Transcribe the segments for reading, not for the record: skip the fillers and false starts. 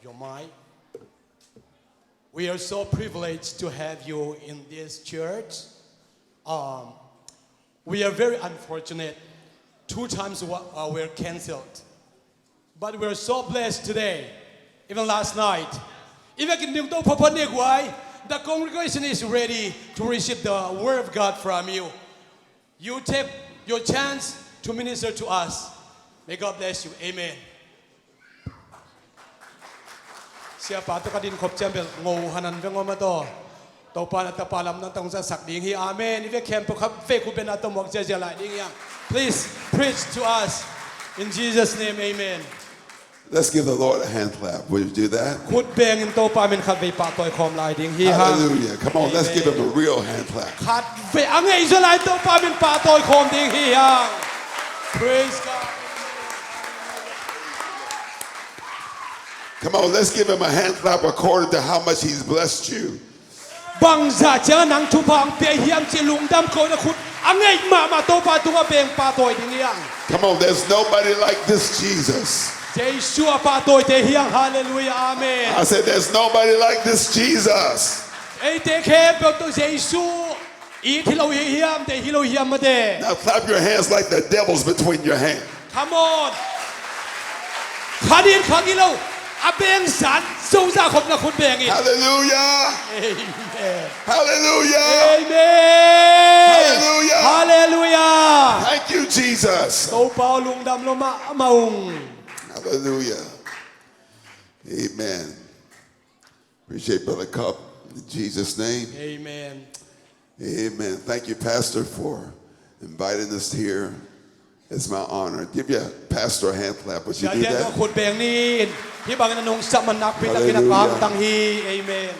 Your mind. We are so privileged to have you in this church. We are very unfortunate. 2 times we're canceled. But we're so blessed today. Even last night. The congregation is ready to receive the word of God from you. You take your chance to minister to us. May God bless you. Amen. Siapa tu kadin khop champion ngô hanan ve ngoma to to pa na ta palam na tong sa sak ding hi amen if kem to khap fe ku ben atom wak ja la ding yang please preach to us in Jesus name amen. Let's give the Lord a hand clap. Will you do that? Khut beng in to pa men khat ve pa toy khom lai ding hi ha. Hallelujah. Come on, let's give him a real hand clap. Khat ve angai zo lai to pa men pa toy khom ding hi ha. Praise God. Come on, let's give him a hand clap according to how much he's blessed you. Bang za cha nang thu bang pe hiam chi lung dam ko na khut angai ma to pa tu beng pa toy ding yang. Come on, there's nobody like this Jesus. Yeshua pa toy te hiang hallelujah amen. I said there's nobody like this Jesus. Ei te khe pe to Jesu I thilo hiam te hilo hiam ma de. Now clap your hands like the devil's between your hands. Come on. Khadin khagilo abeng san so za khop na khut beng I. Hallelujah. Amen. Hallelujah. Amen. Hallelujah. Hallelujah. Thank you, Jesus. To pa lung dam lo ma maung. Hallelujah. Amen. Appreciate Brother Cup in Jesus' name. Amen. Amen. Thank you, Pastor, for inviting us here. It's my honor. Give your pastor a hand clap. Would you do that? Khut beng ni hi bang na nong sa manak pi ta kinakam tang hi amen.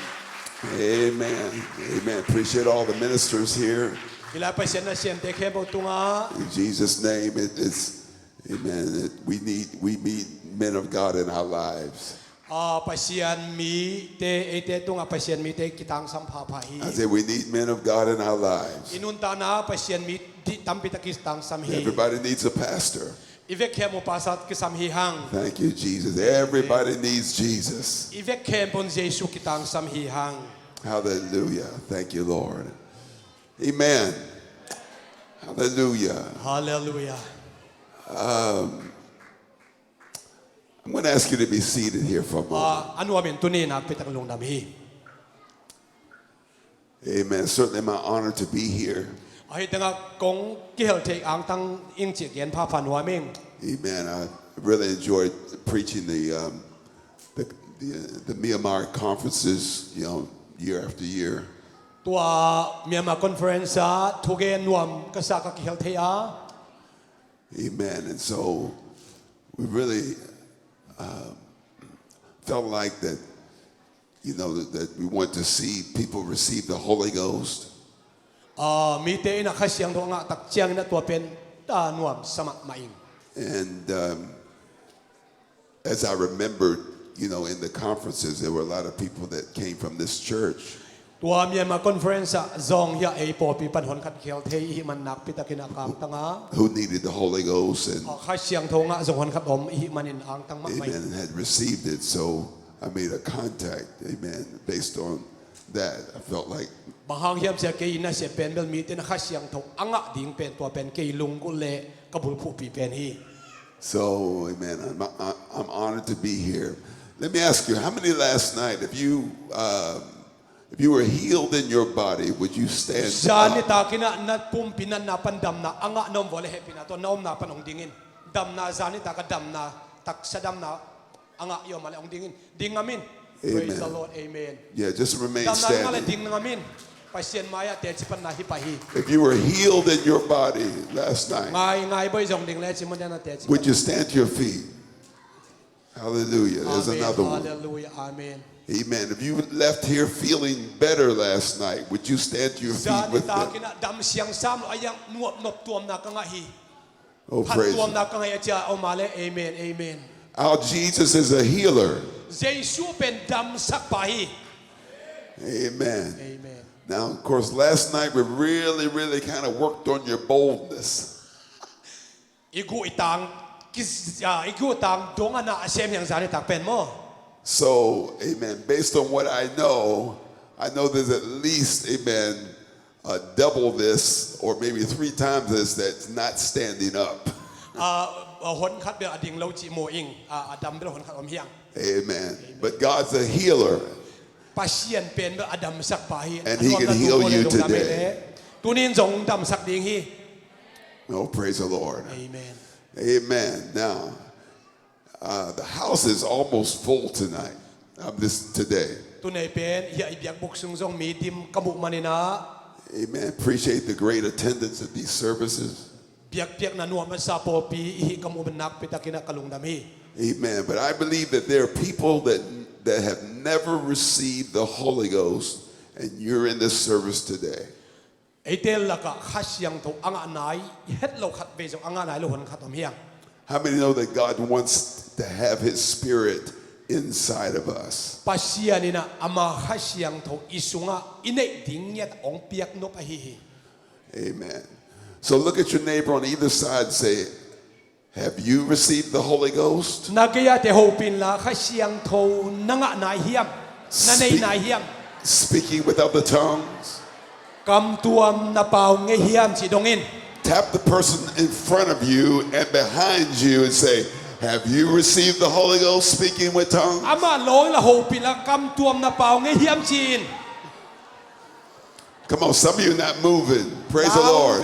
Amen. Amen. Appreciate all the ministers here. Ila pa siya na siya te khe bo tunga. In Jesus' name, it's amen. We need men of God in our lives. Pasian mi te tunga pasian mi te kitang sampha pha hi. I said we need men of God in our lives. Inunta na pasian mi tampi ta kitang samhi. Everybody needs a pastor. Ivek khe mo pasat ki samhi hang. Thank you, Jesus. Everybody needs Jesus. Ivek khe pon Jesu kitang samhi hang. Hallelujah. Thank you, Lord. Amen. Hallelujah. Hallelujah. I'm going to ask you to be seated here for a moment. Anu amen tunin ak pitang lungdam hi. Amen. Certainly my honor to be here. Ai tanga kong kihel te ang tang ing chi gen pha phan wa ming. Amen. I really enjoyed preaching the Myanmar conferences, year after year. Tua Myanmar conference sa thugen nuam ka sa ka kihel te a. Amen. And so we really felt like that, that we want to see people receive the Holy Ghost. Mi te ina khasyang do nga tak chiang na tua pen ta nuam sama maing. And as I remembered, in the conferences, there were a lot of people that came from this church. Tua Myanmar conference sa zong ya ei po pi pan hon khat khel the hi man nak pi ta kina kam tanga. Who needed the Holy Ghost and khasyang tho nga zong hon khat om hi manin ang tang ma mai. amen, and had received it. So I made a contact, amen, based on that. I felt like Bahang hiam sia ke ina se pen bel mi te na khasyang tho anga ding pen tua pen ke lung ko le kabul phu pi pen hi. so, amen. I'm honored to be here. Let me ask you, how many last night, if you were healed in your body, would you stand Zani up? ta kina na pum pinan na pandam na anga nom vole he pina to nom na panong dingin. Dam na zani ta ka dam na tak sadam na anga yo male ong dingin. Ding amin. Praise the Lord. Amen. Yeah, just remain Dam na ngale standing. ding ngamin. Pasien maya te chipan na hipahi. If you were healed in your body last night, Ngai boy zong ding le chimon na te chipan. would you stand to your feet? Hallelujah. There's another one. Hallelujah. Amen. Amen. If you left here feeling better last night, would you stand to your feet Zani with ta them? kina dam siang sam ayang nuop nop tuam na ka nga hi. Oh, Pat praise tuam you. na ka nga ya o male. Amen. Amen. Our Jesus is a healer. Jesu pen dam sak pahi. Amen. Amen. Now, of course, last night we really, really kind of worked on your boldness. Igu itang donga na asem yang zani tak pen mo. So, amen, based on what I know there's at least, amen, double this or maybe 3 times this that's not standing up. หนคัดเบลอดิ่งเราจีโมอิงอดัมเบลหนคัดอมเฮียง Amen. But God's a healer. ปาเชียนเป็นเบลอดัมสักปาฮี And he can heal you today. ตัวนี้จงดัมสักดิ่งฮี Oh, praise the Lord. Amen. Amen. Now, the house is almost full tonight. Today. ตัวนี้เป็นเฮียอิบยักบุกซุงจงมีดิมกมุมานินา Amen. Appreciate the great attendance at these services. เปียกนันวมันซาโปปีอีกมุเป็นนักไปตะกินักกลุงดำฮี Amen. But I believe that there are people that have never received the Holy Ghost, and you're in this service today. ไอเตลละกะขัดยังถูกอ่างไหนเฮ็ดเราขัดเบจงอ่างไหนเราหนขัดอมเฮียง How many know that God wants to have His Spirit inside of us? ปาเชียนี่นะอามาขัดยังถูกอิสุงะอินเนดิ่งเงียดองเปียกนบฮี Amen. So look at your neighbor on either side and say, have you received the Holy Ghost? นักยาเตโฮปินละขัดยังถูกนังะนายเฮียมนันเนนายเฮียม Speaking with other tongues. กำตัวนาเปาเงเฮียมจีดงอิน Tap the person in front of you and behind you and say, have you received the Holy Ghost speaking with tongues? อามาลอยละโฮปินละกำตัวนาเปาเงเฮียมจีน Come on, some of you not moving. Praise the Lord.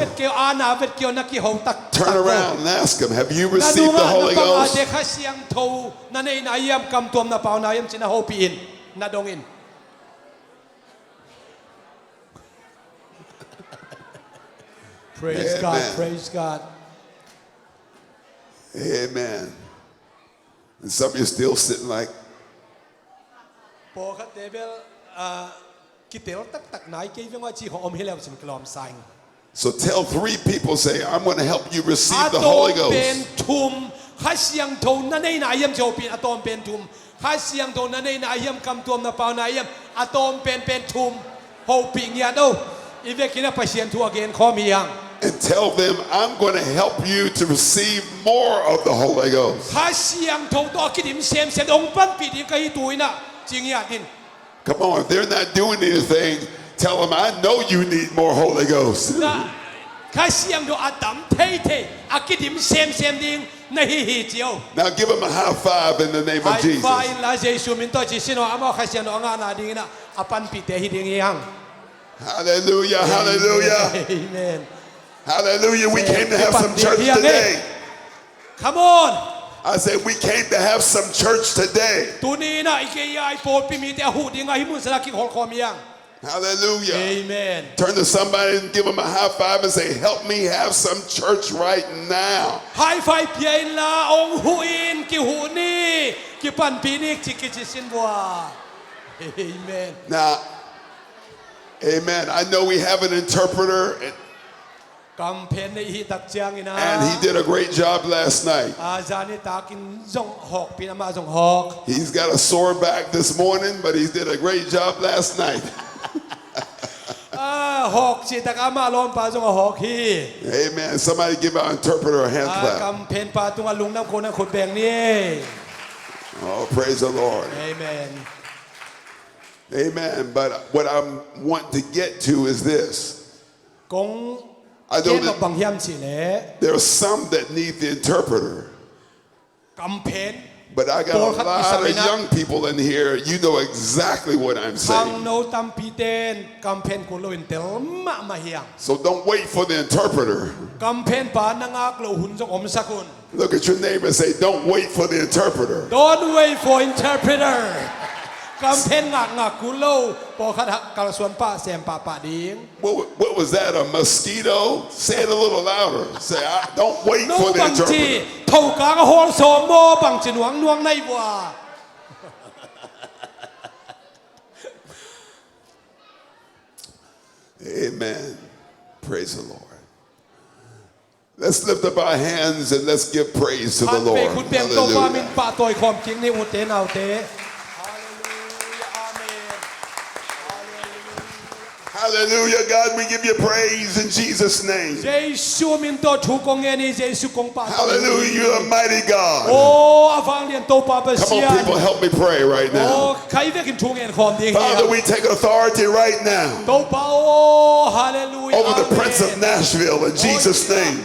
Turn around and ask them, have you received the Holy Ghost? Praise God, praise God. Amen. And some of you still sitting like, so tell 3 people, say, I'm going to help you receive the Holy Ghost. And tell them, I'm going to help you to receive more of the Holy Ghost. Come on, if they're not doing anything, tell them, I know you need more Holy Ghost. Now give them a high five in the name of Jesus. Hallelujah, hallelujah. Amen. Hallelujah, we came to have some church today. Come on. I said we came to have some church today. Hallelujah. Amen. Turn to somebody and give them a high five and say, help me have some church right now. High five pian la ong huin ki huni ki pan pinik chikichisin bua. Amen. Now, amen. I know we have an interpreter. And he did a great job last night. He's got a sore back this morning, but he did a great job last night. Amen. Somebody give our interpreter a hand clap. Oh, praise the Lord. Amen. Amen. But what I want to get to is this. I know that there are some that need the interpreter. But I got a lot of young people in here. You know exactly what I'm saying. So don't wait for the interpreter. Look at your neighbor and say, don't wait for the interpreter. Don't wait for interpreter. What was that, a mosquito? Say it a little louder. Say, don't wait for the interpreter. Amen. Praise the Lord. Let's lift up our hands and let's give praise to the Lord. Hallelujah. Hallelujah, God, we give you praise in Jesus' name. 耶稣名都出公耶你耶稣公巴 Hallelujah, you're a mighty God. 哦阿方连都巴不 Come 西 on, 啊 people, help me pray right 哦 now. 开这个出言ความดี Father, we take authority right now 都巴哦哈利路亚 over the Prince of Nashville in Jesus' name.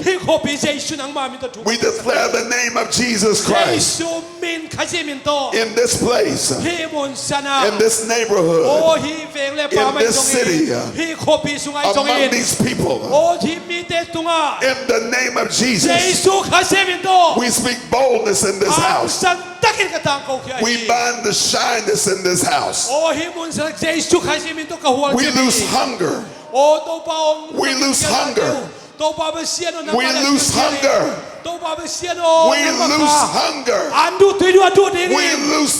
ที่ขอพิเศษสุนังมามิตรทุก We declare the name of Jesus เย Christ ซูมินข้าเจมินโต in this place, ที่มุนสนา in this โอ้ neighborhood, ที่เวงเล่ป้าไม่ตรงนี้ที่ขอพิสุงไอตรงนี้ among these people. โอ้ที่มีเตตุงา In the name of เย Jesus, ซูข้าเจมินโต we speak boldness in this อา house. สันตักอินกระตังเขาเขีย We bind the shyness in this house. โอ้ที่มุนสนาเยซูข้าเจมินโตกับหัว We เจมิน lose hunger. โอ้ตัวป้าอง We lose hunger. ตัวป้าเป็นเซียนโอ We lose hunger. ตัวป้าเป็นเซียนโอ We lose hunger. อันดูตัวดูตัวดี We lose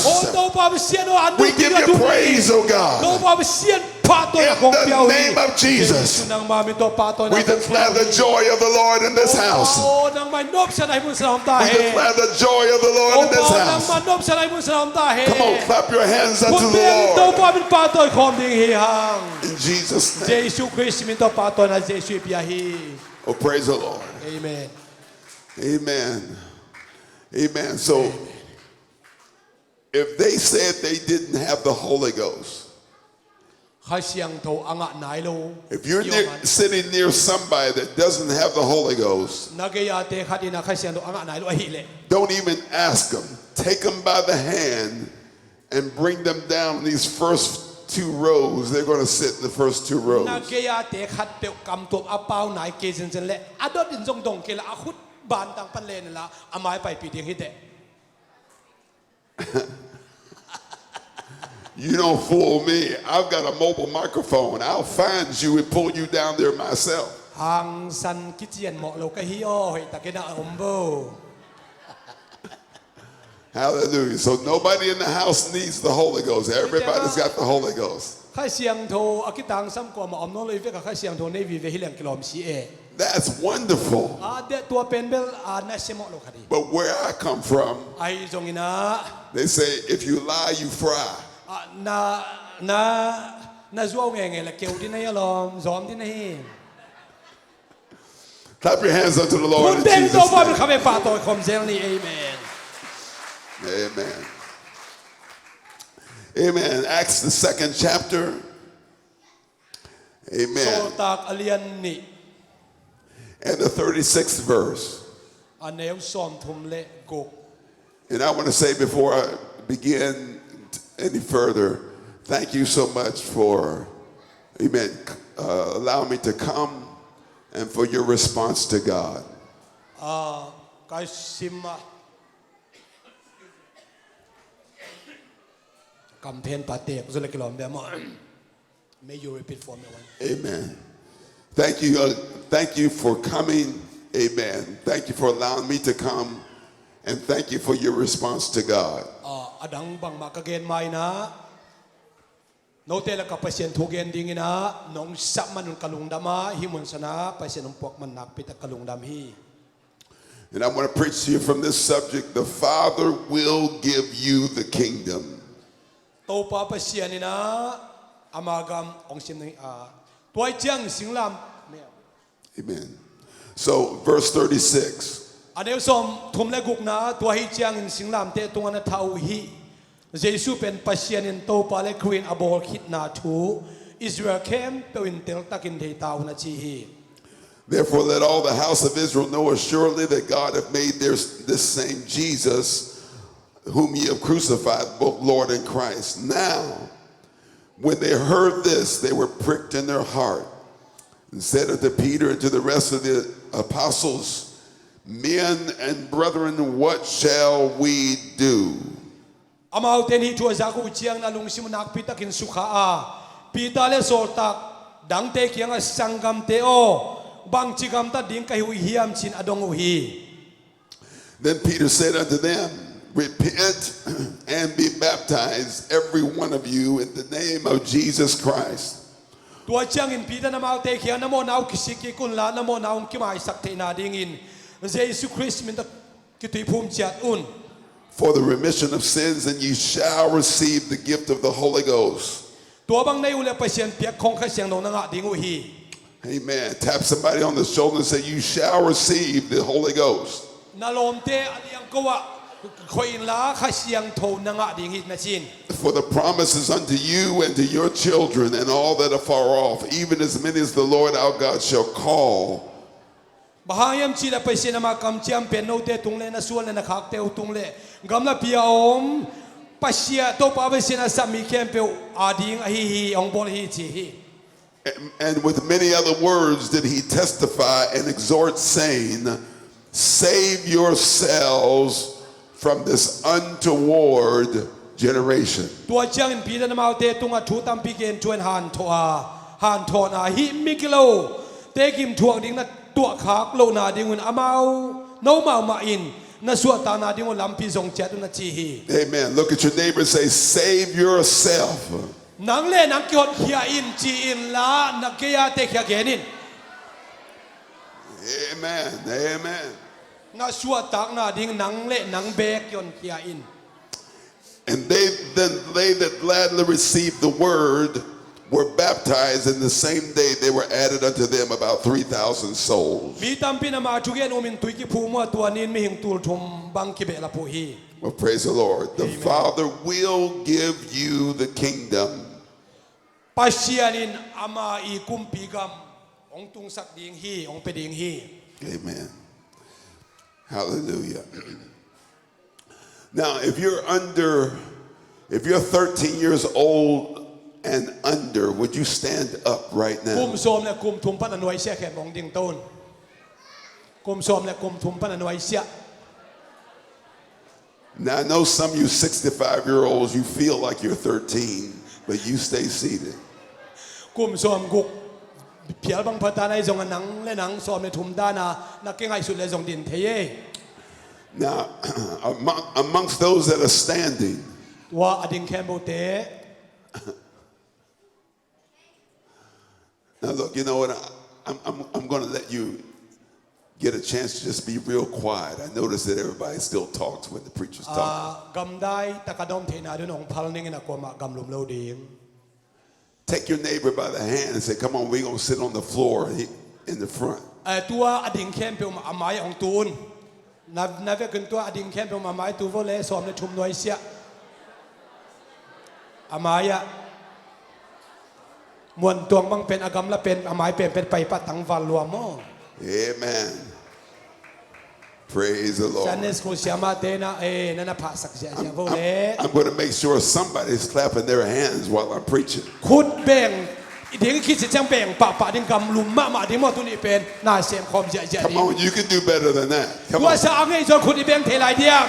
โอ้ thirst. ตัวป้าเป็นเซียนโออันดู We ตัว give ดู you praise, oh ตัว God. ป้าเป็นเซียนพาตัวของเปียว In the name of Jesus, นางมามีตัวป้าตัว we declare the joy of the Lord in this house. โอ้นางมานบสนายมุสลิมตา We เฮ declare the joy of the โอ้ Lord in this นาง house. มานบสนายมุสลิมตาเฮ Come on, clap your hands คุณ unto เป็น the ตัว Lord. ป้าเป็นป้าตัวของดีเฮียง In Jesus' เย name. ซูคริสต์มีตัวป้าตัวนั้นเยซูเปียฮี Oh, praise the Lord. เอเมน Amen. Amen. So, if they said they didn't have the Holy Ghost, ข้าเสียงโทอ่างไหนลู if you're sitting near somebody that doesn't have the Holy Ghost, นักยาเตะขัดดินะข้าเสียงโทอ่างไหนลูอหิเล don't even ask them. Take them by the hand and bring them down these first two rows. They're going to sit in the first two นั rows. กยาเตะขัดเปียวกำตัวอาเปาไหนเกจินเซนเละอดอดินจงดงเกละอาคุดบานตังปันเลนละอาไม้ไปปีเดียงฮิเต You don't fool me. I've got a mobile microphone. I'll find you and pull you down there myself. ทางสันกิเจียนเหมาะโลกะฮิโอเฮตะเกนะอมโบ Hallelujah. So nobody in the house needs the Holy Ghost. Everybody's got the Holy Ghost. ข้าเสียงโทอากิตังซ้ำกว่ามาอมโนเลยเวกับข้าเสียงโทในวีเวฮิเลงกิโลมซีเอ That's wonderful. เดตัวเป็นเบลน่าเสมอโลคดี But where I come from, ไอจงอินะ they say if you lie, you fry. นาจัวเงละเกลที่ไหนลอมซ้อมที่ไหน Clap your hands unto the คุ Lord ณ in เป็นตัว Jesus' ป้าเป็น name. ข้าเป็นฝ่าตัวคอมเซลนี่เอเมน Amen. Amen. Acts the 2nd chapter. โซ Amen. ตากอเลียนนี่ And the 36th verse. อันเนวซ้อมทุมเละกก And I want to say before I begin any further, thank you so much for, amen, allowing me to come and for your response to God. กายซิมกำเทนปาเตกสุเลกิลอมเบม May you repeat for me one. Amen. Thank you for coming. Amen. Thank you for allowing me to come, and thank you for your response to God. อดังบังมากเกณฑ์ไม่นะโนเตลกับเปเซียนทุกเกณฑ์ดิ้งนะน้องสับมันกะลุงดามาฮิมุนสนะเปเซียนพวกมันนักปิตกะลุงดามฮี And I want to preach to you from this subject. The Father will give you the kingdom. โตปาเปเซียนนี่นะอามากรรมองซิมนี่ตัวเจียงสิงลาม Amen. So, verse 36. อันเดียวสมทุมเลกุกนะตัวให้เจียงสิงลามเตตัวนั้นเท่าฮีเยซูเป็นเปเซียนโตปาเลควีนอโบลคิดนาทูอิสราเอลเข้มเป็นเตลตักินเทตาวนาชีฮี Therefore, let all the house of Israel know assuredly that God hath made this same Jesus, whom ye have crucified, both Lord and Christ. Now, when they heard this, they were pricked in their heart, and said unto Peter and to the rest of the apostles, Men and brethren, what shall we do? อามาเตนีทัวจากอุเจียงนาลุงซิมนักปิตากินสุขาปีตาเลโซตักดังเตเกียงสังกัมเตโอบางจิกัมตาดิ้งไกหุยฮิยามชินอดงอุฮี Then Peter said unto them, Repent and be baptized, every one of you, in the name of Jesus Christ. ตัวเจียงอินปีตานามาเตเกียงนโมนาวกิสิกิกุนลานโมนาวกิมายสักเทนาดิ้งอินเยซูคริสต์มินตะกิตุยภูมิจัดอุน For the remission of sins, and ye shall receive the gift of the Holy Ghost. ตัวบางในอุเลเปเซียนเปียกคงแค่เสียงโนนังดิ่งอุฮี Amen. Tap somebody on the shoulder and say, you shall receive the Holy Ghost. นาลมเตอเลียงก็ว่าคอยลาข้าเสียงโทนังดิ่งฮิตนะจิน For the promises unto you and to your children and all that are far off, even as many as the Lord our God shall call. บางยามชีละเปเซียนมากำเจียมเป็นโนเตตุงเลนะส่วนเลนะขักเตอุตุงเลกำละเปียอมปัสยาโตปาเปเซียนสามีเข้มเปียวดิ่งฮีองบอลฮีจีฮี And with many other words did he testify and exhort, saying, save yourselves from this untoward generation. ตัวเจ้าอินพีนันมาเตตุงทูตัมปีเกนชวนหันทอนาฮิมิกิโลเตกิมทวงดิ่งนะตัวขักโลนาดิ่งอุนอามาโนมามาอินนะสวดตานาดิ่งอุนลำพิจงเจตุนะจีฮี Amen. Look at your neighbor and say, save yourself. นังเล่นังเกี่ยวเขียอินจีอินละนักเกียเตเขียเกนิน Amen. Amen. น่าชัวตักน่าดิ่งนังเล่นังเบกยนเขียอิน And they that gladly received the word were baptized, and the same day they were added unto them about 3,000 souls. มีตามพินามาทุกเย็นอุมินตุยกิภูมัวตัวนินมีหิงตูลทุมบังกิเบละพูฮี Well, praise the Lord. The Father will give you the kingdom. ปัสยานินอามาอีกุมปีกัมองตุงสักดิ่งฮีองเปดิ่งฮี Amen. Hallelujah. Now, if you're 13 years old and under, would you stand up right กุม now? โสมและกุมทุมพันอนวยเสียแขกองดิ่งต้นกุมโสมและกุมทุมพันอนวยเสีย Now, I know some of you 65-year-olds, you feel like you're 13, but you stay seated. กุมโสมกุกเพียรบังพัฒนาในทรงหนังและหนังโสมในทุมด้านานักเก่งไอสุดเลยทรงดินเทเย Now, amongst those that are standing, ว่าอดิ่งแคมโบเต now look, you know what? I'm going to let you get a chance to just be real quiet. I notice that everybody still talks when the preacher's talking. กำได้ตะกระดมเทนาด้วยน้องพัลนิ่งนะกว่ามากำลุมเลวดิ่ง Take your neighbor by the hand and say, come on, we're going to sit on the floor in the front. ตัวอดิ่งแคมเปียวมาไม้ของตูนนับเวกินตัวอดิ่งแคมเปียวมาไม้ตูโวเล่โสมในทุมนวยเสียอาไม้อะมวนตวงบังเป็นอากรรมละเป็นอาไม้เป็นไปปัดตังฟันรวมมั้ง Amen. Praise the ฉัน Lord. เนี่ยสกุลเสียมาเตนะนั่นน่ะผ่าสักเสียโวเล่ I'm going to make sure somebody's clapping their hands while I'm preaching. ขุดแบ่งดิ่งคิดจะจังแบ่งปะดิ่งกำลุมมาดิ่งมอตุนี่เป็นน่าเสียมคอมเสีย Come on, you can do better than that. Come ว่า on. สาวไงจนขุดอีแบ่งเทลายเดียม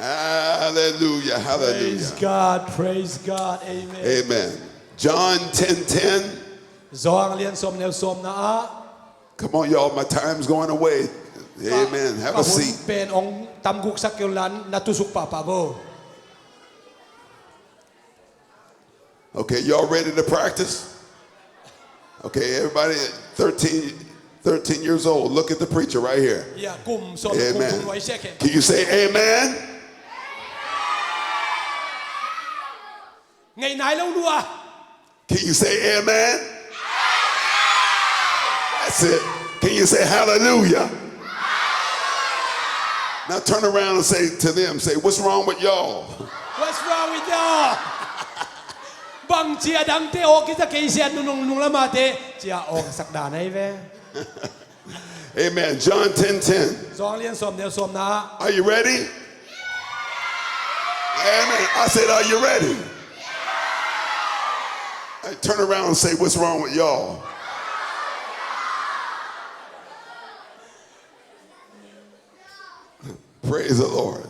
Hallelujah. Praise Hallelujah. God, praise God, amen. Amen. John 10:10. ซองเรียนสมแนวสมนะ Come on, y'all. My time's going away. Amen. Have a seat. เป็นองค์ตำกุกสักเกลันนัตุสุกปะปะโบ Okay, y'all ready to practice? Okay, everybody 13 years old. Look at the preacher right here. อย่ากลุ่มสมกลุ่ม Amen. ทุนไว้เสียแข็ง Can you say amen? ไงไหนแล้วรัว Can you say amen? That's it. Can you say hallelujah? Now turn around and say to them, say, what's wrong with y'all? What's wrong with you บังเจียดังเตโอกิจะเกยเซียนนุ่งละมาเตเจียออกสักดาไหนเว้ Amen. John 10:10. ซองเรียนสมแนวสมนะ Are you ready? Amen. I said, are you ready? Turn around and say, what's wrong with y'all? Praise the Lord.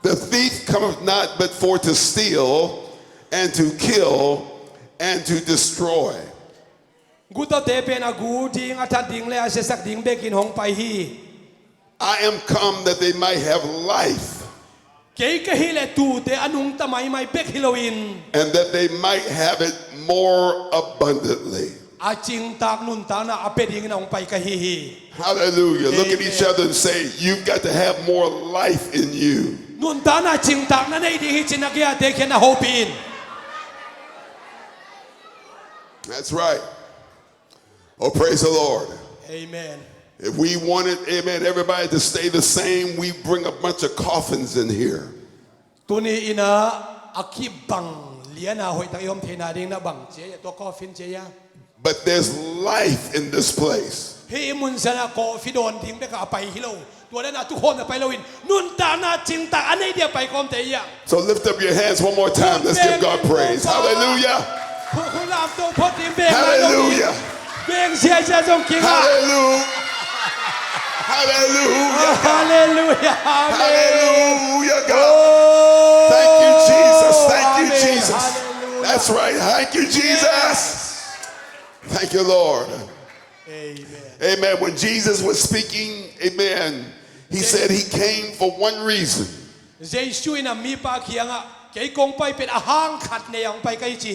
The thief cometh not but for to steal and to kill and to destroy. กูต่อเตเป็นอากูดิ่งอาทัดดิ่งเลยอาเสสักดิ่งเบกินหงไปฮี I am come that they might have life เก๋ก็ฮิเลตูเตอนุงตะไมไม่เบกฮิโลวิน and that they might have it more abundantly. อาจิงตากนุนตากนะอาเป็ดยิงนะองไปกะฮีฮี Hallelujah. Look at each other and say, you've got to have more life in you. นุนตากนะจิงตากนะในดีฮิจินักยาเด็กนะโฮปิน That's right. Oh, praise the Lord. Amen. If we wanted, amen, everybody to stay the same, we bring a bunch of coffins in here. ตัวนี้อินะอาคิบังเลียนาหอยตะยอมเทนาดิงนะบังเจียตัวกอฟินเจีย But there's life in this place. ฮีมุนสนะกอฟิโดนทิ้งไปกับไปฮิโลตัวนั้นทุกคนไปแล้ววินนุนตานาจิงตาอันนี้เดียวไปกอมเตีย So lift up your hands one more time. Let's give God praise. Hallelujah. คุณลามตัวพอดีเบง Hallelujah. เบงเสียจะจงกิง Hallelujah. Hallelujah. Hallelujah. Hallelujah, God. Thank you, Jesus. Thank you, Jesus. That's right. Thank you, Jesus. Thank you, Lord. Amen. Amen. When Jesus was speaking, amen, he said he came for one reason. เจสุยนะมีปากเขียงอ่ะเกี่ยกงไปเป็นอาหารขัดในยังไปไกลจี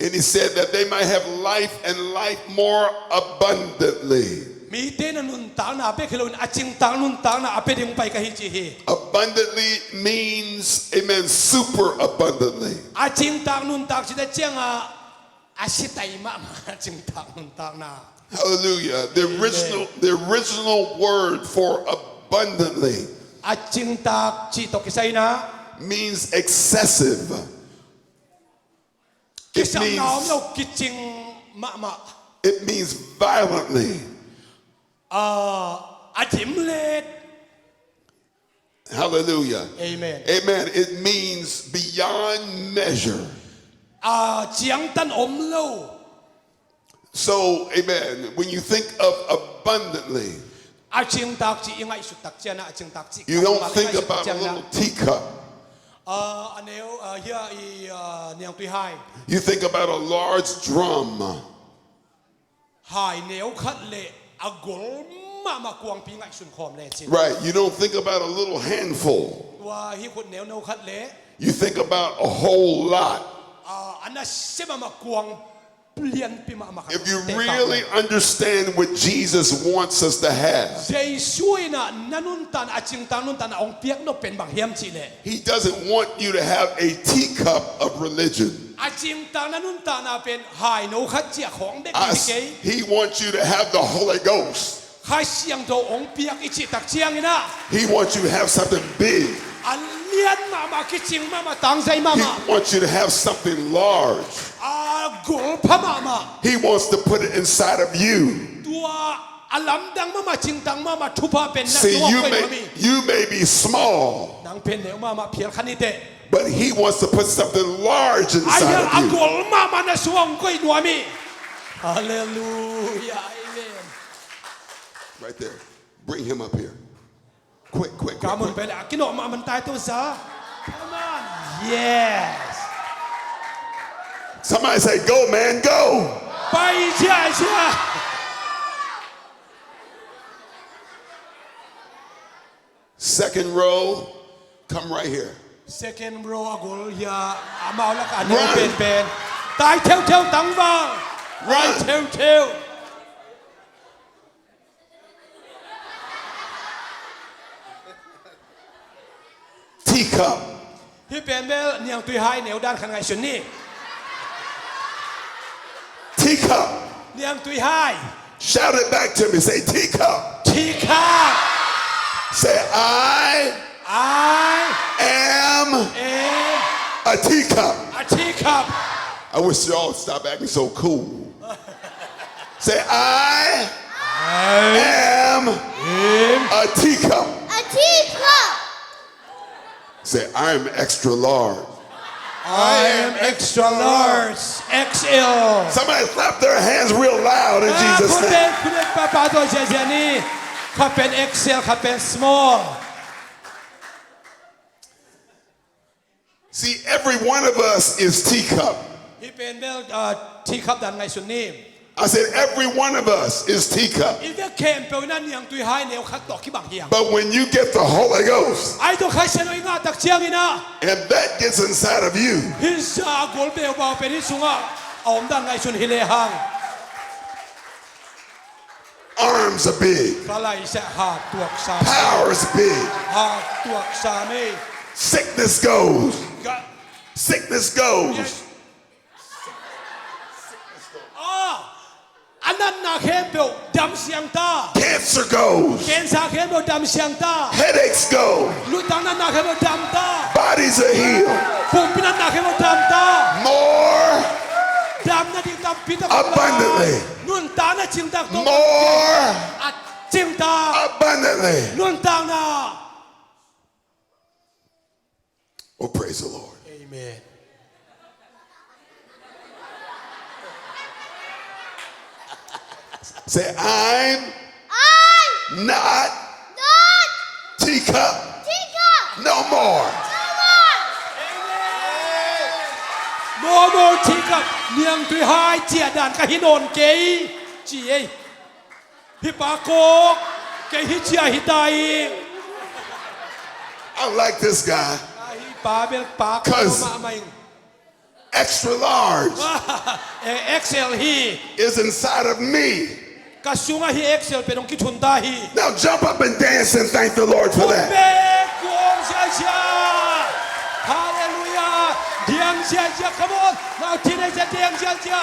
And he said that they might have life and life more abundantly. มีเตนนุนตางนาเปกฮิโลนอาจิงตางนุนตางนาอาเปดิงไปไกลจี Abundantly means, amen, super abundantly. อาจิงตางนุนตางสิได้เจียงอ่ะอาชิตัยมาอาจิงตางนุนตางนา Hallelujah. The original word for abundantly อาจิงตางจิตกิไซนะ means excessive. กิสังนาวเรากิจิงมา It means violently. อาจิมเลด Hallelujah. Amen. Amen. It means beyond measure. เจียงตันอมโล So, amen, when you think of abundantly, อาจิงตากจียังไงสุดตักเจียนะอาจิงตากจี you don't think about a little teacup. อันเนี้ยเฮียเนียงตุยไฮ You think about a large drum. ไฮเนียวคัดเละอากลมากวางปีไงสุนคอมเลยจี Right. You don't think about a little handful. ว่าฮิคุดเนียวเนียวคัดเละ You think about a whole lot. อันนั้นเสมากวางเปลี่ยนปีมา If you really understand what Jesus wants us to have, เจสุยนะนันุนตันอาจิงตันนุนตันองเปียกโนเป็นบางเฮียมจีเล่ He doesn't want you to have a teacup of religion. อาจิงตันนันุนตันเป็นไฮโนคัดเจียของเด็กที่เก๋ He wants you to have the Holy Ghost. ใครเสียงโตองเปียกอิจิตักเจียงนะ He wants you to have something big. อันเลียนมาคิดจริงมาตั้งใจมา He wants you to have something large. กลพมา He wants to put it inside of you. ตัวอลัมดังมาจิงตังมาทุพาเป็นนัก See, ตัวเป็นมี you may be small, นังเป็นเดียวมาเพียรคันนี้เตะ but he wants to put something large ไอ้ inside อั of ก you. ลมาในสวงก็ยัวมีฮาเลลูยาอาเมน Right there. Bring him up here. Quick, quick, กา quick, มุน quick. ไปแล้วกินออกมามันตายตัวซะ Come on yes Somebody say, go, man, go. ไปเชีย Second row, come right here. second row อักลยาอามาแล้วกันเนี่ยเป็นตายเที่ยวตังบ้าง Run. เที่ยว Teacup. พี่เป็นเบลเนียงตุยไฮเหนียวด้านขันไงชนนี่ Teacup. เนียงตุยไฮ Shout it back to me. Say, teacup. ทีคา Say, I ไอ am เอ a teacup. อาทีคับ I wish y'all would stop acting so cool. Say, I am a teacup. A teacup. Say, I am extra large. I am extra large XL Somebody clap their hands real loud in คุ Jesus' ณเป็น name. คุณเป็นป้าตัวเจนี่เขาเป็น XL เขาเป็น small See, every one of us is teacup. พี่เป็นเบลทีคับด้านไงชนนี่ I said, every one of us is teacup. อีเวเคมเปลนั่นเนียงตุยไฮเหนียวขัดตอกขี้บังเฮียง But when you get the Holy Ghost ไอ้ตัวใครเซนอยงาตักเชียงนี่นะ and that gets inside of you, ฮิซากลเบลบาเป็นฮิซุงะอมดังไงชนฮิเลฮัง Arms are big. ก็ไล่แสหาตัวสาม Power is big. หาตัวสามี Sickness goes. ก็ Sickness goes. อันนั้นนาเข้มเปลดำเสียงตา Cancer goes. เกณฑ์สาเข้มเปลดำเสียงตา Headaches go. ลุตังนั้นนาเข้มเปลดำตา Bodies are healed. ปุ่มพินันนาเข้มเปลดำตา More ดำนาดิ่งดำพิตา abundantly. นุ่นตานะจิงตาตัว More จิงตา abundantly. นุ่นตานะ Oh, praise the Lord. Amen. Say, I'm not teacup no more. No more teacup เนียงตุยหายเจียดานกะฮิโนนเกยจีเอฮิปาโกเกยฮิเจียฮิตาย I like this guy. ฮิปาเบลปาก 'Cause มาไม่ extra large เอ็กเซลฮี is inside of me. กะซุงฮีเอ็กเซลเป็นองคิชุนตาฮี Now jump up and dance and thank the Lord for เบ that. กวงเจียเจียฮาเลลูยาเดียงเจียเจีย come on now ที่ไหนจะเดียงเจียเจีย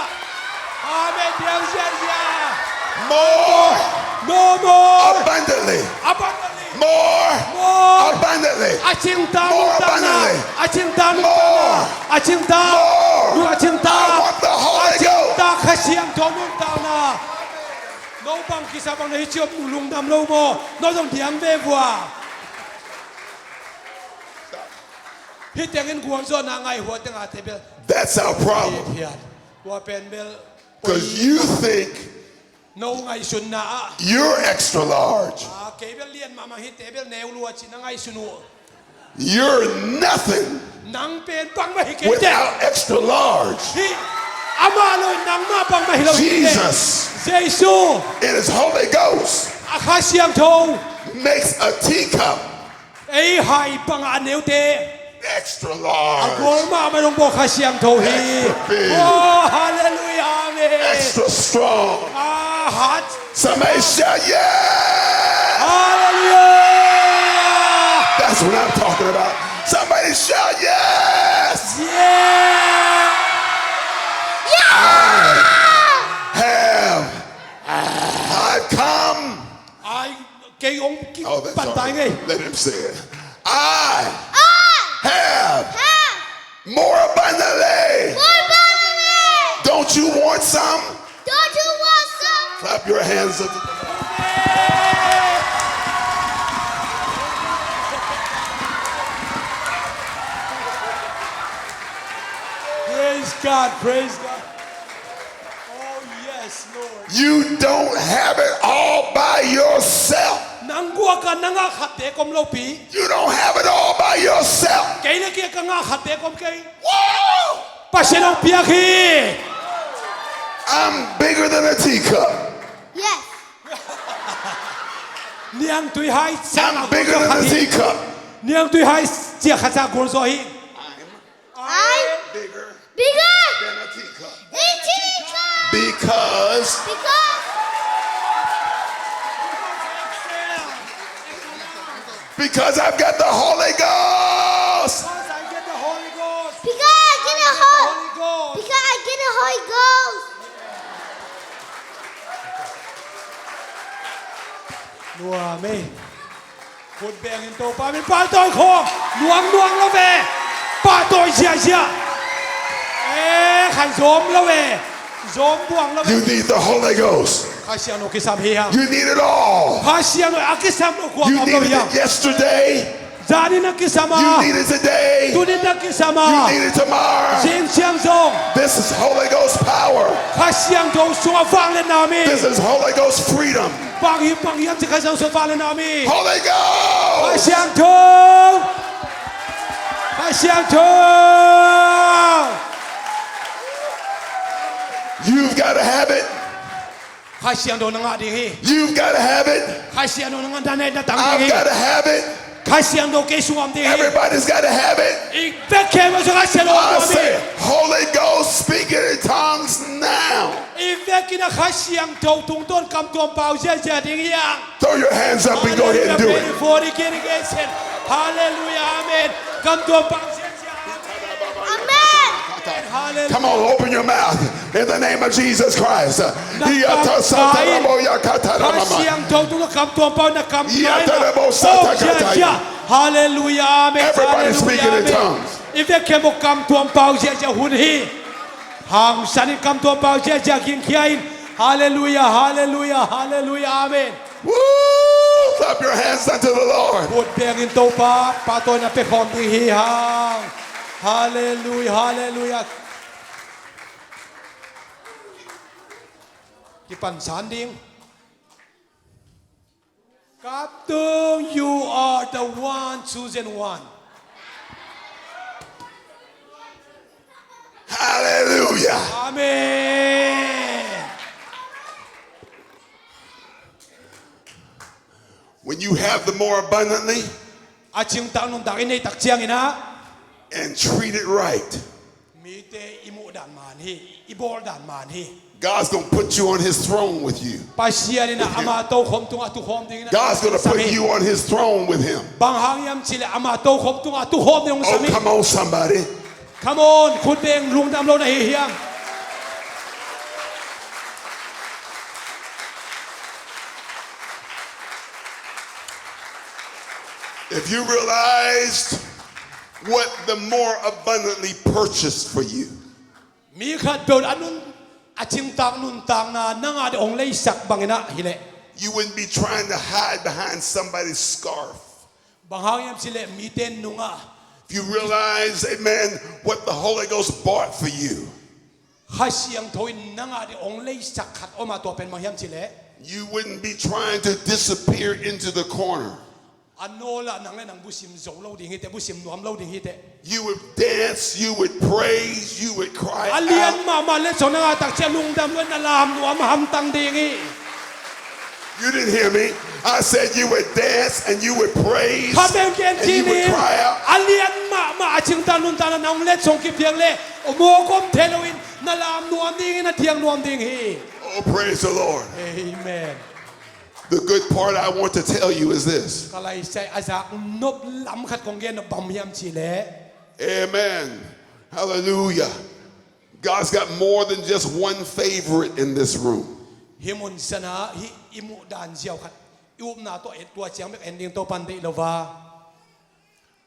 อาเมนเดียงเจียเจีย More no more abundantly. abundantly More more abundantly. Acinta More Nutana abundantly. Acinta More. Nutana Acinta More. Nu Acinta I want the Holy Ghost. Ta Khasiam To Nutana No bang kisabang na hichiop ulung dam lo mo no dong diam ve bua Hitengin guang zo na ngai ho teng ate bel That's our problem. Piat Wa pen bel Because you think No ngai sun na you're extra large. Ke bel lien mama hit bel neu lu chi na ngai sunu You're nothing Nang pen bang ma hi ke without extra large. Hi ama lo nang ma bang ma hi lo Jesus Jesu in his Holy Ghost Akhasiam To makes a teacup Ei hai bang aneu te extra large, Agol ma ma dong bo Khasiam To hi Extra big. Oh hallelujah amen extra strong. Hot Somebody shout, yeah! Hallelujah That's what I'm talking about. Somebody shout, yes! Yeah I've come. Ai cái ông cái Oh, that's bàn all tay ngay right. Let him say it. I have more abundantly. Don't you want some? Clap your hands up. Praise God, praise God. Oh yes, Lord. You don't have it all by yourself. Nang gua ka nanga khate kom lo pi. You don't have it all by yourself. Kay na kia ka nga khate kom kay. Whoa! Pasenong piyak hi. I'm bigger than a teacup. Niang tui hai sang I'm bigger than a teacup. Niang tui hai chia khacha gor zo hi. Bigger than a teacup. Because I've got the Holy Ghost. Because I get the Holy Ghost. Because I get a Holy Ghost. Because I get a Holy Ghost. นัวไม่คุณแบ่งอินโตป้าเป็นป้าต่อยคอหน่วงแล้วเว้ป้าต่อยเชียขันโสมแล้วเว้โสมบวงแล้วเว้ You need the Holy Ghost. ข้าเชียโนกิสามเฮีย You need it all. ข้าเชียโนอากิสามโนกวาง You อับ needed เฮีย it yesterday. จานี่นักกิสามา You need it today. ตุนินักกิสามา You need it tomorrow. เชียงเชียงซง This is Holy Ghost power. ข้าเชียงโตสวฟังเลนามี This is Holy Ghost freedom. ปังฮิปังฮิที่ข้าเชียงสวฟังเลนามี Holy ข้า Ghost. เชียงโตข้าเชียงโต You've got to have it. ข้าเชียงโตนังอาดีฮี You've got to have it. ข้าเชียงโตนังอันดานในดัตตัง I've ฮี got to have it. Kasih ang doke suam di. Everybody's got to have it. Iveke mo sa kasih lo I mo say, di. Holy Ghost, speaking in tongues now. Iveke na kasih ang tau tung ton kam tuam pau sia sia ding yang. Throw your hands up and go ahead and do it. For the congregation. Hallelujah, amen. Kam tuam pau sia sia. Amen. Hallelujah. Come on, open your mouth in the name of Jesus Christ. Kasih ang tau tung kam tuam pau na kam tuam. Oh sia sia. Hallelujah, amen. Everybody speaking in tongues. Iveke mo kam tuam pau sia sia hun hi. Hang sanin kam tuam pau sia sia king kiain. Hallelujah, hallelujah, hallelujah, amen. Woo! Clap your hands unto the Lord. Put bengin to pa patoy na pe khom ding hi hang. Hallelujah, hallelujah. Kipan sanding. Kaptung, you are the one chosen one. Hallelujah. Amen. When you have the more abundantly Aching tang nung dang inay tak chiang ina. and treat it right, Mite imu dan man hi, ibol dan man hi. God's going to put you on his throne with you. Pasia ni na ama to khom tung atu khom ding na. God's going to put you on his throne with him. Bang hang yam chile ama to khom tung atu khom ding Oh, sami. come on, somebody. Come on, kun beng lung dam lo na hi hiam. If you realized what the more abundantly purchased for you, Mi khat bel anun aching tang nun tang na nanga de ong lei sak bangina hile. you wouldn't be trying to hide behind somebody's scarf. Bang hang yam chile mi ten nunga. If you realize, amen, what the Holy Ghost bought for you, Hasiang toin nanga de ong lei sak khat oma to pen mang yam chile. you wouldn't be trying to disappear into the corner. Anola nang le nang busim zong lo ding hite busim nuam lo ding hite. You would dance, you would praise, you would cry Alian out. mama le so nanga tak che lung dam wen alam nuam ham tang ding hi. You didn't hear me. I said you would dance and you would praise Kabel ken and you would tini. cry out. Alian mama aching tang nun tang nang le song ki piang le. Mo kom teloin na lam nuam ding na tiang nuam ding hi. Oh, praise the Lord. Amen. The good part I want to tell you is this. Kalai say azak nop lam khat kong gen bam yam chile. Amen. Hallelujah. God's got more than just one favorite in this room. Himun sana hi imu dan jiao khat. Ium na to et tua chiang mek ending to pandai lova.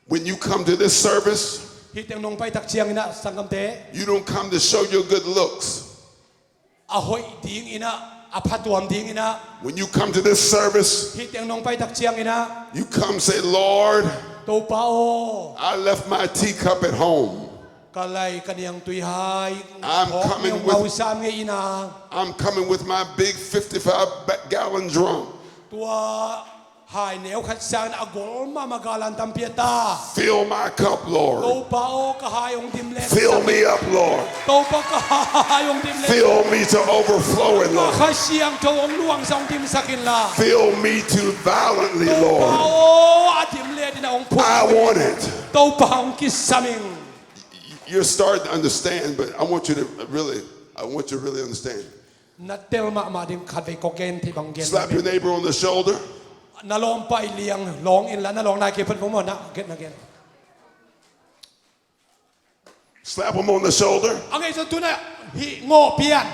When you come to this service, Hi teng nong pai tak chiang ina sangam te. you don't come to show your good looks. Ahoy ding ina apatuam ding ina. When you come to this service, Hi teng nong pai tak chiang ina. you come say, Lord, To pao. I left my teacup at home. Kalai kaniang tui hai. I'm coming with- Mau sam nge ina. I'm coming with my big 55-gallon drum. Tua hai neo khat sang agol ma magalan tampieta. Fill my cup, Lord. To pao ka hayong dim le. Fill me up, Lord. To pa ka hayong dim le. Fill me to overflowing, Lord. Khasiang tong luang song dim sakin la. Fill me to violently, Lord. Pao atim le din ong pu. I want it. To paong kisaming. You're starting to understand, but I want you to really understand. Natel ma ma dim khat ko gen ti bang gen. Slap your neighbor on the shoulder. Nalong pai liang long in la nalong na ke phen mo na get na gen. Slap him on the shoulder. Ang ay tu na hi ngo pian.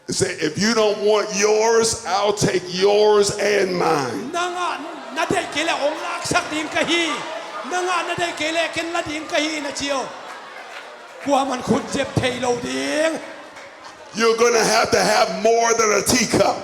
Say, if you don't want yours, I'll take yours and mine. Nanga na dai kele ong lak sak ding ka hi. Nanga na dai kele ken la ding ka hi na chiu. Kwa man khut jep thei lo ding. You're going to have more than a teacup.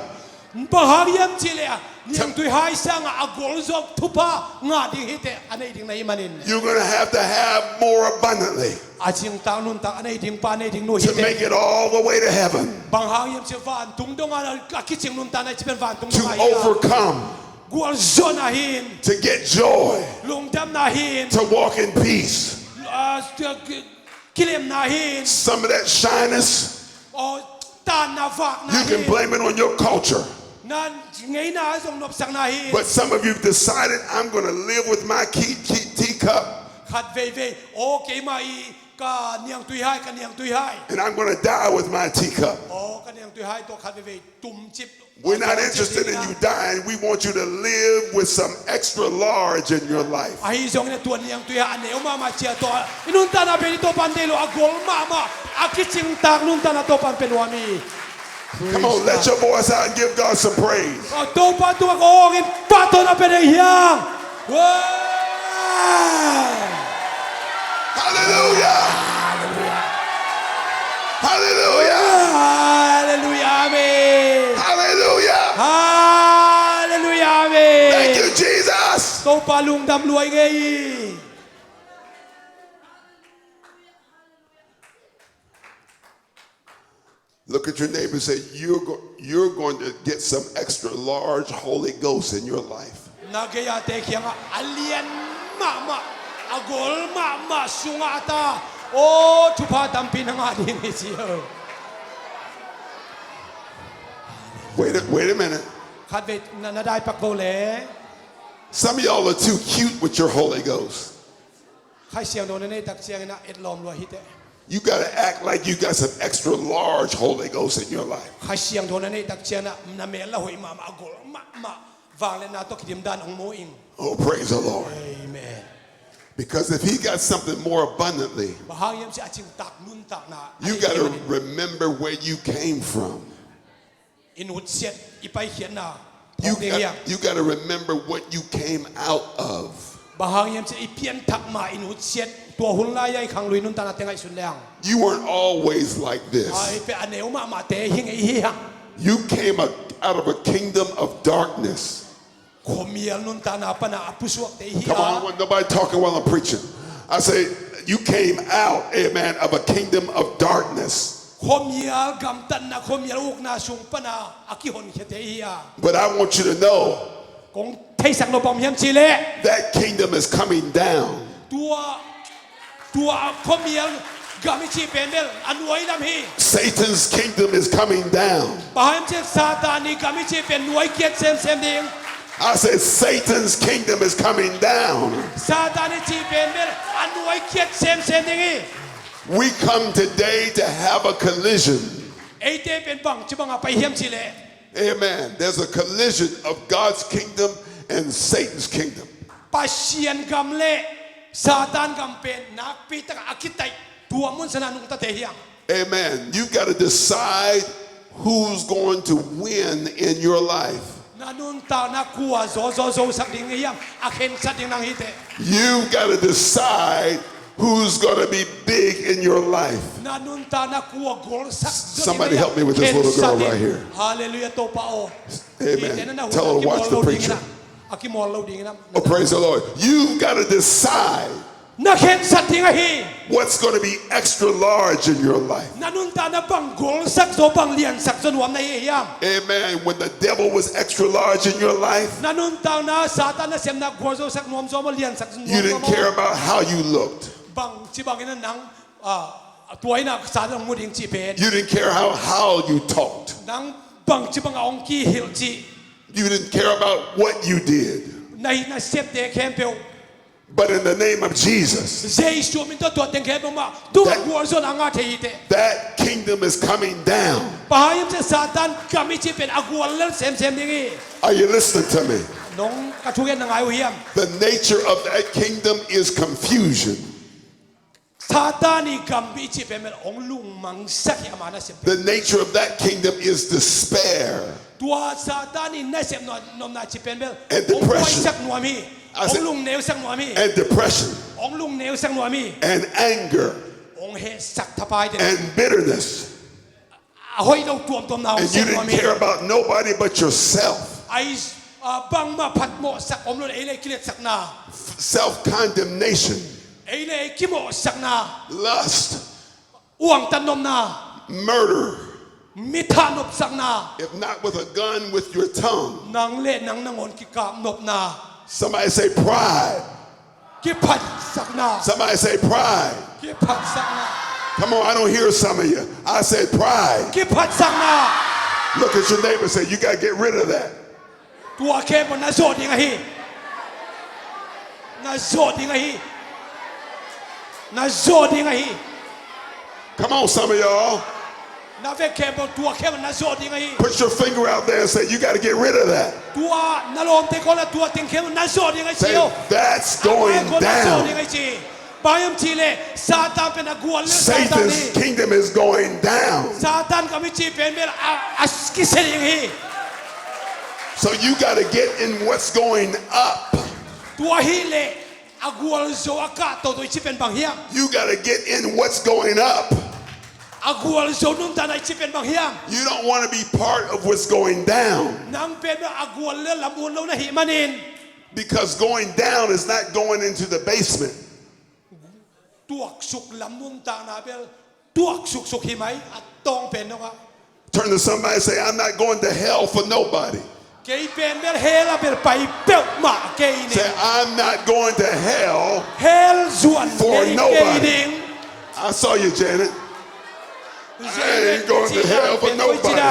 Bahariam chile niang tui hai sang agol zok thupa nga ding hite anei ding nai manin. You're going to have more abundantly Aching tang nun tang anei ding pa anei ding no to hite. make it all the way to heaven, Banghang yam che van tung dong ana akiching nun tan ai chipen van tung to dong ai. overcome, Gual zona hin to get joy, lung dam na hin to walk in peace. kilem na hin Some of that shyness, o tan na vak na you can hin. blame it on your culture. nan ngay na song nop sang na hi But some of you decided, I'm going to live with my teacup. khat ve o ke mai ka niang tui hai And I'm going to die with my teacup. o ka niang tui hai to khat ve tum chip We're not interested in you dying. We want you to live with some extra large in your life. ai song ne tuan niang tui ha aneu ma chia to inun ta na be to pan de lo agol ma akiching tak nun ta na to pan penwami. Come on, let your voice out and give God some praise. To pa tu ko ngin pa to na pe hiang. Hallelujah. Hallelujah. Hallelujah. Amen. Hallelujah. Hallelujah. Amen. Thank you, Jesus. To pa lung dam luai ngai. Look at your neighbor and say, you're going to get some extra large Holy Ghost in your life. Nagaya te kianga alien mama agol mama sungata o tupa tampin nga din isiyo. Wait a minute. Kadvet na naday pakvole. Some of y'all are too cute with your Holy Ghost. Kai siang do na ne tak siang na etlom lo hite. You got to act like you got some extra large Holy Ghost in your life. Kai siang do na ne tak siang na mela hoi mama agol mama vangle na to kidim dan ang moing. Oh, praise the Lord. Amen. Because if he got something more abundantly, Bahayam si aching tak nun tak na. you got to remember where you came from. Inut siet ipay hian na. You got to remember what you came out of. Bahayam si ipian tak ma inut siet tua hulaya ikang lui nun ta na tengai sun leang. You weren't always like this. Ay pe aneu ma te hing hiang. You came out of a kingdom of darkness. Komiel nun ta na pa na apusuak te Come on, hiang. nobody talking while I'm preaching. I say, you came out, amen, of a kingdom of darkness. Komiel gam tan na komiel uk na sung pa na akihon ke te hiang. But I want you to know Kung thay sang no pam hiam chile. that kingdom is coming down. Tua komiel gamichi penbel anuai lam hi. Satan's kingdom is coming down. Bahayam si satani gamichi pen nuai kiet sem ding. I said, Satan's kingdom is coming down. Satani chi penbel anuai kiet sem ding hi. We come today to have a collision. Eite pen bang chibang apay hiam chile. Amen. There's a collision of God's kingdom and Satan's kingdom. Pasien gamle satan gampen nak pitang akitay tuamun sa nanung tatehiyang. Amen. You got to decide who's going to win in your life. Nanun ta na kuwa zo sa ding hiyang akin sa ding nang hite. You got to decide who's going to be big in your life. Nanun ta na kuwa gol sa. Somebody help me with this little girl right here. Hallelujah to pa o. Amen. Tell her to watch the preacher. Akimolo ding na. Oh, praise the Lord. You've got to decide Nakin sa ding hi. what's going to be extra large in your life. Nanun ta na bang gol sak zo bang lian sak zo nuam na hiyang. Amen. When the devil was extra large in your life, Nanun ta na satan na sem na gol zo sak nuam zo mo lian sak zo nuam. you didn't care about how you looked. Bang chibang ina nang tuay na sa ng muding chipen. You didn't care how you talked. Nang bang chibang aong ki hil chi. You didn't care about what you did. Nahi na sep de kempel. But in the name of Jesus, Zay sumin to teng kempel ma. Tu guarzo na nga teite. that kingdom is coming down. Pahayam sa satan kami chipen agwalal sem dingi. Are you listening to me? Nong katugen ng ayo hiyam. The nature of that kingdom is confusion. Satani kami chipen mel ong lung mang sak amana sem. The nature of that kingdom is despair. Tua satani na sem nom na chipen mel. And depression. Ong sak nuami. I said- Ong lung neo sak nuami. And depression. Ong lung neo sak nuami. And anger. Ong he sak tapay din. And bitterness. Ahoy daw tuam na ong And you sak didn't nuami. care about nobody but yourself. Ay bang mapat mo sak omlon ay kilit sak na. Self-condemnation. Ay kimo sak na. Lust. Uang tanom na. Murder. Mitanop sak na. If not with a gun, with your tongue. Nang le nang nangon kikap nop na. Somebody say pride. Kipat sak na. Somebody say pride. Kipat sak na. Come on, I don't hear some of you. I said pride. Kipat sak na. Look at your neighbor and say, you got to get rid of that. ตัวเข้มนะโซดิงะฮีนะโซดิงะฮีนะโซดิงะฮี Come on, some of y'all. นะเวเข้มตัวเข้มนะโซดิงะฮี Put your finger out there and say, you got to get rid of that. ตัวนลมเตโกละตัวติงเข้มนะโซดิงะฮี Say, that's going down. บางยามทีเลยซาตานเป็นนักกวนเลยซาตานนี่ Satan's kingdom is going down. ซาตานก็ไม่จีเป็นเวลาอัสกิเซดิงะฮี So you got to get in what's going up. ตัวฮีเลยอากวนโซอากาศตัวที่เป็นบางเฮีย You got to get in what's going up. อากวนโซนุ่มตาในที่เป็นบางเฮีย You don't want to be part of what's going down. นังเป็นอากวนเลื่อนลำบุญลงในหิมันิน Because going down is not going into the basement. ตัวสุกลำบุญตานาเบลตัวสุกหิมัยตองเป็นนะครับ Turn to somebody and say, I'm not going to hell for nobody. เกย์เป็นเบลเฮลเบลไปเปลมาเกย์นี่ Say, I'm not going to hell เฮลส่วน for เกย์ nobody. นิ่ง I saw you, Janet. I ain't going to hell for nobody.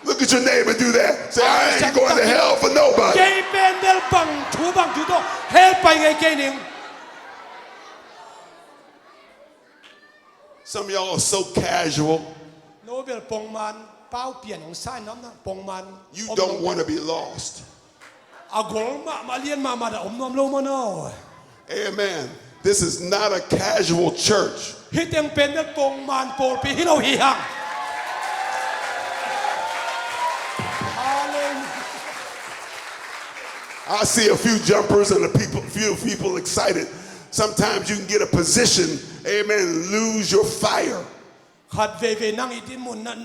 Look at your neighbor do that. Say, I ain't going to hell for เก nobody. ย์เป็นเบลบังถูโตเฮลไปไงเกย์นิ่ง Some of y'all are so casual. โนเบลปงมันเป้าเปลี่ยนของไส้น้ำนะปงมัน You don't want to be lost. อากวนมาเลียนมาดอมนอมโลมาโน Amen. This is not a casual church. ฮิตยังเป็นเบลปงมันโปรปีฮิโลฮิฮัง I see a few jumpers and few people excited. Sometimes you can get a position, amen, lose your fire. ขัดเวนั่งอีดินมุนนั่น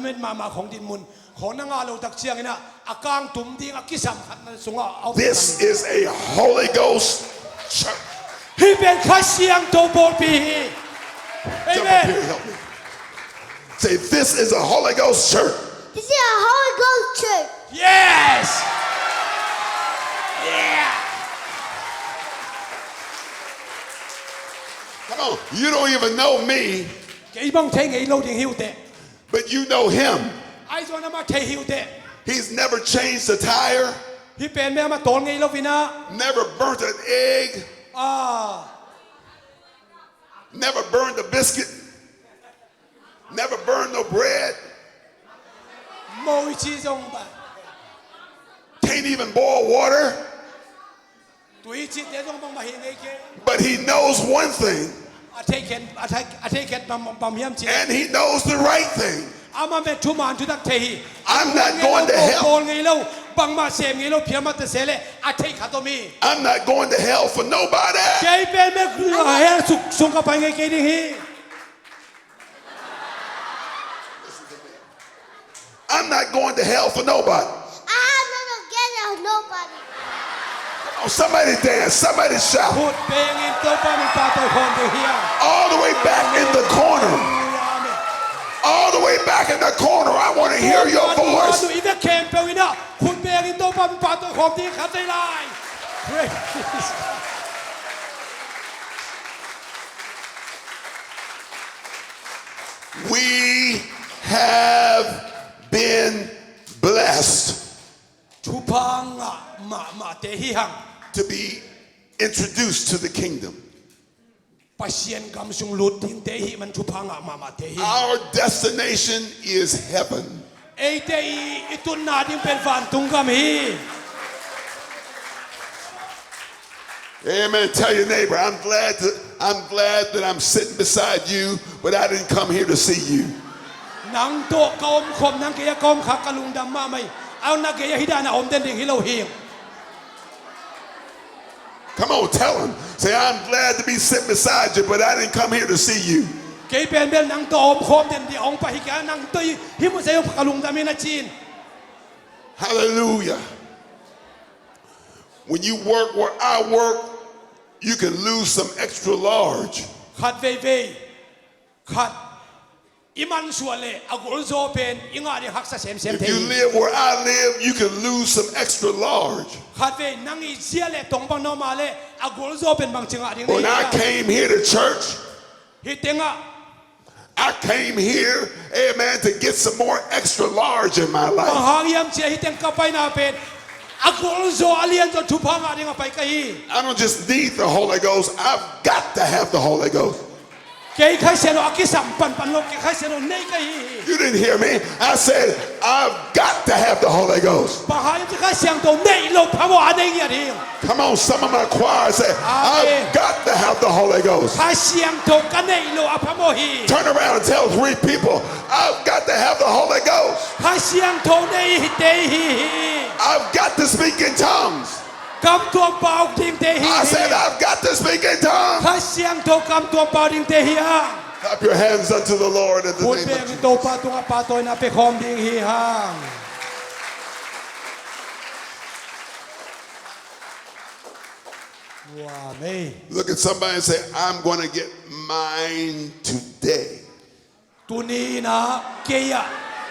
เม็ดมาของดินมุนของนางอาโลตักเชียงนะอากางตุ่มดิ้งอากิสัมขัดนั่นสงเอา This is a Holy Ghost church. ฮีเป็นข้าเชียงโตโปปีเอ Jump เม up น here, help me. Say, this is a Holy Ghost church. This is a Holy Ghost church. yes yeah Come on, you don't even know me, เกี่ยบังเทงไอ้โลดิงฮิวเต but you know him. ไอ้ส่วนนั้นมาเทฮิวเต He's never changed a tire, ฮีเป็นแม่มาโตนไงโลวินา never burnt an egg, อ่า never burned a biscuit, never burned no bread, โมวิชิซงบะ can't even boil water. ตุยชิเตซงบังมาเฮงไงเก But he knows one thing, อาเทเคนบัมเฮียมเชีย and he knows the right thing. อามาเป็นทุมานทุตักเทฮี I'm not going to hell. โกนไงเล่าบังมาเสมไงเล่าเพียงมาแต่เสเลอาเทขาตัวมี I'm not going to hell for nobody. เกย์เป็นแม่เฮลสุกกับไปไงเกย์ดิฮี I'm not going to hell for nobody. I'm not gonna get it of nobody. Oh, somebody dance, somebody shout. พูดเป็นอินโตปามิปาตัวคนเดียว All the way back in the corner. All the way back in the corner. I want to hear your ดู voice. อีเวเคมเปวินะคุณเป็นอินโตปามิปาตัวคนที่ขัดใจลาย We have been blessed ทุพังมาเตฮีหัง to be introduced to the kingdom. ปัสเซียนกำสุงลุดทิ้งเตฮีมันทุพังมาเตฮี Our destination is heaven. เอเตฮีอิตุนนาดิ้งเป็นฟันตุงกำฮี Amen. Tell your neighbor, I'm glad that I'm sitting beside you, but I didn't come here to see you. นังโตกอมคมนังเกียกอมขักกะลุงดำมาไม่เอานักเกียฮิดานะอมเด่นดิ่งฮิโลฮิง Come on, tell him. Say, I'm glad to be sitting beside you, but I didn't come here to see you. เกียเป็นเบลนังโตอมคมเด่นดิ่งองไปฮิกานังตุยฮิมุเซยกะลุงดำมินาจีน Hallelujah. When you work where I work, you can lose some extra large. ขัดเวขัดอิมันส่วนเลยอากุลโซเป็นอิงาดิฮักซะเซม If เท you live where I live, you can lose some extra large. ขัดเวนังอีเสียเลยตรงบังโนมาเลยอากุลโซเป็นบางจิงอาดิง When I came here to church, ฮิตเต็งอะ I came here, amen, to get some more extra large in my life. Panghang siya hiteng kapay napin. Ako so alien to tupang ading apay kahi. I don't just need the Holy Ghost, I've got to have the Holy Ghost. Kay kay seno akisam panlok kay seno nei kahi. You didn't hear me. I said, I've got to have the Holy Ghost. Panghang kay siyang to nei lo pamo ading yading. Come on, some of my choir say, I've got to have the Holy Ghost. Kay siyang to kanei lo apamo hi. Turn around and tell 3 people, I've got to have the Holy Ghost. Kay siyang to nei hitei hi. I've got to speak in tongues. Kam tuang pao ding te hi. I said, I've got to speak in tongues. Kay siyang to kam tuang pao ding te hi. Clap your hands unto the Lord in the Put name be of Jesus. to pa tunga patoy na pe khom ding hi hang. Wow, me. Look at somebody and say, I'm going to get mine today. Tuni na kaya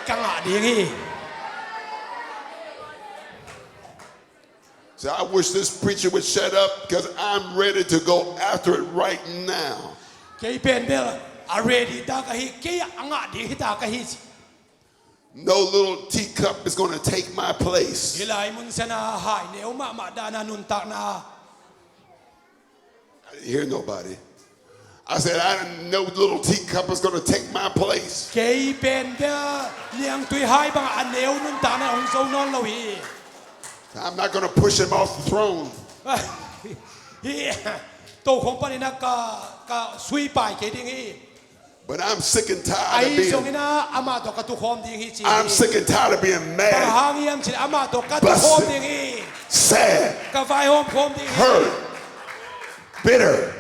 kanga ding hi. So I wish this preacher would shut up because I'm ready to go after it right now. Kay pen bel a ready da kahi kaya anga ding hi ta kahi. No little teacup is going to take my place. Hilai mun sana hai ne uma ma da na nun tak na. I didn't hear nobody. I said, I didn't know little teacup is going to take my place. Kay pen bel liang tui hai bang aneu nun ta na ong so non lo hi. I'm not going to push him off the throne. To kong pa ni na ka sui pai kay ding hi. But I'm sick and tired of Ay so being, ina ama to katukhom ding hi chi. I'm sick and tired of being mad, Panghang sila ama to katukhom ding hi. sad, Ka vai hom khom ding hi. hurt, bitter.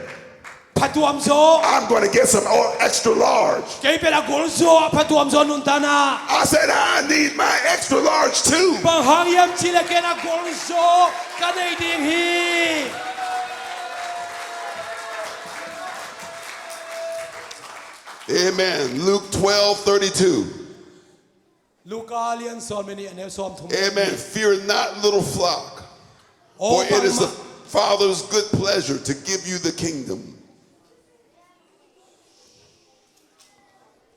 Patuam so I'm going to get some extra large. kay pela gol so patuam so nun ta na. I said, I need my extra large too. Panghang sila kay na gol so kanay ding hi. Amen. Luke 12:32. Luka lian son many and som thum. Amen. Fear not, little flock, Oh, for it is the Father's good pleasure to give you the kingdom.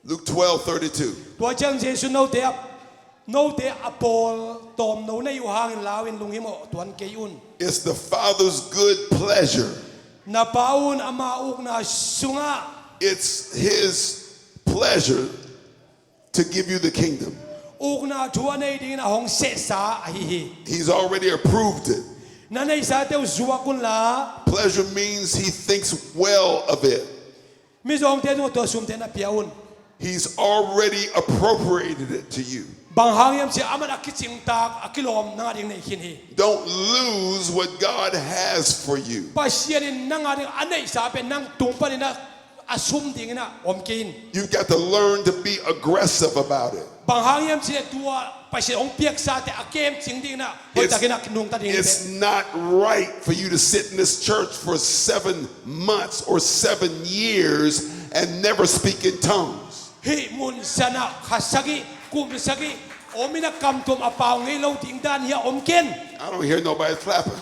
Luke 12:32. Tua chang Jesu no te apol tom no na yu hangin lawin lungi mo tuan kayun. It's the Father's good pleasure. Na paun amauk na sunga. It's His pleasure to give you the kingdom. Uk na tuan ay ding na hong se sa ahihi. He's already approved it. Nanay sa teo zuwa kun la. Pleasure means He thinks well of it. Mizong te no to sum te na piaun. He's already appropriated it to you. Banghang yam si aman akiching tak akilom na ding na ikinhi. Don't lose what God has for you. Pasyanin na nga ding anay sa apen nang tumpa na asum ding na omkin. You've got to learn to be aggressive about it. Banghang yam si tua pasya ong piak sa te akem ching ding na hotakin na kinung ta ding. It's not right for you to sit in this church for 7 months or 7 years and never speak in tongues. Hi mun sana khasagi kumsagi omina kamtum apaw ngilaw ding dan hiya omken. I don't hear nobody clapping.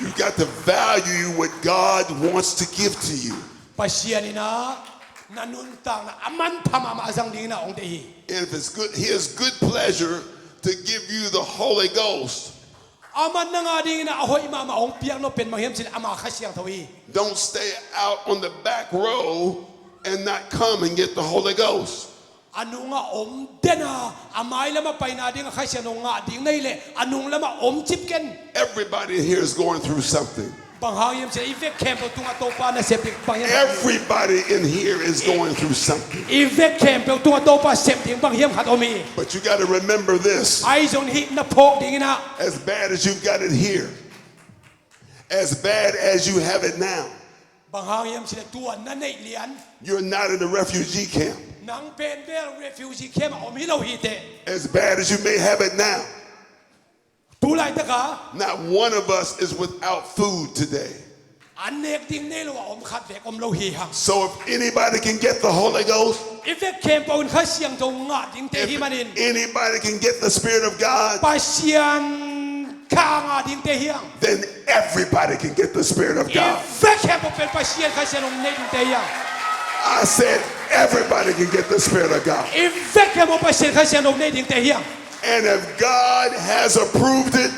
You got to value what God wants to give to you. Pasyanina nanuntang na aman pamama asang ding na ong tehi. And if it's good, He has good pleasure to give you the Holy Ghost. Aman na nga ding na ahoy mama ong piak no pen manghim sin ama khasyang tawi. Don't stay out on the back row and not come and get the Holy Ghost. Anu nga om dena amay lama pay na ding khasyang no nga ding naile anung lama om chipken. Everybody here is going through something. Banghayam sa ifek kempo tunga topa na septic banghim. Everybody in here is going through something. Ifek kempo tunga topa septic banghim hatomi. But you got to remember this. Ay zon hit na pok ding na. As bad as you've got it here, as bad as you have it now, Banghayam sila tuan na nailian. you're not in a refugee camp. Nang pendel refugee camp omilaw hite. As bad as you may have it now, Tulay ta ka. not one of us is without food today. Anek ding nelo om khatvek om lo hi hang. So if anybody can get the Holy Ghost, Ifek kempo un khasyang to nga ding te if himanin. anybody can get the Spirit of God, Pasyan kanga ding te hiang then everybody can get the Spirit of God. Ve kem po pen pa sian ka sian ong nei ding te hiang I said everybody can get the Spirit of God. Ve kem po pa sian ka sian ong nei ding te hiang And if God has approved it,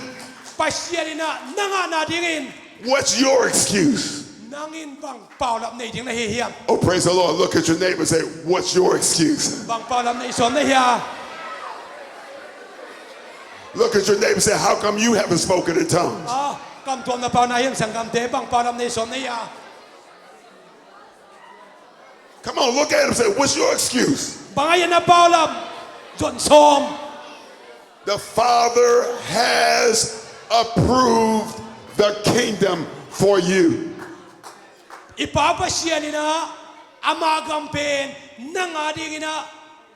pa sian ina nanga na dingin what's your excuse? nangin bang pao lap nei ding na hi hiang Oh, praise the Lord. Look at your neighbor and say, what's your excuse? bang pao lap nei son nei hia Look at your neighbor and say, how come you haven't spoken in tongues? kam tuam na pao na hiang sang kam te bang pao lap nei son nei hia Come on, look at him and say, what's your excuse? bang ayan na pao lap jon som The Father has approved the kingdom for you. ipapasya nina amagam pen nangading ina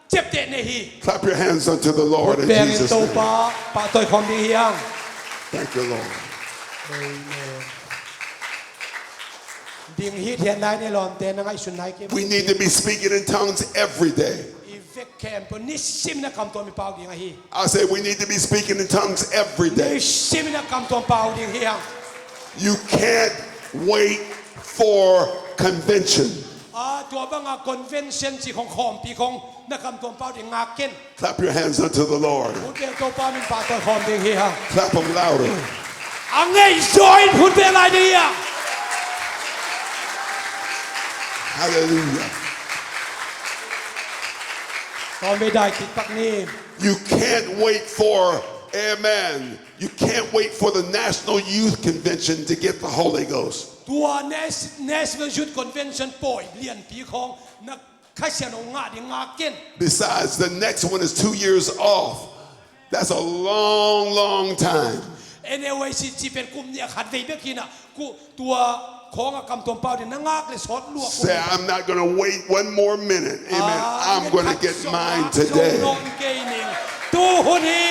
chepte nehi Clap your hands unto the Lord in bengin Jesus' to name. pa toy khom ding hiang Thank you, Lord. amen ding hi thian lai ne lom te nangai sun nai ke We need to be speaking in tongues every day. ifek kem po ni sim na kam to mi pau ding hi I say we need to be speaking in tongues every ni day. sim na kam to pau ding hiang You can't wait for convention. to banga convention chi khong khom pi khong na kam to pau ding ngaken Clap your hands unto the Lord. hu te to pa min pa toy khom ding hi ha Clap them louder. angai join hu te lai ding hiang Hallelujah. to me dai kit pak ni You can't wait for, amen. You can't wait for the National Youth Convention to get the Holy Ghost. ตัว National Youth Convention ป่วยเรียนปีของนักข้าเสียนงาดิงาเก่น Besides, the next one is 2 years off. That's a long, long time. anyway สิเป็นกลุ่มเนี่ยขัดเวเบกินะกูตัวของกำตัวเปล่าเนี่ยนังากเลยสดลวก Say, I'm not going to wait one more minute. Amen. I'm going to get mine today. นองเกนิงตู้หุ่นฮี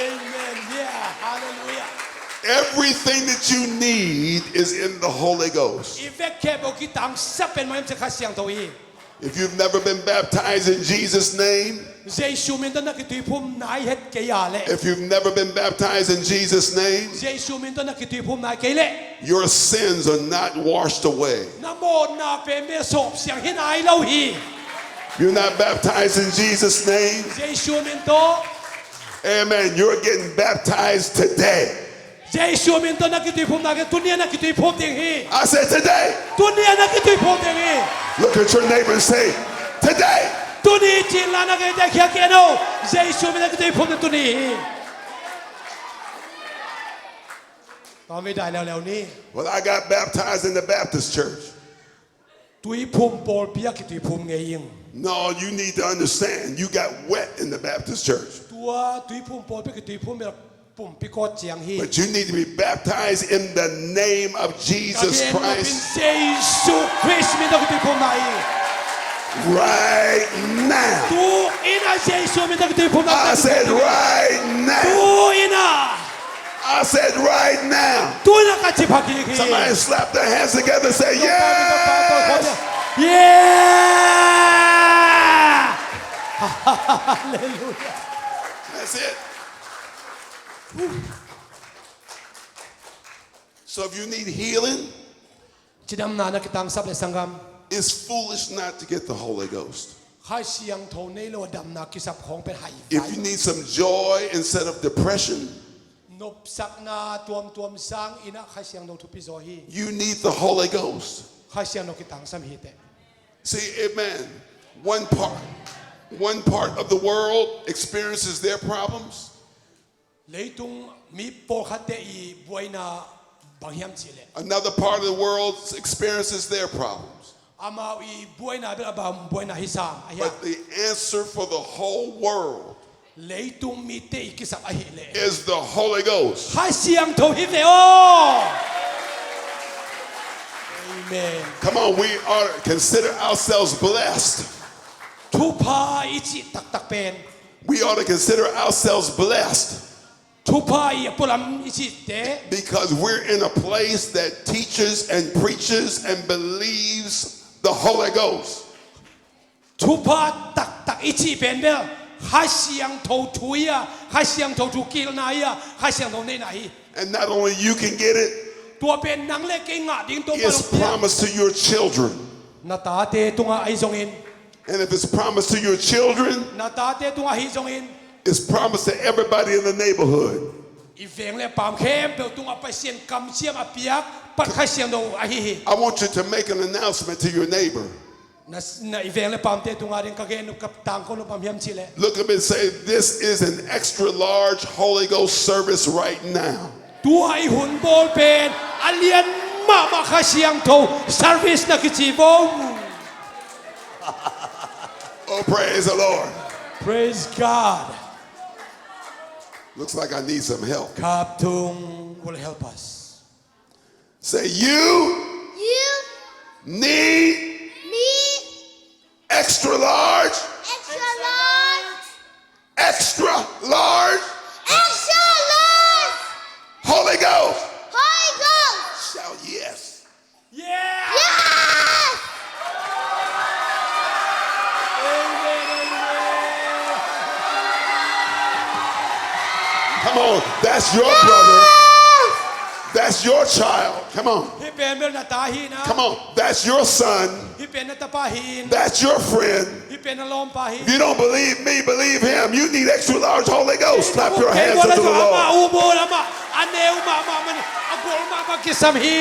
Amen yeah hallelujah Everything that you need is in the Holy Ghost. อีเวกแค่บอกกิตังสับเป็นมันจะข้าเสียงตัวอี If you've never been baptized in Jesus' name, เจซูมินตันนักตุยพุ่มนายเฮ็ดเกียร์เล่ if you've never been baptized in Jesus' name, เจซูมินตันนักตุยพุ่มนายเกียร์เล่ your sins are not washed away. นะโมนาเป็นเมื่อศพเสียงที่นายเล่าฮี You're not baptized in Jesus' name. เจซูมินโต Amen. You're getting baptized today. เจซูมินโตนักตุยพุ่มนายตุเนียนักตุยพุ่มเดียงฮี I said today. ตุเนียนักตุยพุ่มเดียงฮี Look at your neighbor and say, today. ตุนีจินลานักเด็กเขียนเกโนเจซูมินนักตุยพุ่มเดียงตุนีตอนไม่ได้แล้วนี่ Well, I got baptized in the Baptist church. ตุยพุ่มปอลเปียกตุยพุ่มเงียง No, you need to understand. You got wet in the Baptist church. ตัวตุยพุ่มปอลเปียกตุยพุ่มแบบปุ่มปิโกเจียงฮี But you need to be baptized in the name of Jesus เป็น Christ เจซูคริสต์มีนักตุยพุ่มนาย right now. ตัวอินาเจซูมีนักตุยพุ่มนาย I said right ตั now. วอินา I said right now. ตัวนักจิพักฮี Somebody slap their hands together and say, yes. Yeah! Hallelujah. That's it. So if you need healing, จิดำนานักตังสับเลยสังกัม it's foolish not to get the Holy Ghost. ข้าเสียงโทนในโลดำนากิสับของเป็นไห้ If you need some joy instead of depression, นบสักนาตัวมสังอินะข้าเสียงโนทุพิโซฮี you need the Holy Ghost. ข้าเสียงโนกิตังสัมฮีเต See, amen. One part of the world experiences their problems. เลยตุงมีโปคัตเตอีบวยนาบางยามจีเล Another part of the world experiences their problems. อามาอีบวยนาเบลบามบวยนาฮิซามอายะ But the answer for the whole world เลยตุงมีเตอีกิสับอหิเล is the Holy Ghost. ข้าเสียงโทฮิเตโอ Amen Come on, we ought to consider ourselves blessed. ทุพาอิจิตักเป็น We ought to consider ourselves blessed ทุพาอีปุลัมอิจิเต because we're in a place that teaches and preaches and believes the Holy Ghost. ทุพาตักอิจิเป็นเบล khai xiang thâu thui à khai xiang thâu chu kil nai à khai xiang thâu nei nai And not only you can get it, ตัวเป็นนังเล็กเองอ่ะดิ้งตัวปล it's งเพีย promised to your children. นาตาเตตุงอ่ะไอซงอิน And if it's promised to your children, นาตาเตตุงอ่ะฮิซงอิน it's promised to everybody in the neighborhood. อีเวงเลยปามเข้มเปลตุงอ่ะไปเสียนกำเชียมอ่ะเปียกปัดkhaiเสียงโดอ่ะฮิฮิ I want you to make an announcement to your neighbor. นะอีเวงเลยปามเตตุงอ่ะเรื่องกะเกนุกับต่างคนปามเฮียมชิเล Look at me and say, this is an extra large Holy Ghost service right now. ตัวไอหุ่นโบลเป็นอเลียนมาkhaiเสียงโทเซอร์วิสนักจีบง Oh, praise the Lord. Praise God Looks like I need some help. ครับทุง will help us Say, you You need need extra large, extra large, extra large extra large Holy Ghost. Holy Ghost. Shout yes. yeah Yes. Come on, that's your brother. That's your child. Come on. ที่เป็นเรื่องนาตาฮีนะ Come on. That's your son. ที่เป็นนาตาปาฮีน That's your friend. ที่เป็นอารมณ์ปาฮี If you don't believe me, believe him. You need extra large Holy Ghost. Clap your hands unto the มา Lord. อูโบละมาอันเนวมามันอากูมากิสัมฮี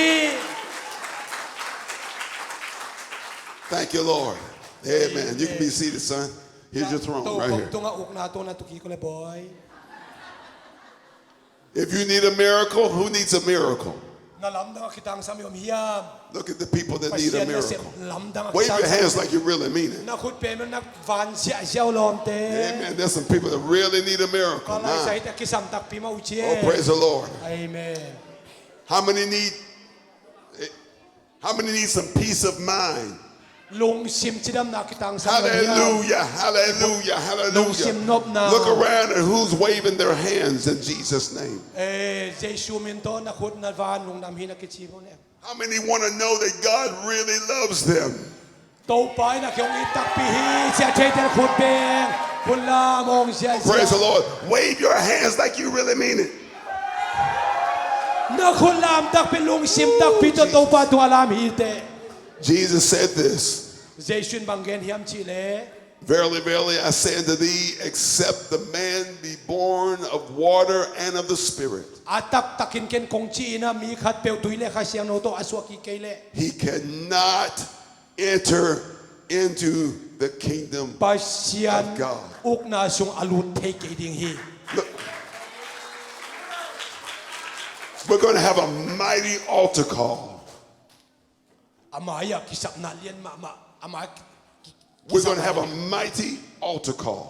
Thank you, Lord. Amen. You can be seated, son. Here's your throne right here. ตัวอุกนาตัวนาตุกีก็เลยบอย If you need a miracle, who needs a miracle? นาลำดังคิดตังสามีอมเฮียม Look at the people that ไป need เสีย a นเสีย miracle. ลำดัง Wave your hands like you really mean it. นักขุดเป็นนักฟันเสียเสียวลมเต้ Amen. There's some people that really need a ก็ miracle. เลยใส่ Nah. แต่กิสัมตักปีมาอุเช Oh, praise the Lord. อาเมน How many need some peace of mind? ลุงซิมจิดำนักคิดตังสามีอมเฮียม Hallelujah. Hallelujah. Hallelujah. Look around at who's waving their hands in Jesus' name. เจซูมินโตนักขุดนักวานลุงนำฮีนักกิจิโบเนี่ย How many want to know that God really loves them? โตไปนักยงอีตักปีฮีเสียเทเตขุดเบงคุณลามงเสีย Praise the Lord. Wave your hands like you really mean it. นักคุณลามตักเป็นลุงซิมตักปีโตปาตัวลามฮีเต Jesus said this. เจซุนบังเกนเฮียมชิเล Verily, verily, I say unto thee, except the man be born of water and of the Spirit, อาตักตักกินเกนคงชีนะมีขัดเปลวตุยเลขาเสียงโนโตอสวกิเกเล he cannot enter into the kingdom ปาเซียน of God. อุกนาซุงอลุเทเกดิงฮี Look, we're going to have a mighty altar call. อามายากิสับนาเลียนมาอามาย We're going to have a mighty altar call.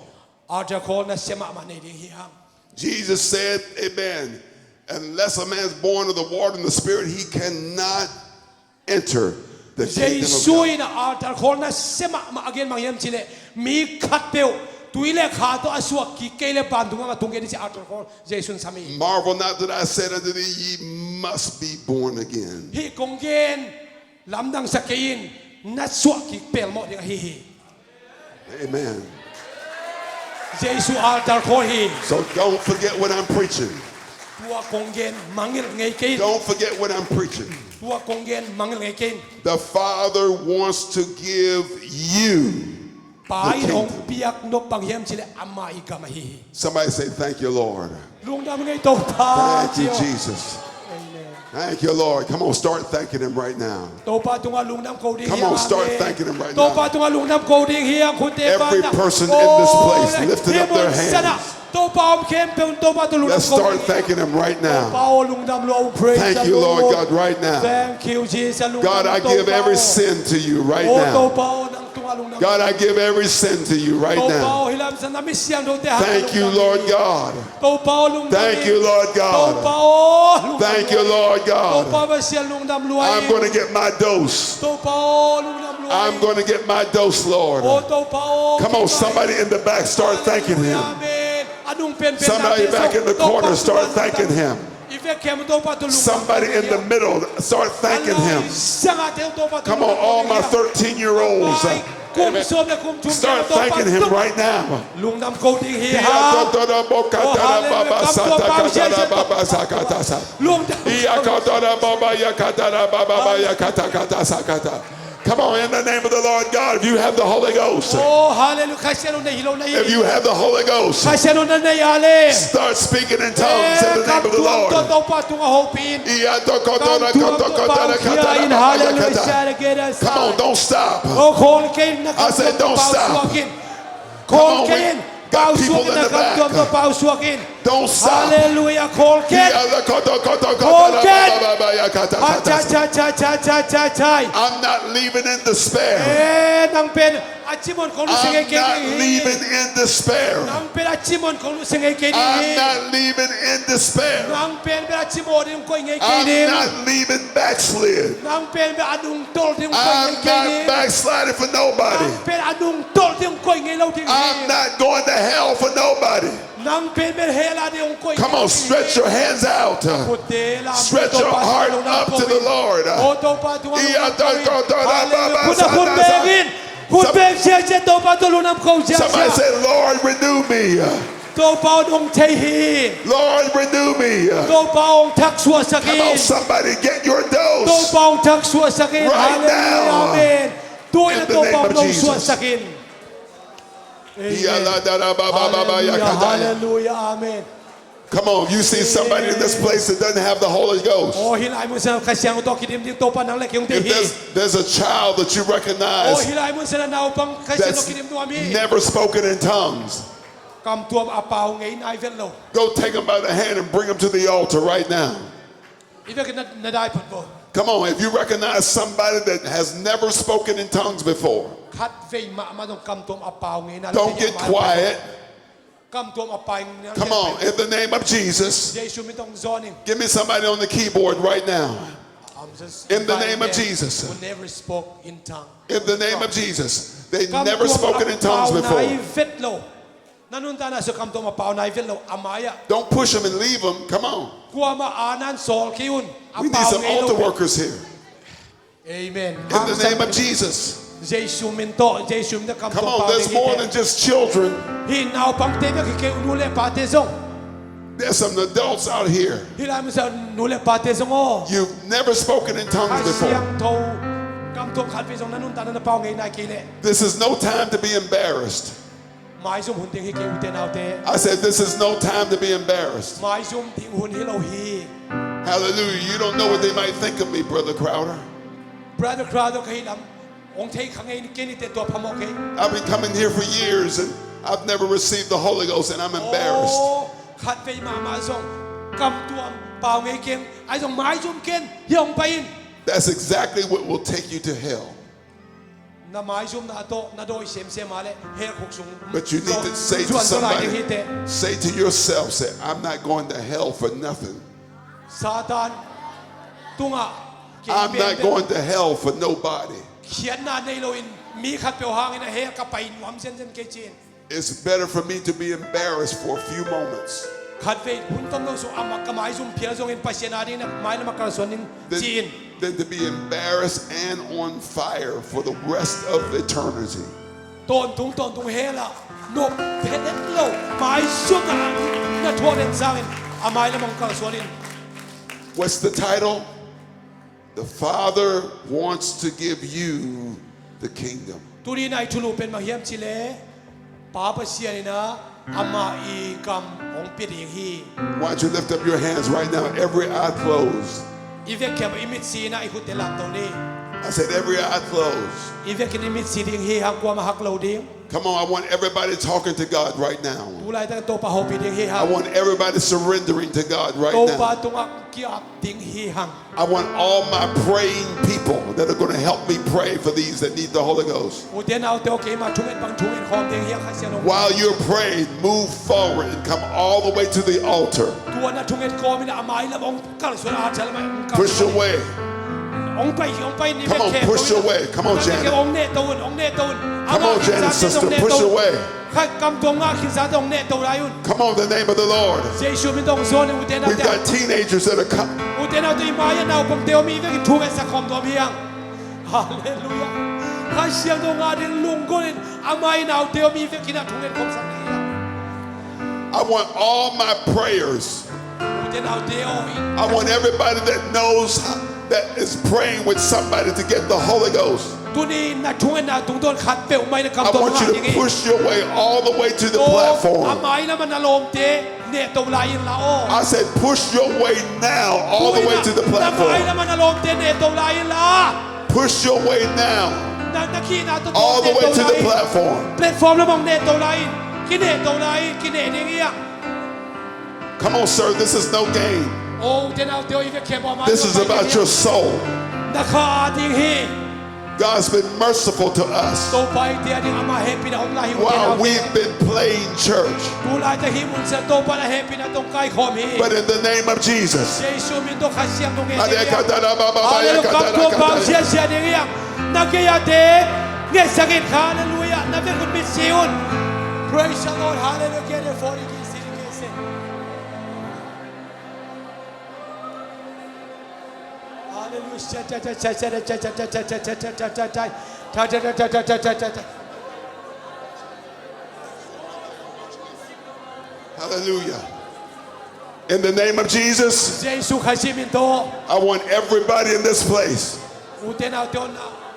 อาจจะคอนะเสมามาในดิงฮีฮัง Jesus said, amen, unless a man is born of the water and the Spirit, he cannot enter the เจ kingdom ซุ of ย God. นะอาจจะคอนะเสมามาอเกนบางเฮียมชิเลมีขัดเปลวตุยเลขาโตอสวกิเกเลปันตุงมาตุงเกนิสิอาจจะคอเจซุนสามี Marvel not that I said unto thee, ye must be born again. ฮีกงเกนลำดังสกยินนัสวกิเปลโมดิงฮี Amen. เจสุอาจารย์คอฮี So don't forget what I'm preaching. ตัวกงเกนมังเงไงกิน Don't forget what I'm preaching. ตัวกงเกนมังเงไงกิน The Father wants to give you ปาย the ของ kingdom. เปียกนบบังเฮียมชิเลอามาอีกามาฮี Somebody say, thank you, Lord. ลุงดำไงโตตา Thank เจี you, ยว Jesus. Thank you, Lord. Come on, start thanking him right now. โตปาตุงลุงดำโกดิง Come on, start thanking him right โตปา now. ตุงลุงดำโกดิงเฮียคุณเตปา Every person in this place lifted up their hands. โตปาอมเข้มเป็นโตปาตุลุง Let's ดำโกดิ start ง thanking him right เปา now. ลุงดำโล praise Thank the you, Lord Lord God, right now. Thank you Jesus ลุง God, ดำ I โต give เปา every sin to you right โอ้โต now. เปานังตุงลุงดำ God, I give every sin to you right โตเปา now. ฮิลามสันนามิเสียงโดเตหะ Thank you, Lord God. โตเปาลุงดำ Thank you, Lord โต God. เปาลุงดำ Thank you, Lord โตเปา God. เสียงลุงดำรวย I'm going to get my dose. โตเปาลุงดำรวย I'm going to get my dose, โอ้ Lord. โตเปา Come on, somebody in the back, start thanking him. อาเมนอดุงเป็น Somebody back in the corner, start thanking him. อีเว Somebody in the middle, start thanking him. Come on, all my 13-year-olds. Start thanking him right now. Come on, in the name of the Lord God, if you have the Holy Ghost. If you have the Holy Ghost, start speaking in tongues in the name of the Lord. Come on, don't stop. I said don't stop. Come on, we got people in the back. Don't stop. Hallelujah. I'm not leaving in despair. I'm not leaving in despair. I'm not leaving in despair. I'm not leaving backslid. I'm not backsliding for nobody. I'm not going to hell for nobody. Come on, stretch your hands out. Stretch your heart up to the Lord. Somebody say, Lord, renew me. Lord, renew me. Come on, somebody, get your dose right now. In the name of Jesus. Hallelujah, amen. Come on, if you see somebody in this place that doesn't have the Holy Ghost, if there's a child that you recognize that's never spoken in tongues, go take them by the hand and bring them to the altar right now. Come on, if you recognize somebody that has never spoken in tongues before, don't get quiet. Come on, in the name of Jesus. Give me somebody on the keyboard right now. In the name of Jesus. In the name of Jesus. They never spoken in tongues before. Don't push them and leave them. Come on. We need some altar workers here. Amen. In the name of Jesus. Come on, there's more than just children. There's some adults out here. You've never spoken in tongues before. This is no time to be embarrassed. I said this is no time to be embarrassed. Hallelujah. You don't know what they might think of me, Brother Crowder. I've been coming here for years and I've never received the Holy Ghost and I'm embarrassed. That's exactly what will take you to hell. But you need to say to somebody, say to yourself, say, I'm not going to hell for nothing. I'm not going to hell for nobody. It's better for me to be embarrassed for a few moments than to be embarrassed and on fire for the rest of eternity. What's the title? The Father wants to give you the kingdom. Why don't you lift up your hands right now, every eye closed. I said every eye closed. Come on, I want everybody talking to God right now. I want everybody surrendering to God right now. I want all my praying people that are going to help me pray for these that need the Holy Ghost. While you're praying, move forward and come all the way to the altar. Push away องไปนี่ Come on, push your way. Come on, Janet. องเนตูน Come on, Janet, sister, push your way. ข้ากำตัวงาขินสาตองเนตูรายุน Come on, in the name of the Lord. เยซูมิตองโซนอุเทนา We've เต got teenagers that are coming. อุเทนาตัวมายันเอาผมเตียวมีเรื่องทุกข์สักคมตัวเพียงฮาเลลูยาข้าเสียงตัวงาดินลุงกุลินอามายันเอาเตียวมีเรื่องกินทุกข์คมสักนี้ I want all my prayers. อุเทนาเตียว I want everybody that knows that is praying with somebody to get the Holy Ghost. ตัวนี้นักทุกข์นะตุงต้นขัดเปลวไม่ได้ I กำตัว want งา you อย่าง to นี้ push your way all the way to the อา platform. มายันมันอารมณ์เตเนตูรายินละโอ I said, push your way now all the way to the อามายัน platform. มันอารมณ์เตเนตูรายินละ Push your way now นักขี้นาตัว all the way to the platform. แพลตฟอร์มแล้วมองเนตูรายินกินเนตูรายินกินเนนี่เงี้ย Come on, sir. This is no game. โอ้เทนาเตียวอีเวเคบอมา This is about your soul. นักขาดิงฮี God's been merciful to us ตัวไปเตียดิงอามาเฮปินาองลาฮิวเทนา while we've been playing church. ดูลายจะฮิมุนเซโตปะละเฮปินาตรงใกล้คอมฮี But in the name of Jesus. เยซูมินโตขัดเสียงตรงเงี้ย Come อาเลลูกับตัวบางเสียเสียดิงเงี้ยนักเกียรติเงี้ยสักินฮาเลลูยานับเป็นคนมิสซิอุน Praise the Lord Hallelujah for the kids Hallelujah. In the name of Jesus, เยซูขัดซิมินโต I want everybody in this place อุเทนาเตียว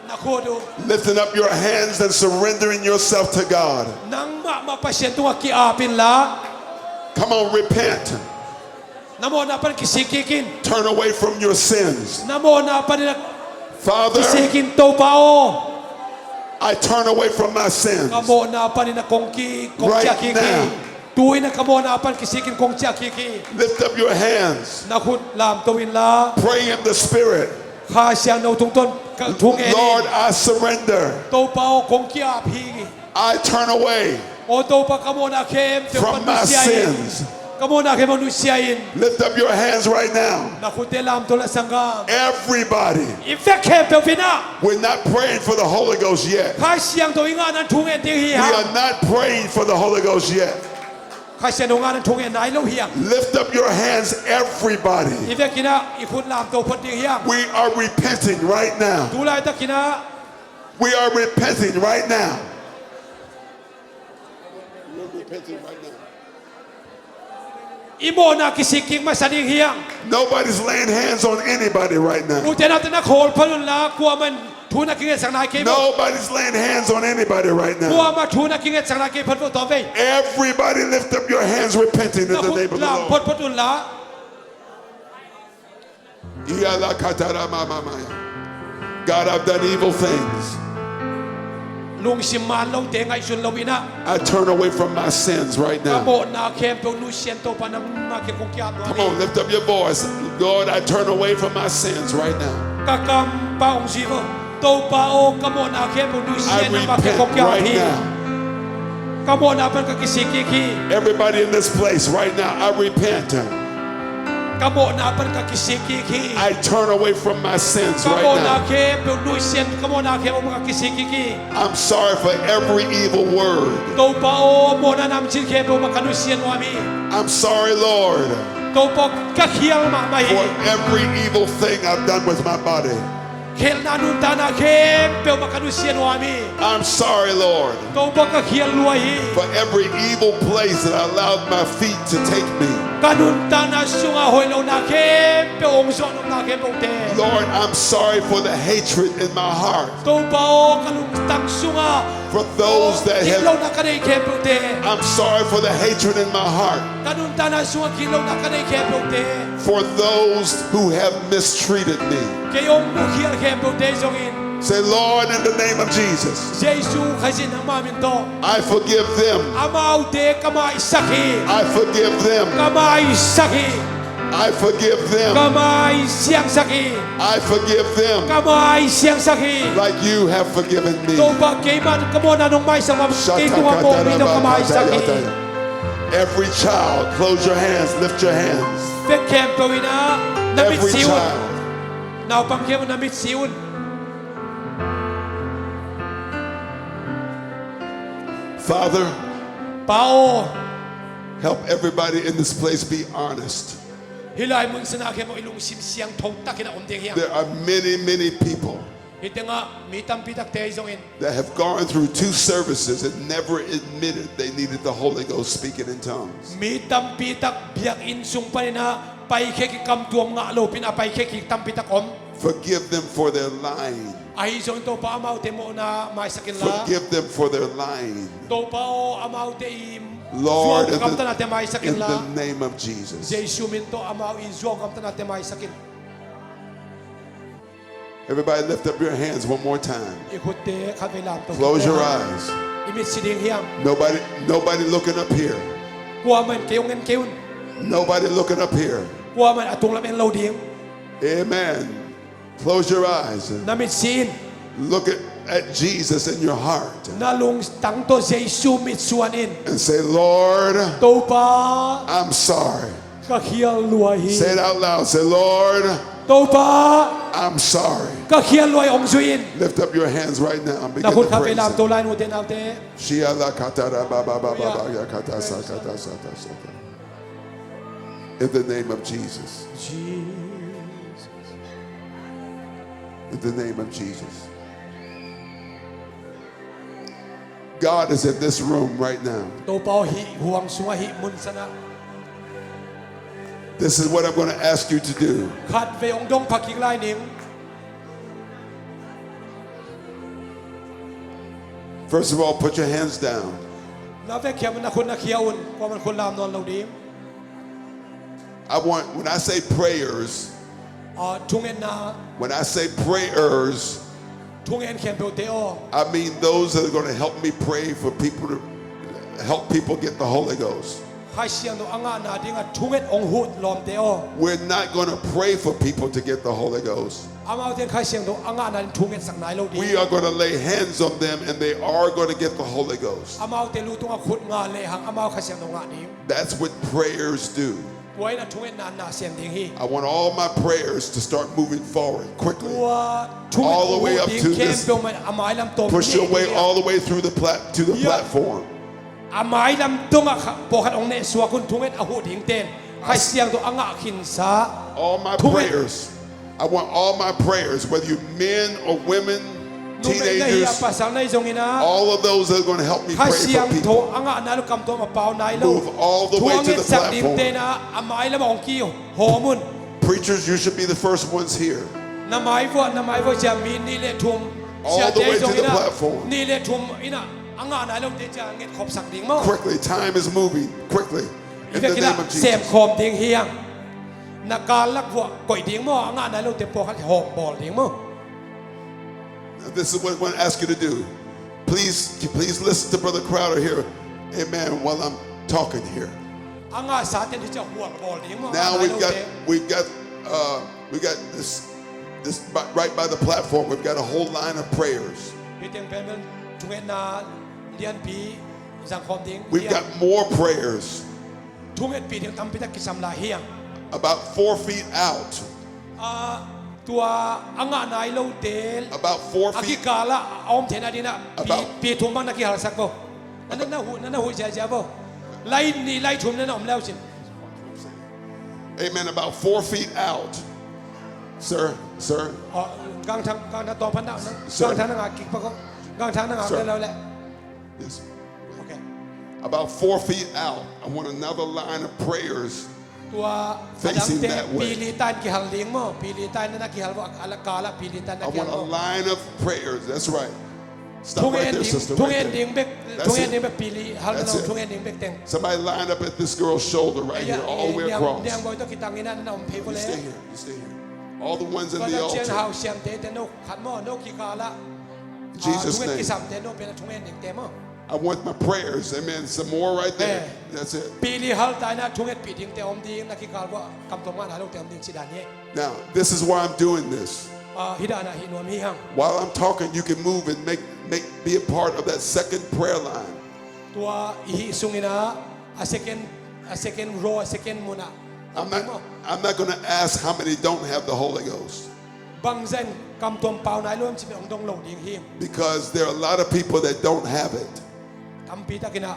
นักโคดู lifting up your hands and surrendering yourself to God. นังมาประชันตัวกีอาปินละ Come on, repent. นโมนาปันกิสิกิกิน Turn away from your sins. นโมนาปันกิ Father, สิกินโตปาโอ I turn away from my sins. กโมนาปันนะกงกีกงเจียกิกีตุยนะกโมนาปันกิสิกินกงเจียกิกี Lift up your hands. นักขุดลามตัววินละ Pray in the Spirit. ข้าเสียงโนทุงต้นทุงเอ Lord, I surrender. โตปาโอกงกีอาพี I turn away โอโตปากโมนาเข้มเจ้า from ปนุ my เซียอิน sins. กโมนาเข้มมนุษย์อิน Lift up your hands right now. นักขุดเตลามตัวละสังกาม Everybody. อิเฟคเข้มเปลวินา We're not praying for the Holy Ghost yet. ข้าเสียงตัวงานนั้นทุงเอ็นตีเฮีย We are not praying for the Holy Ghost yet. ข้าเสียงตัวงานนั้นทุงเอ็นไหนลูกเฮีย Lift up your hands, everybody. อีเฟกินะอีคุณลามตัวพอดีเฮีย We are repenting right now. ดูลายตะกินะ We are repenting right now. We're repenting right now. อีโมนากิสิกิงมาสนิเฮีย Nobody's laying hands on anybody right อู now. เจนาตนะโคลพลุนละกลัวมันทูนักกิงสังนาเกม Nobody's laying hands on anybody right กลัว now. มาทูนักกิงสังนาเกมพลุนต่อไป Everybody lift up your hands repenting in นัก the ขุด name of the ลามพ Lord. ลุนละ God, I've done evil things. ลุงชิมานลงเตงไอชุนลวินะ I turn away from my sins right กโม now. นาเคมเปนูเชียนโตปานังมาเกคงกิอาตัว Come นี้ on, lift up your voice. Lord, I turn away from my sins right now. กะกัมปาองจีโวโตปาโอกโมนาเคมเปนูเชีย I นมาเกคง repent กิอา right ที now. กโมนาเป็นกะกิสิกิกี Everybody in this place right now, I repent. กโมนาเป็นกะกิสิกิกี I turn away from my sins กโม right นา now. เคมเปนูเชียนกโมนาเคมมากะกิสิกิกี I'm sorry for every evil word. โตปาโอโมนานำชินเคมมากะนุเชียนวามี I'm sorry, Lord, โตปอกะเคียงมาไม่ for every evil thing I've done with my body. เคลนานุนตานาเคมเปมากะนุเชียนวามี I'm sorry, Lord, โตปอกะเคียงรวย for every evil place that I allowed my feet to take me. กะนุนตานาสุงาหอยโลนาเคมเปองซอนนาเคมเต Lord, I'm sorry for the hatred in my heart โตปาโอกะนุตังสุงา for those that กิโล have. นาคะเนเคมเต I'm sorry for the hatred in my heart กะนุนตานาสุงากิโลนาคะเนเคมเต for those who have mistreated me. เกยองมุเคียเคมเตจงอิน Say, Lord, in the name of Jesus, เยซูขจินอามามินโต I forgive them. อามาอุเตกะมาอิสักี I forgive them. กะมาอิสักี I forgive กะ them. มาอิเสียงสักี I forgive them กะมาอิเสียงสักี like you have forgiven me. โตปะเกมันกะโมนานงไมสังมาเกตัวโมมิโตกะมาอิสักี Every child, close your hands, lift your hands. เฟคเคมเปวินะนับมิ Every ซิว child, nào bằng kia na mit siun Father, pao help everybody in this place be honest. hilai mun sana ke mo ilung sim siang thong takina om ding hiang There are many, many people hitenga mi tam pitak te zong in that have gone through 2 services and never admitted they needed the Holy Ghost speaking in tongues. mi tam pitak biak in sung panina pai ke ki kam tuam nga lo pin apai ke ki tam pitak om Forgive them for their lying. ai zong to pa amau te mo na mai sakin la Forgive them for their lying. to pa o amau te im Lord, in kam ta te mai sakin la the name of Jesus. jesu min to amau in zong kam ta te mai sakin Everybody lift up your hands one more time. ikutte khavelam to Close your eyes. imit siding hiang Nobody looking up here. kwa man keung en keun Nobody looking up here. kwa man atung lam en lo ding Amen. Close your eyes. namit sin Look at Jesus in your heart na lung tang to jesu mit suan in and say, Lord, to pa I'm sorry. ka khial luai hi Say it out loud. Say, Lord, to pa I'm sorry. ka khial luai ong suin Lift up your hands right now and begin na kun to praise khavelam to Him. lain uten alte Shia la katara ba ba ba ba ba ya kata sa kata sa ta sa ta. In the name of Jesus. In the name of Jesus. God is in this room right now. to pa hi huang sunga hi mun sana This is what I'm going to ask you to do. khat ve ong dong phakik lai ning First of all, put your hands down. na ve khiam na kun na khiaun kwa man kun lam non lo ding When I say prayers, thungen na when I say prayers, thungen khem pe te o I mean those that are going to help me pray for people to help people get the Holy Ghost. khai siang do anga na dinga thungen ong hut lom te o We're not going to pray for people to get the Holy Ghost. amau ten khai siang do anga na thungen sak nai lo We ding are going to lay hands on them and they are going to get the Holy Ghost. amau te lu tunga khut nga le hang amau khai siang do nga ni That's what prayers do. poi na thungen na siam ding hi I want all my prayers to start moving forward quickly. tua thungen All the way up to kem this- pe man amai lam tom Push your way all the way through to the Yeah. platform. amai lam tunga po khat ong ne suwa kun thungen a hu ding ten khai siang do anga khin sa All my Thungen. prayers. I want all my prayers, whether you're men or women, no me nei teenagers, pasang nai zong ina all of those that are going to help me khai pray for siang people. tho anga na lu kam to ma pau nai lo Move all the way to the sak ding platform. te na amai lam ong ki ho mun Preachers, you should be the first ones here. na mai vo cha mi ni le thum All sia the te way to zong the ina platform. ni le thum ina anga na lo te cha nget khop sak ding mo Quickly, time is moving. Quickly. In the Ibe name kila of sem Jesus. khom ding hiang na kalak vo koi ding mo anga na lo te po khat hom bol ding mo This is what I want to ask you to do. Please listen to Brother Crowder here. Amen. While I'm talking here. anga sa te cha huang bol ding mo Now anga lo te we've got this right by the platform. We've got a whole line of prayers. pi teng pen men thungen na lian pi sang khom ding We've got more prayers thungen pi ding tam pi ta kisam la hiang about 4 feet out. tua anga nai lo tel About 4 aki feet. kala om thena dina About- pi thum bang na ki hal sak bo na hu ja bo lai ni lai thum na om lao chin Amen. About 4 feet out. Sir. gang thang tong pan da Sir. gang thang na ki pa ko gang thang na Sir. lo le Yes. okay About 4 feet out. I want another line of prayers. tua Facing adang te that way. pi li tan ki hal ding mo pi li tan na ki hal bo ala kala pi li tan na I ki want a hal bo line of prayers. That's right. Stop thung right en there, ding sister. thung Right en there. ding bek That's thung en it. ding bek pi li hal That's na it. thung en ding bek teng Somebody line up at this girl's shoulder right here, all the way across. yang boy to ki tang ina na om pe bo You le stay here. You stay here. All the ones inก็ the จะเชียน altar. เฮาเชียนเตเตโนขัดหม้อโนกิกาละ Jesus' ทุกเอ็น name. กิสัมเตโนเป็นทุกเอ็นหนึ่งเตม I want my prayers. Amen. Some more right there. That's it. ปีลีฮัลตายนะทุกเอ็นปีดิ้งเตอมดิ้งนักกิกาลว่ากำตรงมาหาลูกเตอมดิ้งสิดานี้ Now, this is why I'm doing this. ฮิดานะฮินวมฮิฮัง While I'm talking, you can move and be a part of that second prayer line. ตัวฮิซุงอินะ a second row a second มุนะ I'm not going to ask how many don't have the Holy Ghost. บางเส้นกำตัวเปล่าไหนร่วมชีวิตองดงลงดิ่งหิม because there are a lot of people that don't have it. กำปีตะกินะ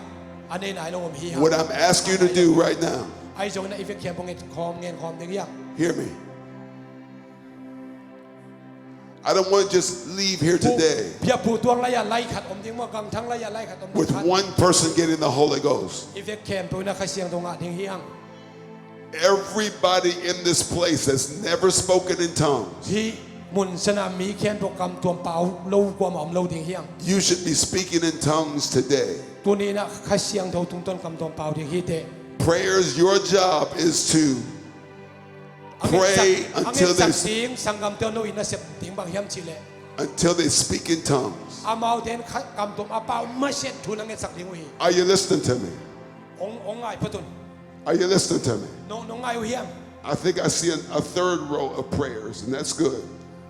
อันนี้ไหนร่วมหิม What I'm asking you to do right now, ไอ้จงนะอีเฟกเขียนพงเงินคอมเงินคอมดิ่งยัง hear me. I don't want to just leave here today เพียบผู้ตวงระยะไล่ขัดอมดิ่งว่ากังทั้งระยะไล่ขัดอมดิ่ง with one person getting the Holy Ghost. อีเฟกเขียนตัวนักเสียงตรงอ่ะดิ่งยัง Everybody in this place has never spoken in tongues. ที่มุนสนามมีเขียนโปรแกรมตัวเปล่าลู่ความหอมลู่ดิ่งยัง You should be speaking in tongues today. ตัวนี้นะข้าเสียงเท่าทุ่งต้นกำตัวเปล่าดิ่งฮีเต Prayers, your job is to pray until they speak in tongues. Are you listening to me? Are you listening to me? I think I see a third row of prayers, and that's good.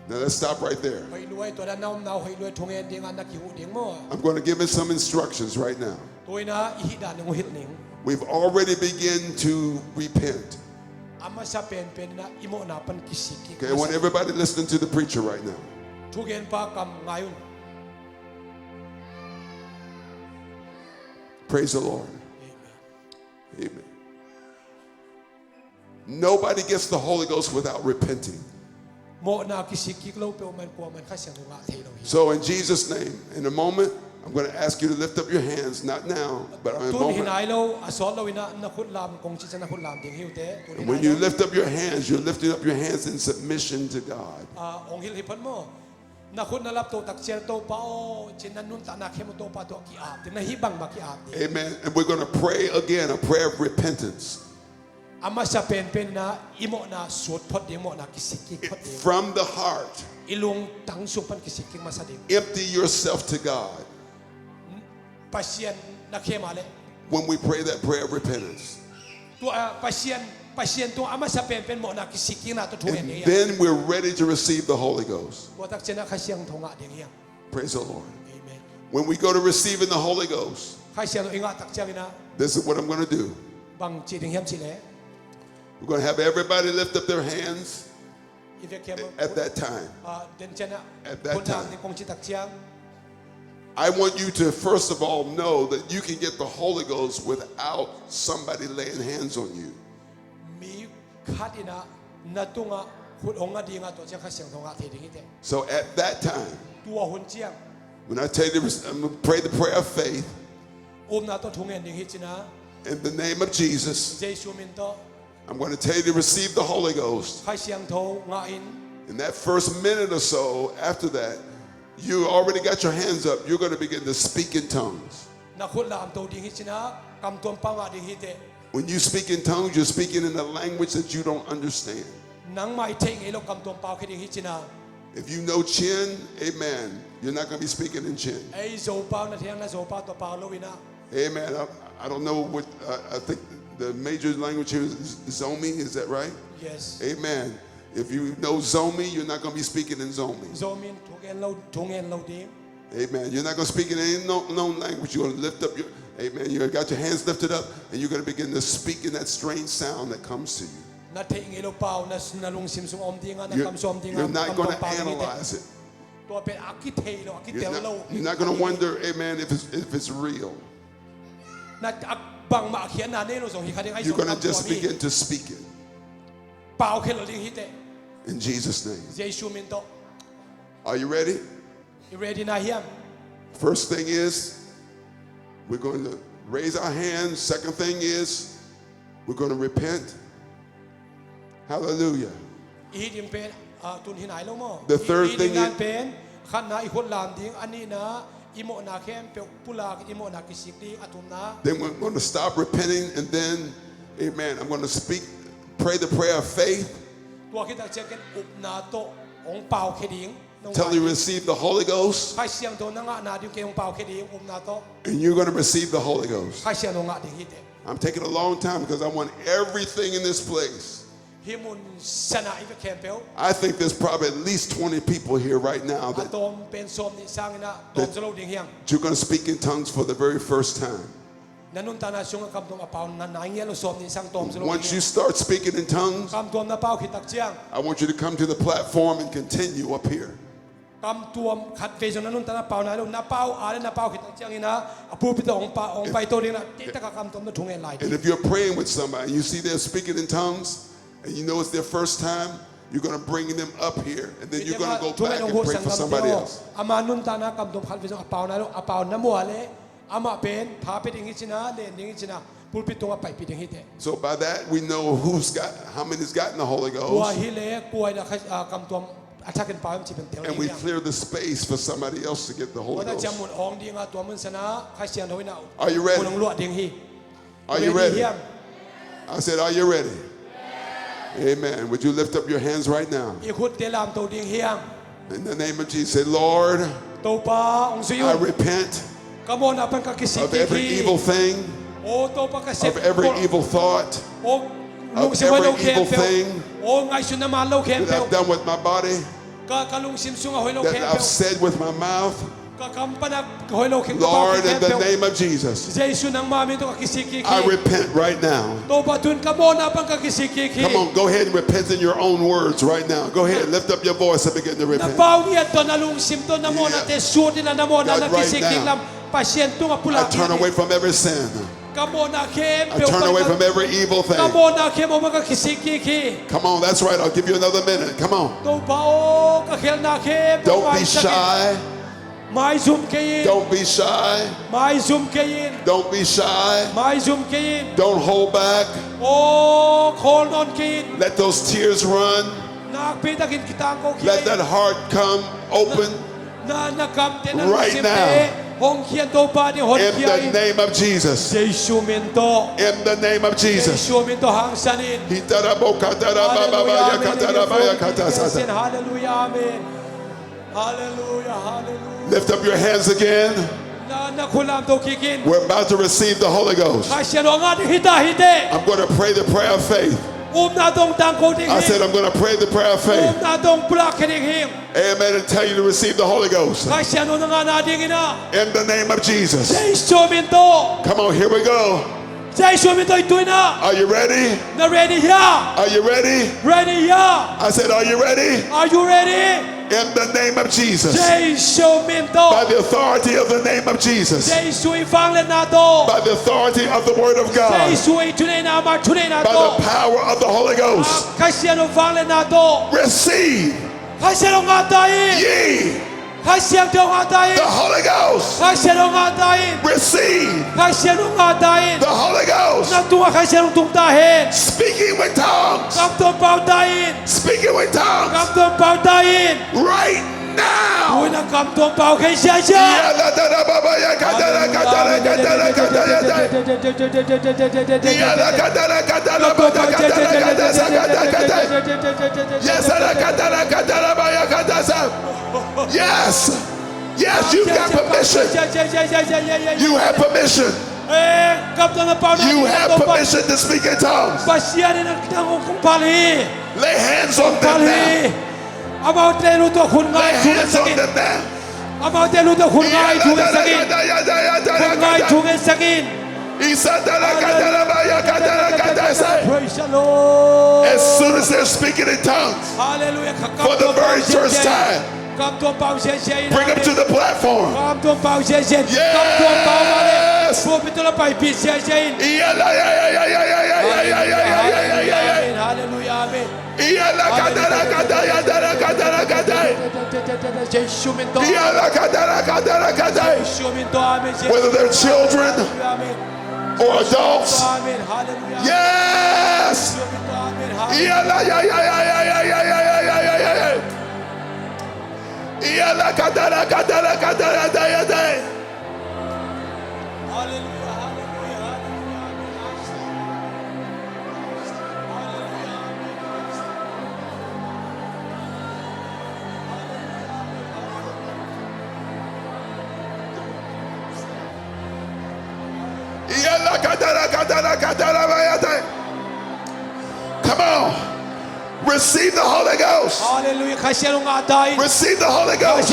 Now let's stop right there. I'm going to give it some instructions right now. We've already begun to repent. Okay, I want everybody listening to the preacher right now. Praise the Lord. Amen. Nobody gets the Holy Ghost without repenting. So in Jesus' name, in a moment, I'm going to ask you to lift up your hands, not now, but in a moment. And when you lift up your hands, you're lifting up your hands in submission to God. Amen. And we're going to pray again, a prayer of repentance. From the heart, empty yourself to God when we pray that prayer of repentance. And then we're ready to receive the Holy Ghost. Praise the Lord. When we go to receiving the Holy Ghost, this is what I'm going to do. We're going to have everybody lift up their hands at that time. At that time. I want you to first of all know that you can get the Holy Ghost without somebody laying hands on you. So at that time, when I tell you I'm going to pray the prayer of faith, in the name of Jesus, I'm going to tell you to receive the Holy Ghost. In that first minute or so after that, you already got your hands up. You're going to begin to speak in tongues. When you speak in tongues, you're speaking in a language that you don't understand. If you know Chin, amen, you're not going to be speaking in Chin. Amen. I don't know what, I think the major language here is Zomi, is that right? Yes. Amen. If you know Zomi, you're not going to be speaking in Zomi. Amen. You're not going to speak in any known language. You're going to lift up your, amen. You got your hands lifted up, and you're going to begin to speak in that strange sound that comes to you. You're not going to analyze it. You're not going to wonder, amen, if it's real. You're going to just begin to speak it. In Jesus' name. Are you ready? First thing is, we're going to raise our hands. Second thing is, we're going to repent. Hallelujah. The third thing is, then we're going to stop repenting, and then, amen, I'm going to pray the prayer of faith. Until you receive the Holy Ghost, and you're going to receive the Holy Ghost. I'm taking a long time because I want everything in this place. I think there's probably at least 20 people here right now that you're going to speak in tongues for the very first time. nanun ta na sunga kam tom apaw na nangya lo som ni sang tom selo Once you start speaking in tongues, kam tom na paw khitak chiang I want you to come to the platform and continue up here. kam tuam khat ve jong nanun ta na paw na lo na paw ale na paw khitak chiang ina apu pita ong pai to ding na ti ta ka kam tom na thung en lai And if you're praying with somebody, you see they're speaking in tongues, and you know it's their first time, you're going to bring them up here, and then you're going to go back and pray for somebody else. ama nun ta na kam tom khat ve jong apaw na lo apaw na mo ale ama pen pha pe ding china le ding china pulpit to pai pi ding hite So by that, we know how many's gotten the Holy kwa Ghost, hi le kwa da kam tom attack pa chi pen tel and we clear the space for somebody else to get the Holy wa da Ghost. jam mun ong ding a to mun sana khai sian hoi na Are you ready? mun lo ding hi Are you ready? I said, are you ready? Amen. Would you lift up your hands right now? i khut te lam to ding hiang In the name of Jesus, say, Lord, to pa ong su I yu repent kamon apan ka kisi of every evil thing, o to pa ka se of every evil thought o of every evil thing o ngai su na ma lo khem that pe I've done with my body, ka lung sim sunga hoi lo that khem I've pe said with my mouth. ka kam pa na hoi lo khem Lord, in the name of Jesus, Jesus nang mami to ka kisi I repent right now. to pa tun kamon apan ka kisi Come on, go ahead and repent in your own words right now. Go ahead, lift up your voice and begin to na repent. pau ni to na lung sim to na mo na te su din na mo na God, right kisi now. lam pasien to nga pula I turn away from every sin. kamon na khem I turn away from every evil thing. kamon na khem o ka kisi ki Come on, that's right. I'll give you another minute. Come on. to pa o ka khel na khem Don't be shy. mai zoom ke Don't be shy. mai zoom ke Don't be shy. mai zoom ke Don't hold back. o khol non ke Let those tears run. na pi ta kin kitang ko Let that heart come open na kam te na Right sim now. pe hong khian to pa ni hon in the khian name of Jesus. Jesus min to In the name of Jesus. Jesus min to hang sanin Hallelujah. hallelujah amen hallelujah hallelujah Lift up your hands again. na khulam to kikin We're about to receive the Holy Ghost. ka sian o nga hita hite I'm going to pray the prayer of faith. na dong tang ko ding I said I'm going to pray the prayer of faith. na dong pula ke ding him Amen. And tell you to receive the Holy Ghost. ka sian o nga na ding ina In the name of Jesus. Jesus min to Come on, here we go. Jesus min to ituin na Are you ready? na ready ya Are you ready? ready ya I said, are you ready? are you ready In the name of Jesus. Jesus min By to the authority of the name of Jesus. Jesus ifang le na to By the authority of the Word of God. Jesus itunay na ma tunay na By to the power of the Holy Ghost. ka sian o fang le na to Receive ka sian o nga dai ye ka sian to nga dai the Holy Ghost. ka sian o nga dai Receive ka sian o nga dai the Holy Ghost. na tunga ka sian o tung tahin Speaking with tongues. kam to pau dain Speaking with tongues. kam to pau dain Right now. uy na kam to pau kay siya siya Yes. Yes, you've got permission. You have permission. You have permission to speak in tongues. Lay hands on them now. Lay hands on them now. Praise the Lord. As soon as they're speaking in tongues, Hallelujah. for the very first time, bring them to the platform. Yes. Whether they're children or adults. Yes. Come on. Receive the Holy Ghost. Hallelujah. Receive the Holy Ghost.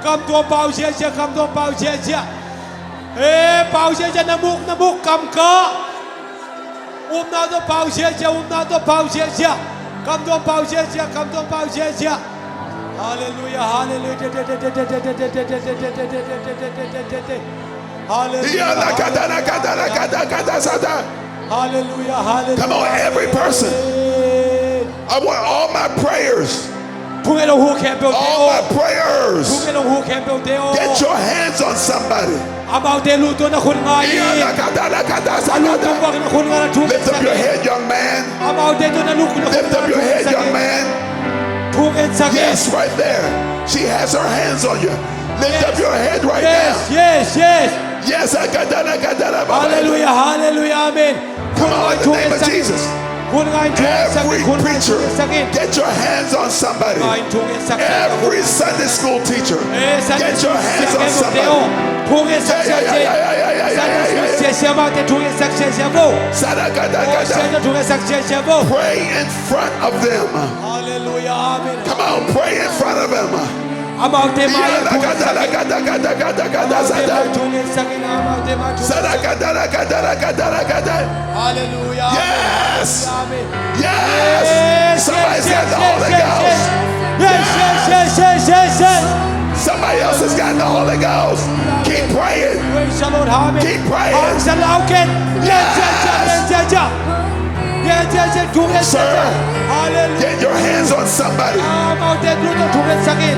cầm tua bao chia chia cầm tua bao chia chia ê bao chia chia nam muk cầm cỡ nào tua bao chia chia nào tua bao chia chia cầm tua bao chia chia cầm tua bao chia chia hallelujah hallelujah hallelujah hallelujah Come on, every person. I want all my prayers. All my prayers. Get your hands on somebody. Lift up your head, young man. Lift up your head, young man. Yes, right there. She has her hands on you. Lift up your head right now. Yes. Yes, hallelujah, hallelujah, amen. Come on, in the name of Jesus. Every preacher, get your hands on somebody. Every Sunday school teacher, get your hands on somebody. Pray in front of them. Hallelujah, amen. Come on, pray in front of them. Hallelujah. Yes. Yes. Somebody's got the Holy Ghost. Yes. Somebody else has got the Holy Ghost. Keep praying. Keep praying. Sir, get your hands on somebody.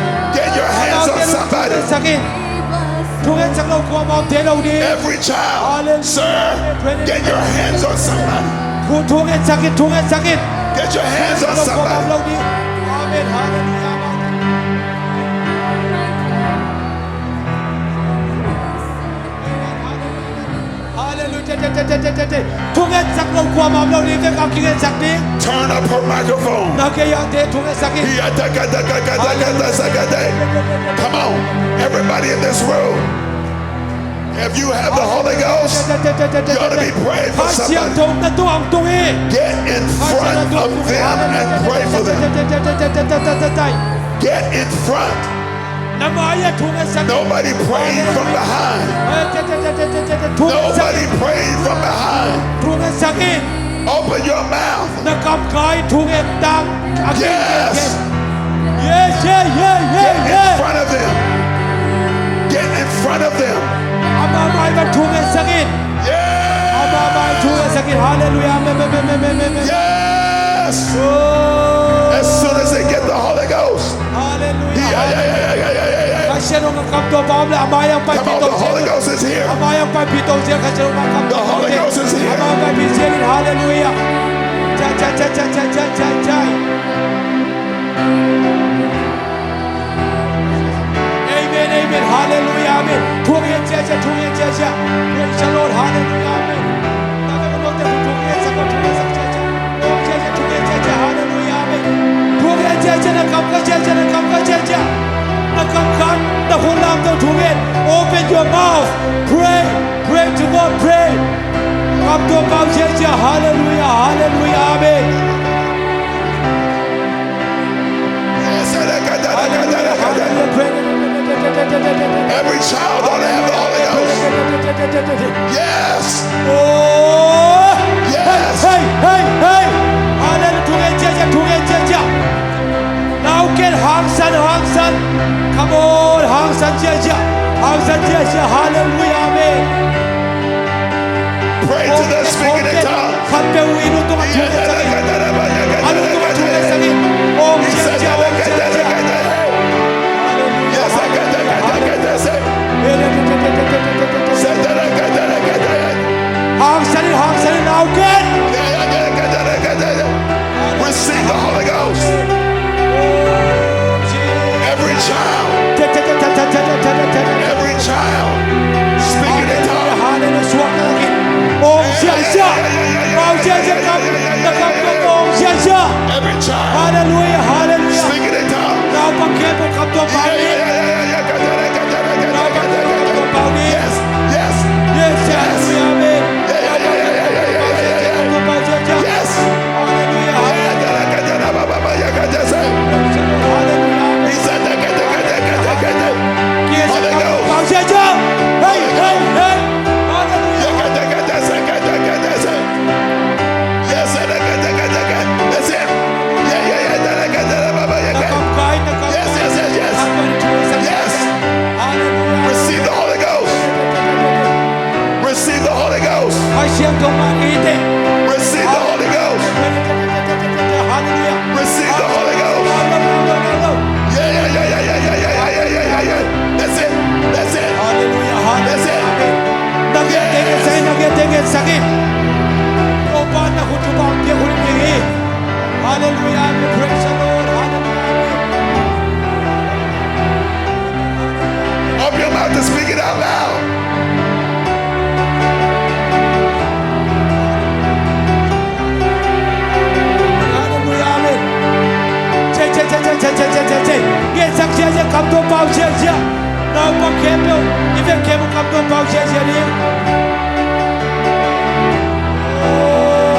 Get your hands on somebody. Every child, sir, get your hands on somebody. Get your hands on somebody. Turn up her microphone. Come on, everybody in this room. If you have the Holy Ghost, you ought to be praying for somebody. Get in front of them and pray for them. Get in front. Nobody praying from behind. Nobody praying from behind. Open your mouth. Yes. Get in front of them. Get in front of them. Yes. As soon as they get the Holy Ghost. Come on, the Holy Ghost is here. The Holy Ghost is here. Hallelujah. Amen. Hallelujah. Amen. Praise the Lord. Hallelujah. Amen. Open your mouth. Pray to God. Pray. Hallelujah. Amen. Every child ought to have the Holy Ghost. Yes. Oh. Yes. Hey. Hallelujah. Now get Hangsan. Come on, Hangsan. Hallelujah. Amen. Pray to the speaking in tongues. Hangsan now get. Receive the Holy Ghost. Every child. Every child. Speaking in tongues. Every child. Hallelujah. Speaking in tongues. Now come to Yes. Amen. Yes. Holy Ghost. ให้เสียงจงมาอีเต Receive the Holy Ghost. Hallelujah. Receive the Holy Ghost. Yeah, yeah, yeah, yeah, yeah, yeah, yeah, yeah, yeah, yeah, yeah. That's it. That's it. Hallelujah. That's it. Nagyan tingin sa nagyan tingin sakit. Opan na kutubang dia kulit tinggi. Hallelujah. Amen. Praise the Lord. Hallelujah. Open your mouth and speak it out loud. Hallelujah. Amen. Che. Nghe sắc chia chia cầm tô bao chia chia. Nào bao kém đâu. Đi về kém cầm tô bao chia chia đi.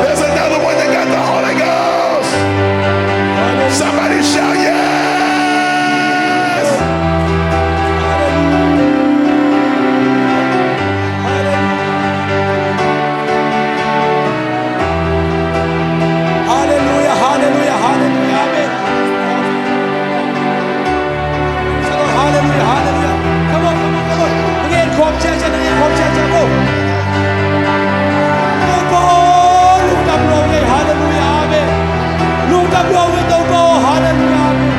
There's another one that got the Holy Ghost. Somebody shout yes. Hallelujah. Hallelujah. Hallelujah. Amen. Hallelujah. Hallelujah. Come on. Again, come chia chia. Go. Lúc đâm lô nghe hallelujah amen. Lúc đâm lô nghe đâu có hallelujah amen.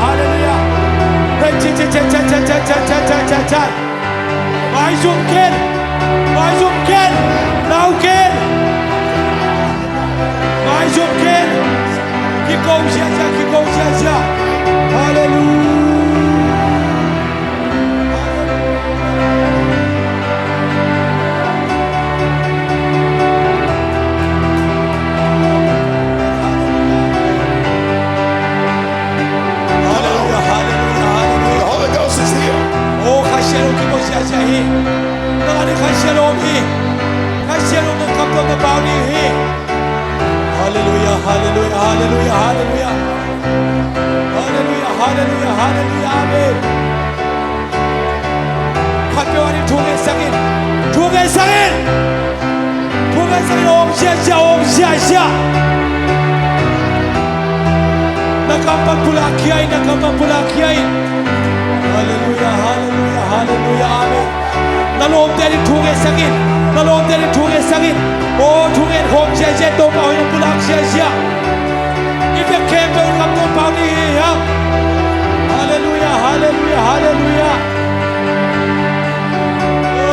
Hallelujah. Hey, cha. Mai zoom ken. Now ken. Mai zoom ken. Keep going, cha. Hallelujah. The Holy Ghost is here. Oh, khashelo ki mo sia hi. Nangani khashelo hi. Khashelo ng kapto na bawi hi. Hallelujah. Amen. Khapewani thunge sangin. Om sia. Nakapag pula kiai. Hallelujah. Amen. Nalom dari thunge sangin. Oh, thunge hom sia to pa hoy pula sia. If you came to come to Pauli here. Hallelujah. Oh,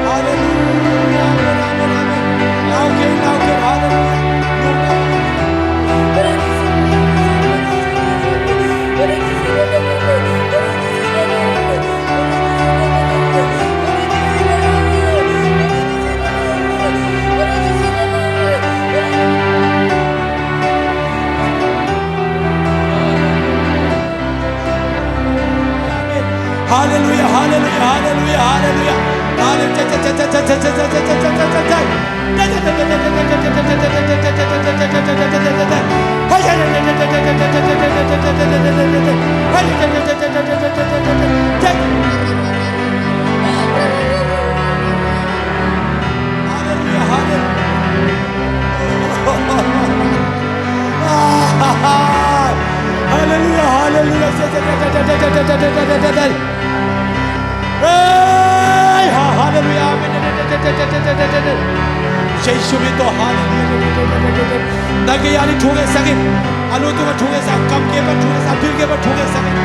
hallelujah. Amen. Now get hallelujah. Shubito hallelujah. Nagayani thunge sangin. Alu tunga thunge sa kam ke ba thunge sa pil ke ba thunge sangin.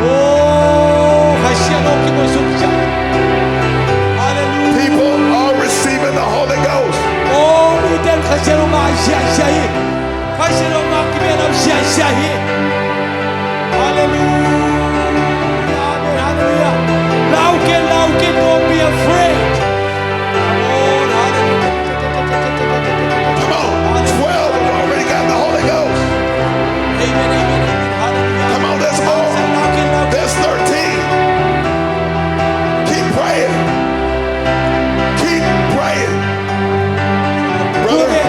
Oh, khashelo ki mo sukcha. Hallelujah. People are receiving the Holy Ghost. Oh, miten khashelo ma shahi. Khashelo ma ki be na shahi. Hallelujah. Amen. Hallelujah. Lauke, don't be afraid. Come on, 12 have already got the Holy Ghost. Amen. Hallelujah. Come on, there's more. There's 13. Keep praying. Brother.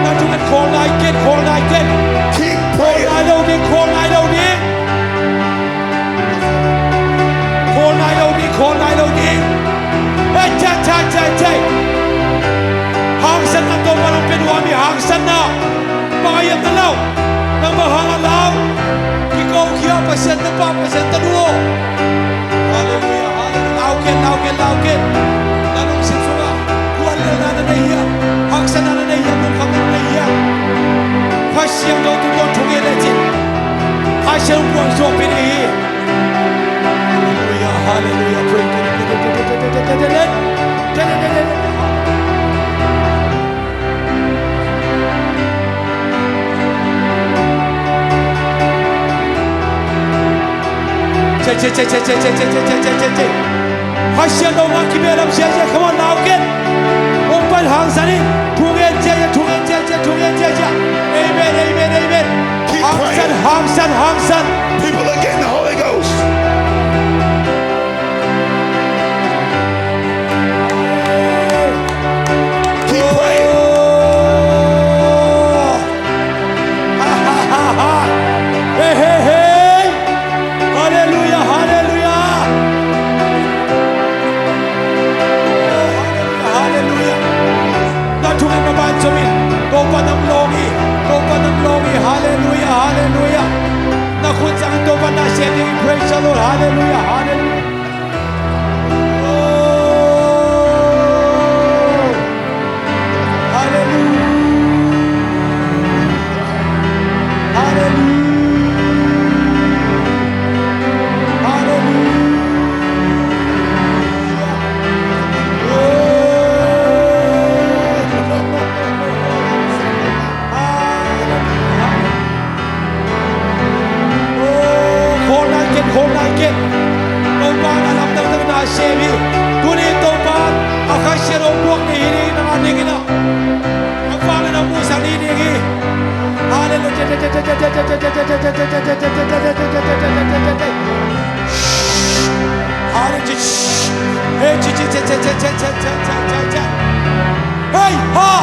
Not to get call night. Keep praying. Call night. Hey, chay. Hang san na to parang pinuha mi hang san na. Pakayam na law. Nang mahang alaw. persen depan persen kedua. Haleluya, haleluya. Lauken. Lanong sinsuga. Kuan na iya. Haksan na iya. Nungkap na iya. Hasyang daw tugon tungi lejit. Hasyang buang sopin iya. Haleluya, haleluya. Haşya doğma kimi elam şişe come on now get open hangsani tungen jeja amen Keep praying. hangsan People are getting the Holy Ghost. Keep praying. Hey hallelujah Natungin na banjamin Dopa ng longi Hallelujah Nakunsang dopa na shedding praise the Lord Hallelujah Hold like it. Dopa alam ng na shebi. Kunin dopa akasya ng buwak ni hini ng ating ina. Ang pangan ng musang ninigi. Hey ha!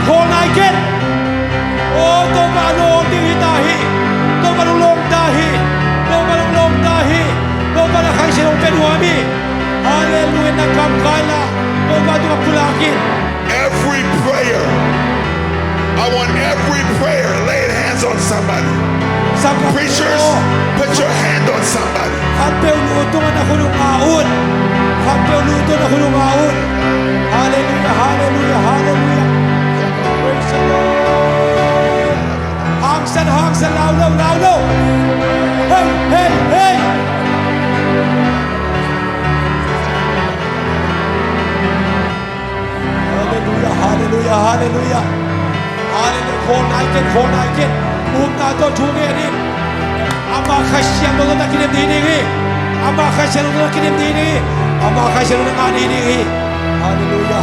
Hold like it. Oh, dopa no dahi. Dopa no long dahi. Dopa na kaisi ng penuami. Hallelujah na kamkala. Dopa dopa pulakin. Every prayer, I want every prayer laying hands on somebody. Preachers, put your hand on somebody. Hallelujah. Praise the Lord. Hangsan, loud. Hey. Hallelujah. Hold like it. Nato tungenin. Ama kasyang doon na kinim dinigi. Ama kasyang doon na dinigi. Hallelujah.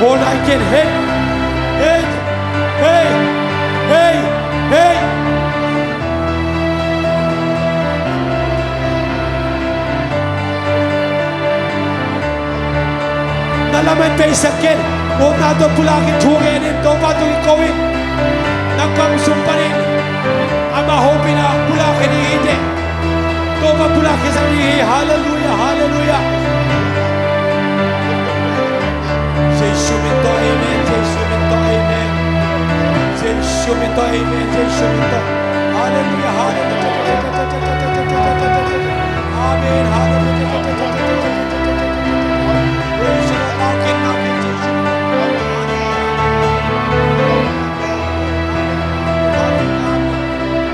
Hold like it. Hey. Nalaman pa isakin. Huwag nato pulangin tungenin. Dopa itong ikawin. Nagkamsumpanin. Ang mahopin na pulakin ni hindi. Dopa pulakin sa nihi. Hallelujah. Say shumito, amen. Hallelujah. Amen.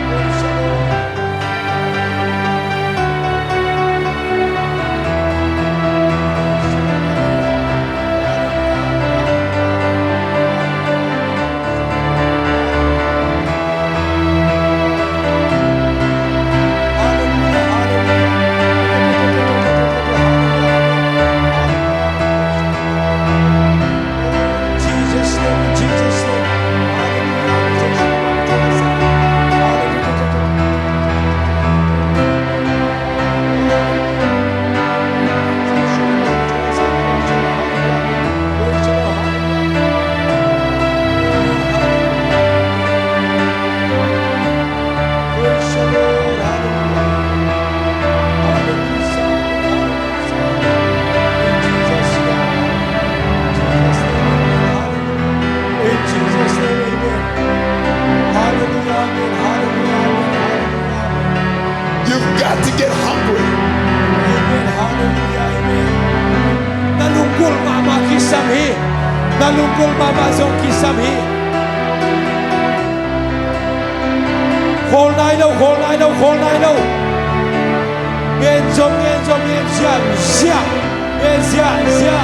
Praise the Lord. Nalungkol mamazong kisamhi. Whole night out, whole night out, whole night out. Yen zom, zia, zia. Yen zia, zia.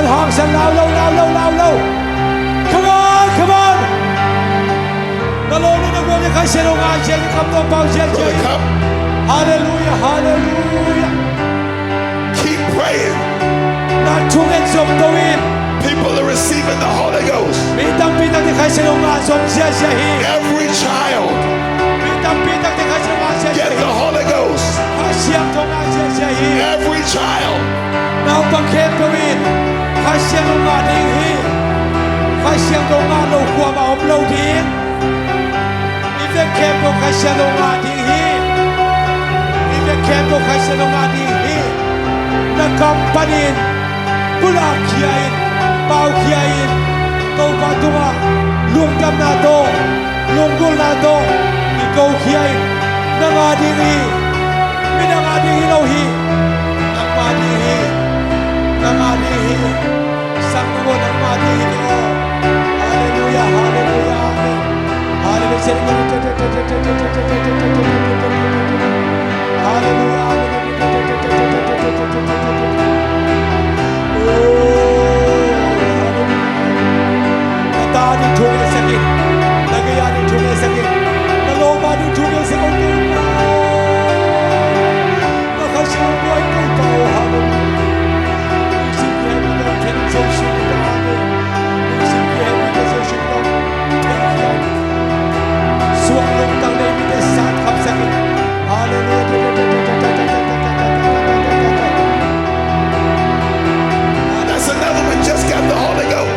Honks and loud, loud, loud, loud, loud, loud. Come on, come on. The Lord in the world, I said, oh, I said, come to about Brother, come. Hallelujah, hallelujah. Keep praying. Not to get some doing. People are receiving the Holy Ghost. Every child get the Holy Ghost. Every child. Now, Bakem Doin, Hashem Mading here. Hashem Domano, Quama uploading. If the camp of Hashem Mading here. If the camp of Hashem Mading here. The company, Pulakiain, Paukiain, Tovatuma, Lungamnado, Lungulado, Nikokiain, Namadini, Minamadini Lohi, Namadini. Namadihi, Sango Namadihi, Hallelujah, Hallelujah, Amen. Hallelujah, Nadadi Tunga Sakin, Nagayani Tunga Sakin, Nalomadi Tunga Sakin, Nakashu Boy Kupa, Hallelujah. That's another one just got the Holy Ghost.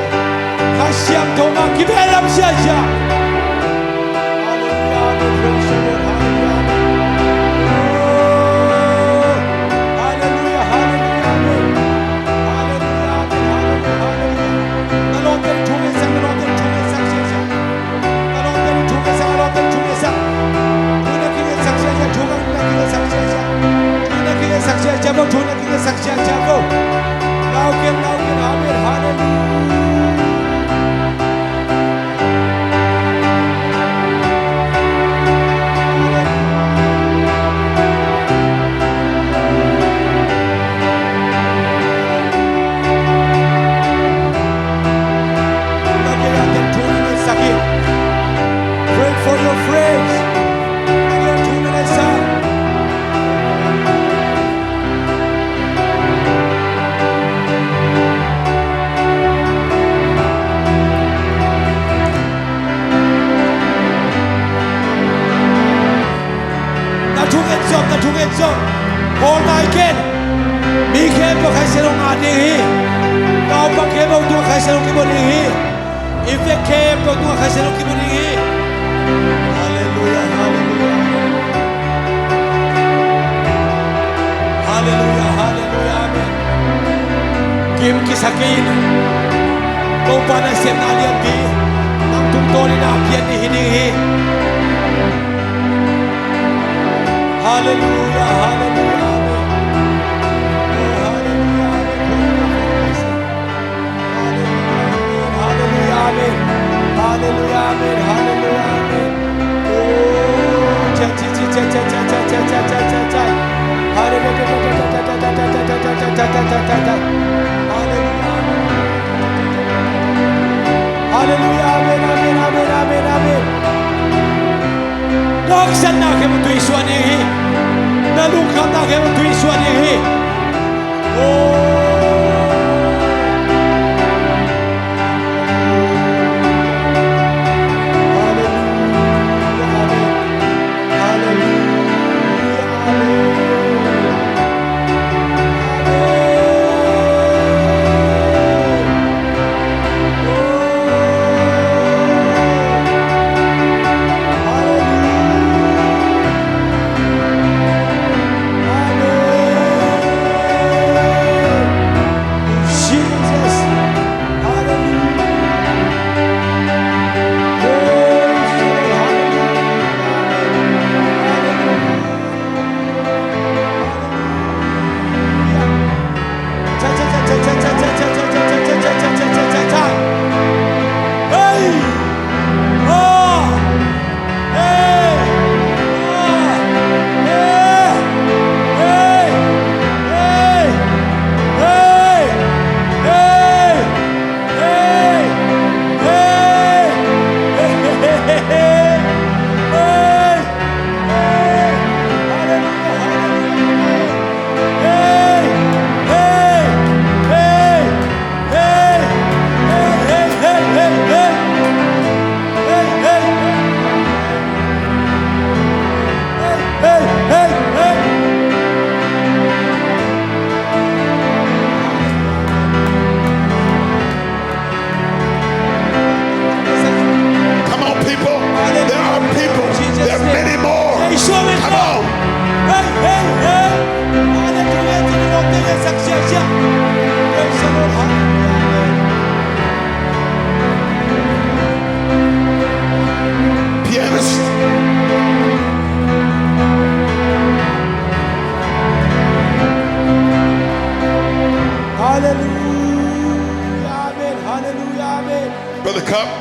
Hallelujah. Amen. Hallelujah. Amen. Brother Cup,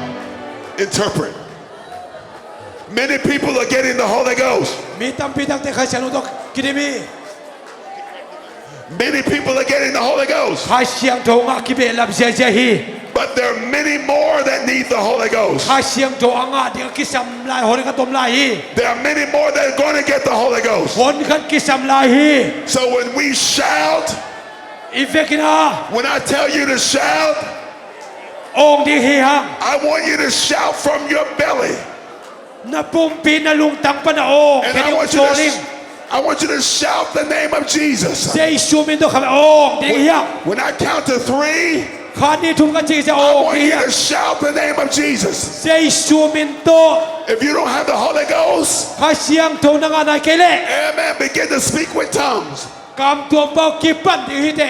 interpret. Many people are getting the Holy Ghost. มีตั้มปีตั้งแต่ข้าเสียงตัวกินมี Many people are getting the Holy Ghost. ข้าเสียงตัวงากิเบลับเสียเสียฮี But there are many more that need the Holy Ghost. ข้าเสียงตัวงาเดียวกิสมลายหอนกันตมลายฮี There are many more that are going to get the Holy Ghost. หอนกันกิสมลายฮี So when we shout, อีเฟกินา when I tell you to shout, องค์ดีฮีฮัง I want you to shout from your belly. นาปุ่มปีนาลุงตังปนาองค์ And แค่นี้ I want you to shout the name of Jesus. เจชูมินตัวคำองค์ดีฮีฮัง When I count to 3, ข้านี้ทุ่งกันจีจะอ I งค์ want ดี you ฮี to shout the name of Jesus. เจชูมินตัว If you don't have the Holy Ghost, ข้าเสียงตัวนางานายเกเล่ amen, begin to speak with tongues. กำตัวเบากิปันดีฮีเต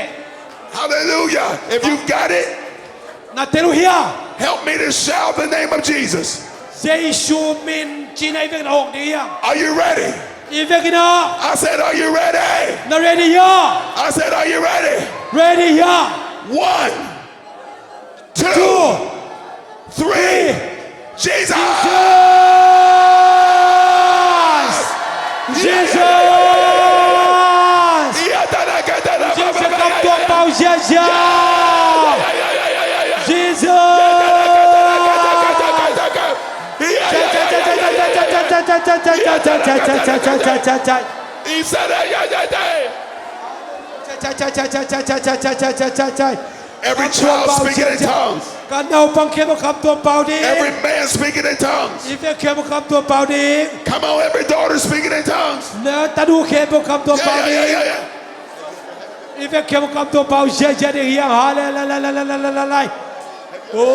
Hallelujah. If you've got it, นาเตลุฮีย help me to shout the name of Jesus. เจชูมินจีนายเวกองค์ดีฮีฮัง Are you ready? อีเวกินา I said, are you ready? นาเรดียา I said, are you ready? เรดียา 1, 2, 3. Jesus! Jesus! Jesus come to about Jesus! Jesus! He said, every child speaking in tongues. การเอาฟังเข้มคำตัวเปล่าดี Every man speaking in tongues. อีเฟเข้มคำตัวเปล่าดี Come on, every daughter speaking in tongues. เนื้อตาดูเข้มคำตัวเปล่า Yeah, ดี yeah, yeah, yeah. อีเฟเข้มคำตัวเปล่าเจดีฮีฮาเลลูยาโอ้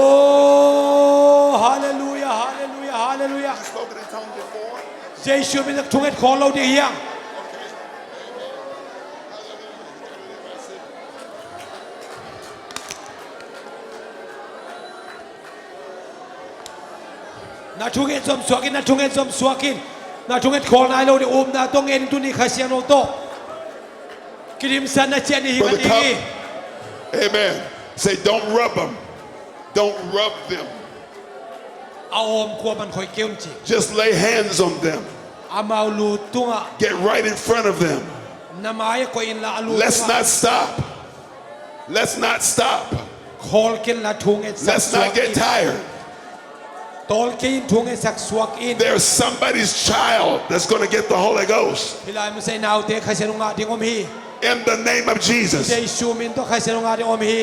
ฮาเลลูยาฮาเลลูยาฮาเลลูยา Spoken in tongues before? เจชูมีนักทุ่งเอ็ดของเราดีฮีนาทุ่งเอ็ดสมสวกินนาทุ่งเอ็ดสมสวกินนาทุ่งเอ็ดของนายเราเดี๋ยวอุ้มนาต้องเอ็นตุนี่ข้าเสียงเราโตกิริมสันนาเจนี่ฮีกัน Brother ดี Cup. Amen. Say, don't rub them. Don't rub them. เอาอมกลัวมันคอยเกี่ยวจริง Just lay hands on them. อามาลูตุงะ Get right in front of them. น้ำไม้ก็อินละลู Let's not stop. Let's not stop. คอลกินละทุ่งเอ็ดสัก Let's สว not กิน get tired. ตอลกินทุ่งเอ็ดสักสวกิน There's somebody's child that's going to get the Holy Ghost. พี่ลายมันใส่นาวเตะใครเสียงงาดิงอมฮี In the name of เจ Jesus. ชูมินตัวใครเสียงงาดิงอมฮี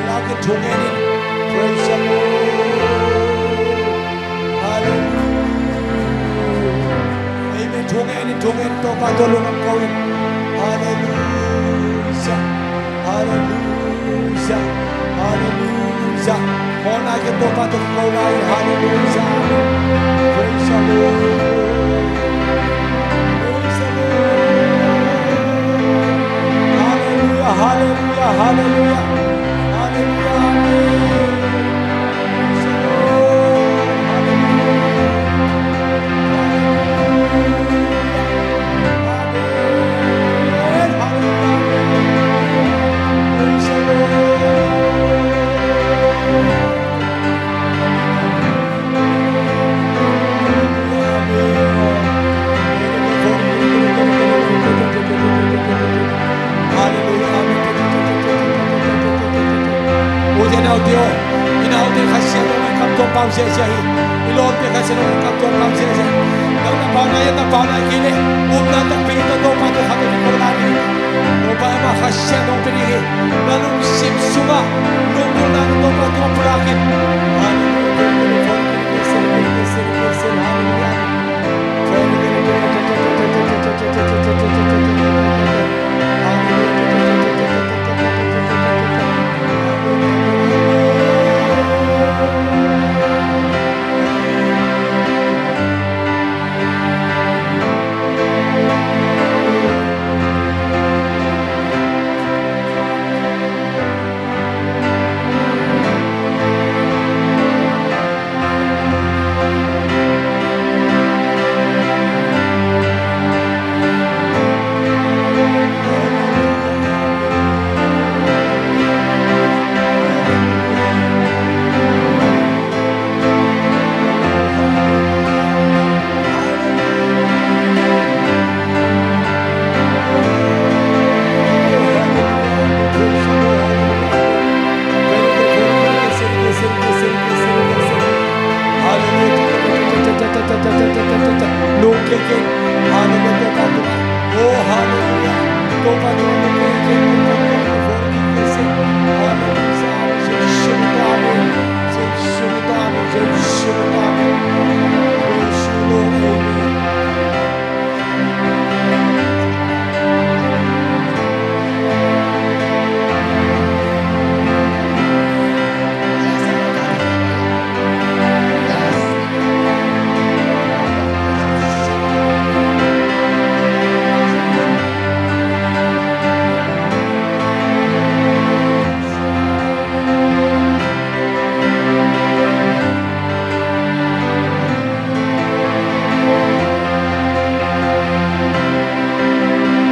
เรากินทุ่งเอ็น Praise the Lord Hallelujah Amen ทุ่งเอ็นตัวปาตัวลุงมันโกวิน Hallelujah Hallelujah Hallelujah ขอนายกันตัวปาตัวโกวิน Hallelujah Praise the Lord Praise the Lord Hallelujah Hallelujah bao giờ giờ ilon pe ka sino ka to bao giờ giờ nang na pa na kile um na ta pe to pa to ha ko la ni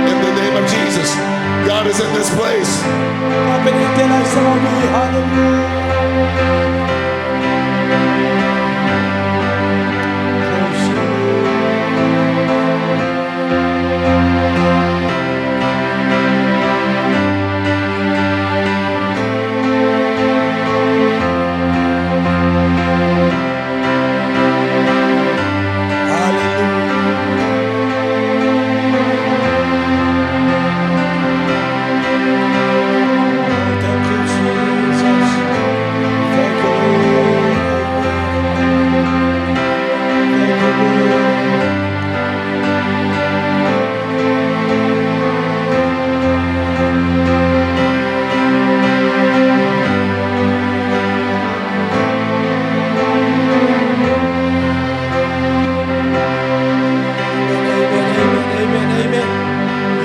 In the name of Jesus, God is in this place.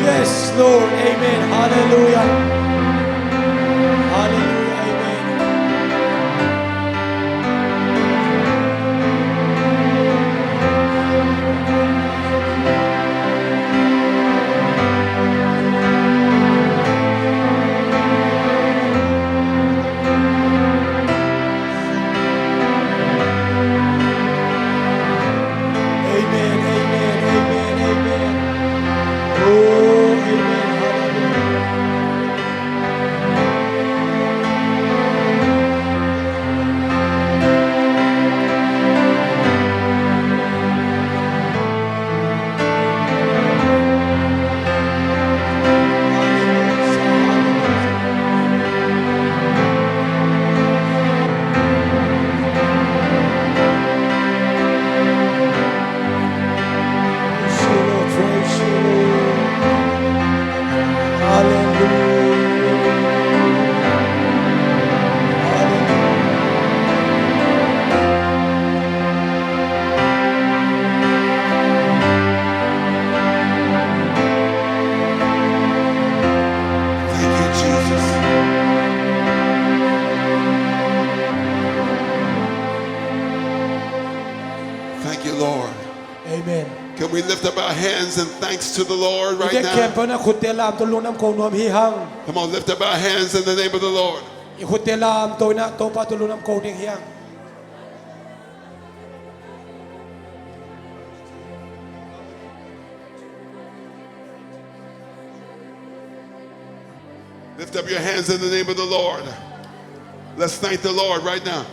Yes, Lord, amen. Hallelujah. Hallelujah, amen. Amen, amen, amen, amen. Oh, amen, hallelujah. Praise you, Lord, praise you, Lord. Thank you, Jesus. Thank you, Lord. Amen. Can we lift up our hands in thanks to the Lord right Ide kem now? pona khutte lam to lunam ko nom hi hang. Come on, lift up our hands in the name of the Lord. I khutte lam to na to pa to lunam ko ding hiang. Lift up your hands in the name of the Lord. Let's thank the Lord right now.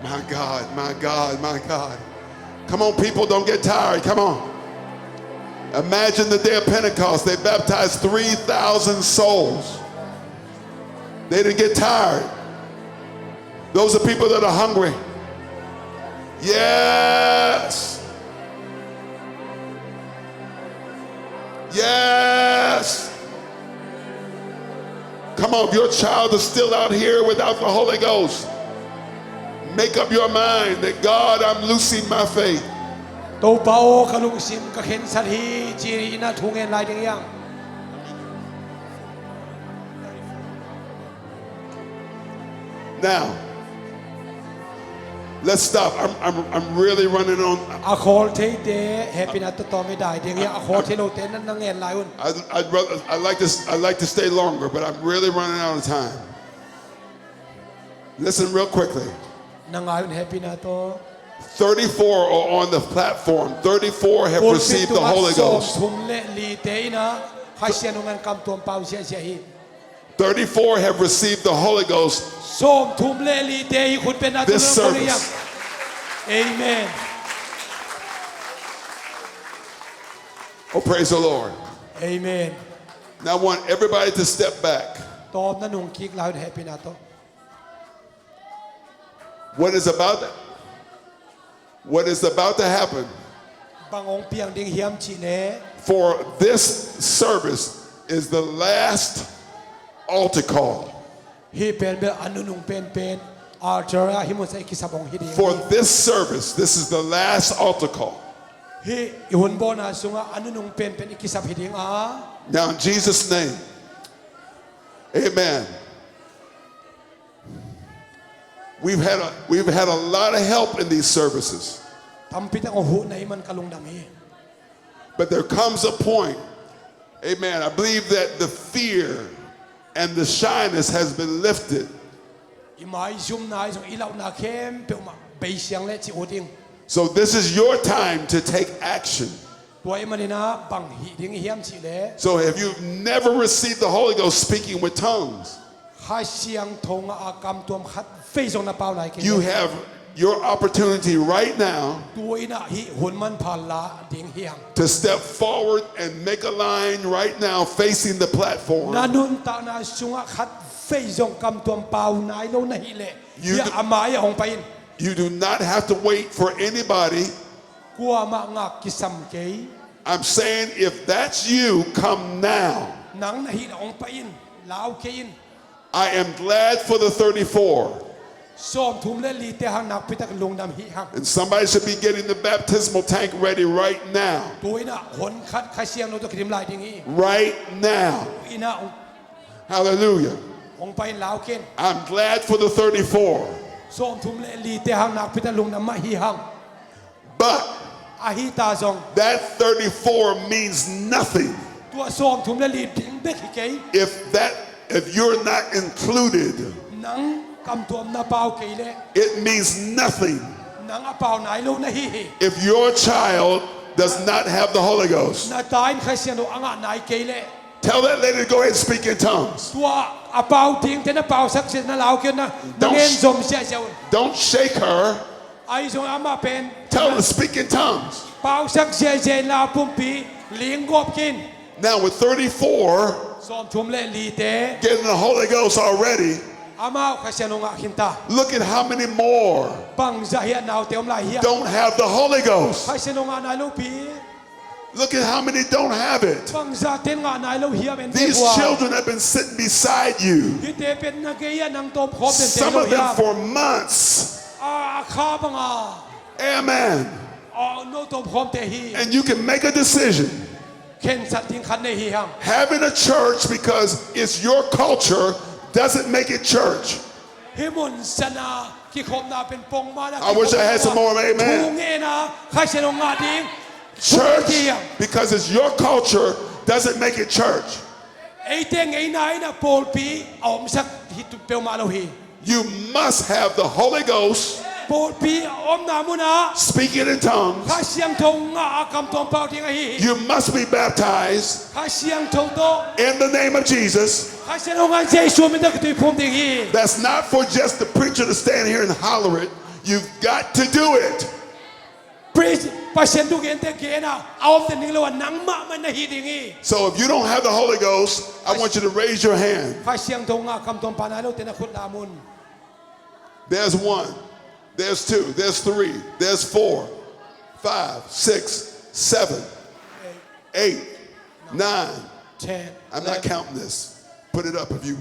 My God, my God, my God. Come on, people, don't get tired. Come on. Imagine the day of Pentecost. They baptized 3,000 souls. They didn't get tired. Those are people that are hungry. Yes. Yes. Come on, if your child is still out here without the Holy Ghost, make up your mind that God, I'm loosing my faith. To pa o kalung sim ka khen sal hi chi na thungen lai ding yang. Now, let's stop. I'm really running on. A khol thei te happy na to to me dai ding yang a khol thei lo te nan nang en lai un. I'd like to stay longer, but I'm really running out of time. Listen real quickly. Nang ai un happy na to. 34 are on the platform. 34 have received the Holy Ghost. Thum le li te na khai sian ngan kam tuam pau sia sia hi. 34 have received the Holy Ghost Som thum le li te hi khut pe na to this lo ko yang. service. Amen. Oh, praise the Lord. Amen. Now I want everybody to step back. ตอบนั่นนุ่งคิกลาวแฮปปี้นาโต What is about to happen? บางองค์เปียงดิงเฮียมชีเล่ For this service is the last altar call. ฮีเป็นเบอนุนุ่งเป็นอาร์เจอร์ฮิมุสไอคิสบองฮิดี For this service, this is the last altar call. ฮีหุนโบนาสุงอนุนุ่งเป็นอิคิสับฮิดีง Now in Jesus' name, amen. We've had a lot of help in these services. ทำพิธีของหูในมันกะลุงดำฮี But there comes a point, amen. I believe that the fear and the shyness has been lifted. อีไม้ซุ่มนายส่งอีเหล่านาเข้มเปียวมาไปเสียงและจิโอดิง So this is your time to take action. ตัวเอ็มันนะบังฮิดิงเฮียมชีเล่ So if you've never received the Holy Ghost speaking with tongues, ข้าเสียงทงอากรรมตัวมขัดเฟยส่งนาเปล่าไหนกัน you have your opportunity right now ตัวอีน่ะฮิหุนมันผ่านละดิงเฮียง to step forward and make a line right now facing the platform. นานุนตานาสุงขัดเฟยส่งกรรมตัวมเปล่าไหนโลนะฮิเล่อย่าอามายองไป You do not have to wait for anybody. กลัวมางักกิสัมเกย I'm saying if that's you, come now. หนังนะฮิองไปลาวเกย I am glad for the 34. ซ้อมทุ่มเล่ลีเตหังนักพิทักษ์ลงดำฮิฮัง And somebody should be getting the baptismal tank ready right now. ตัวอีน่ะหนขัดข้าเสียงโลตกริมลายดิงฮี Right now. อีน่ะ Hallelujah. องไปลาวเกน I'm glad for the 34. ซ้อมทุ่มเล่ลีเตหังนักพิทักษ์ลงดำมาฮิฮัง But อาฮิตาซอง that 34 means nothing ตัวซ้อมทุ่มเล่ลีดิงเบกฮิเกย if you're not included. หนังกำตัวมนาเปล่าเกยเล่ It means nothing หนังอาเปล่าไหนโลนะฮิ if your child does not have the Holy Ghost. นาตายข้าเสียงโลอ่างไหนเกยเล่ Tell that lady to go ahead and speak in tongues. ตัวอาเปล่าทิ้งเทนอาเปล่าสักเสียงนาลาวเกนนะนังเอ็นซมเสียเสียว Don't shake her. ไอ้ซงอามาเป็น Tell her to speak in tongues. เปล่าสักเสียเสียลาปุ่มปีเลี้ยงกบกิน Now with 34, ซ้อมทุ่มเล่ลีเต getting the Holy Ghost already, อามาข้าเสียงโลงาหินตา look at how many more บังจะเฮียนาวเตียมลายเฮีย don't have the Holy Ghost. ข้าเสียงโลงานายโลปี Look at how many don't have it. บังจะเตียนงานายโลเฮียเป็นเท These วา children have been sitting beside you, ฮิเตเป็นนักเกียนังโตพร้อมเป็นเท some โล of เฮีย them for months. อาคาบังอา Amen. โนโตพร้อมเตฮี And you can make a decision. เข็นสัตทิ้งคันในฮีฮัง Having a church because it's your culture doesn't make it church. ฮิมุนสนาที่คมนาเป็นปงมานะ I wish I had some more amen. ทูเงนะข้าเสียงโลงาดิ้ง Church, because it's your culture, doesn't make it church. ไอเตียงไอ้นายนะโปลปีอมสักฮิตุเปลมาโลฮี You must have the Holy Ghost, โปลปีอมนามุนะ speaking in tongues. ข้าเสียงทงอากำตอมเปล่าทิ้งไอ้ฮี You must be baptized ข้าเสียงทงโต in the name of Jesus. ข้าเสียงโลงานเจสูไม่ต้องตุยพรมทิ้งฮี That's not for just the preacher to stand here and holler it. You've got to do it. พรีสปัสเซนตุเกนเตเกนะเอาแต่นิ่งเลยว่านังมะมันนะฮีดิ้งฮี So if you don't have the Holy Ghost, I want you to raise your hand. ข้าเสียงทงอากำตอมปานายโลเตนะคุณลามุน There's 1, there's 2, there's 3, there's 4, 5, 6, 7, 8, 9. 10 I'm not counting this. Put it up if you.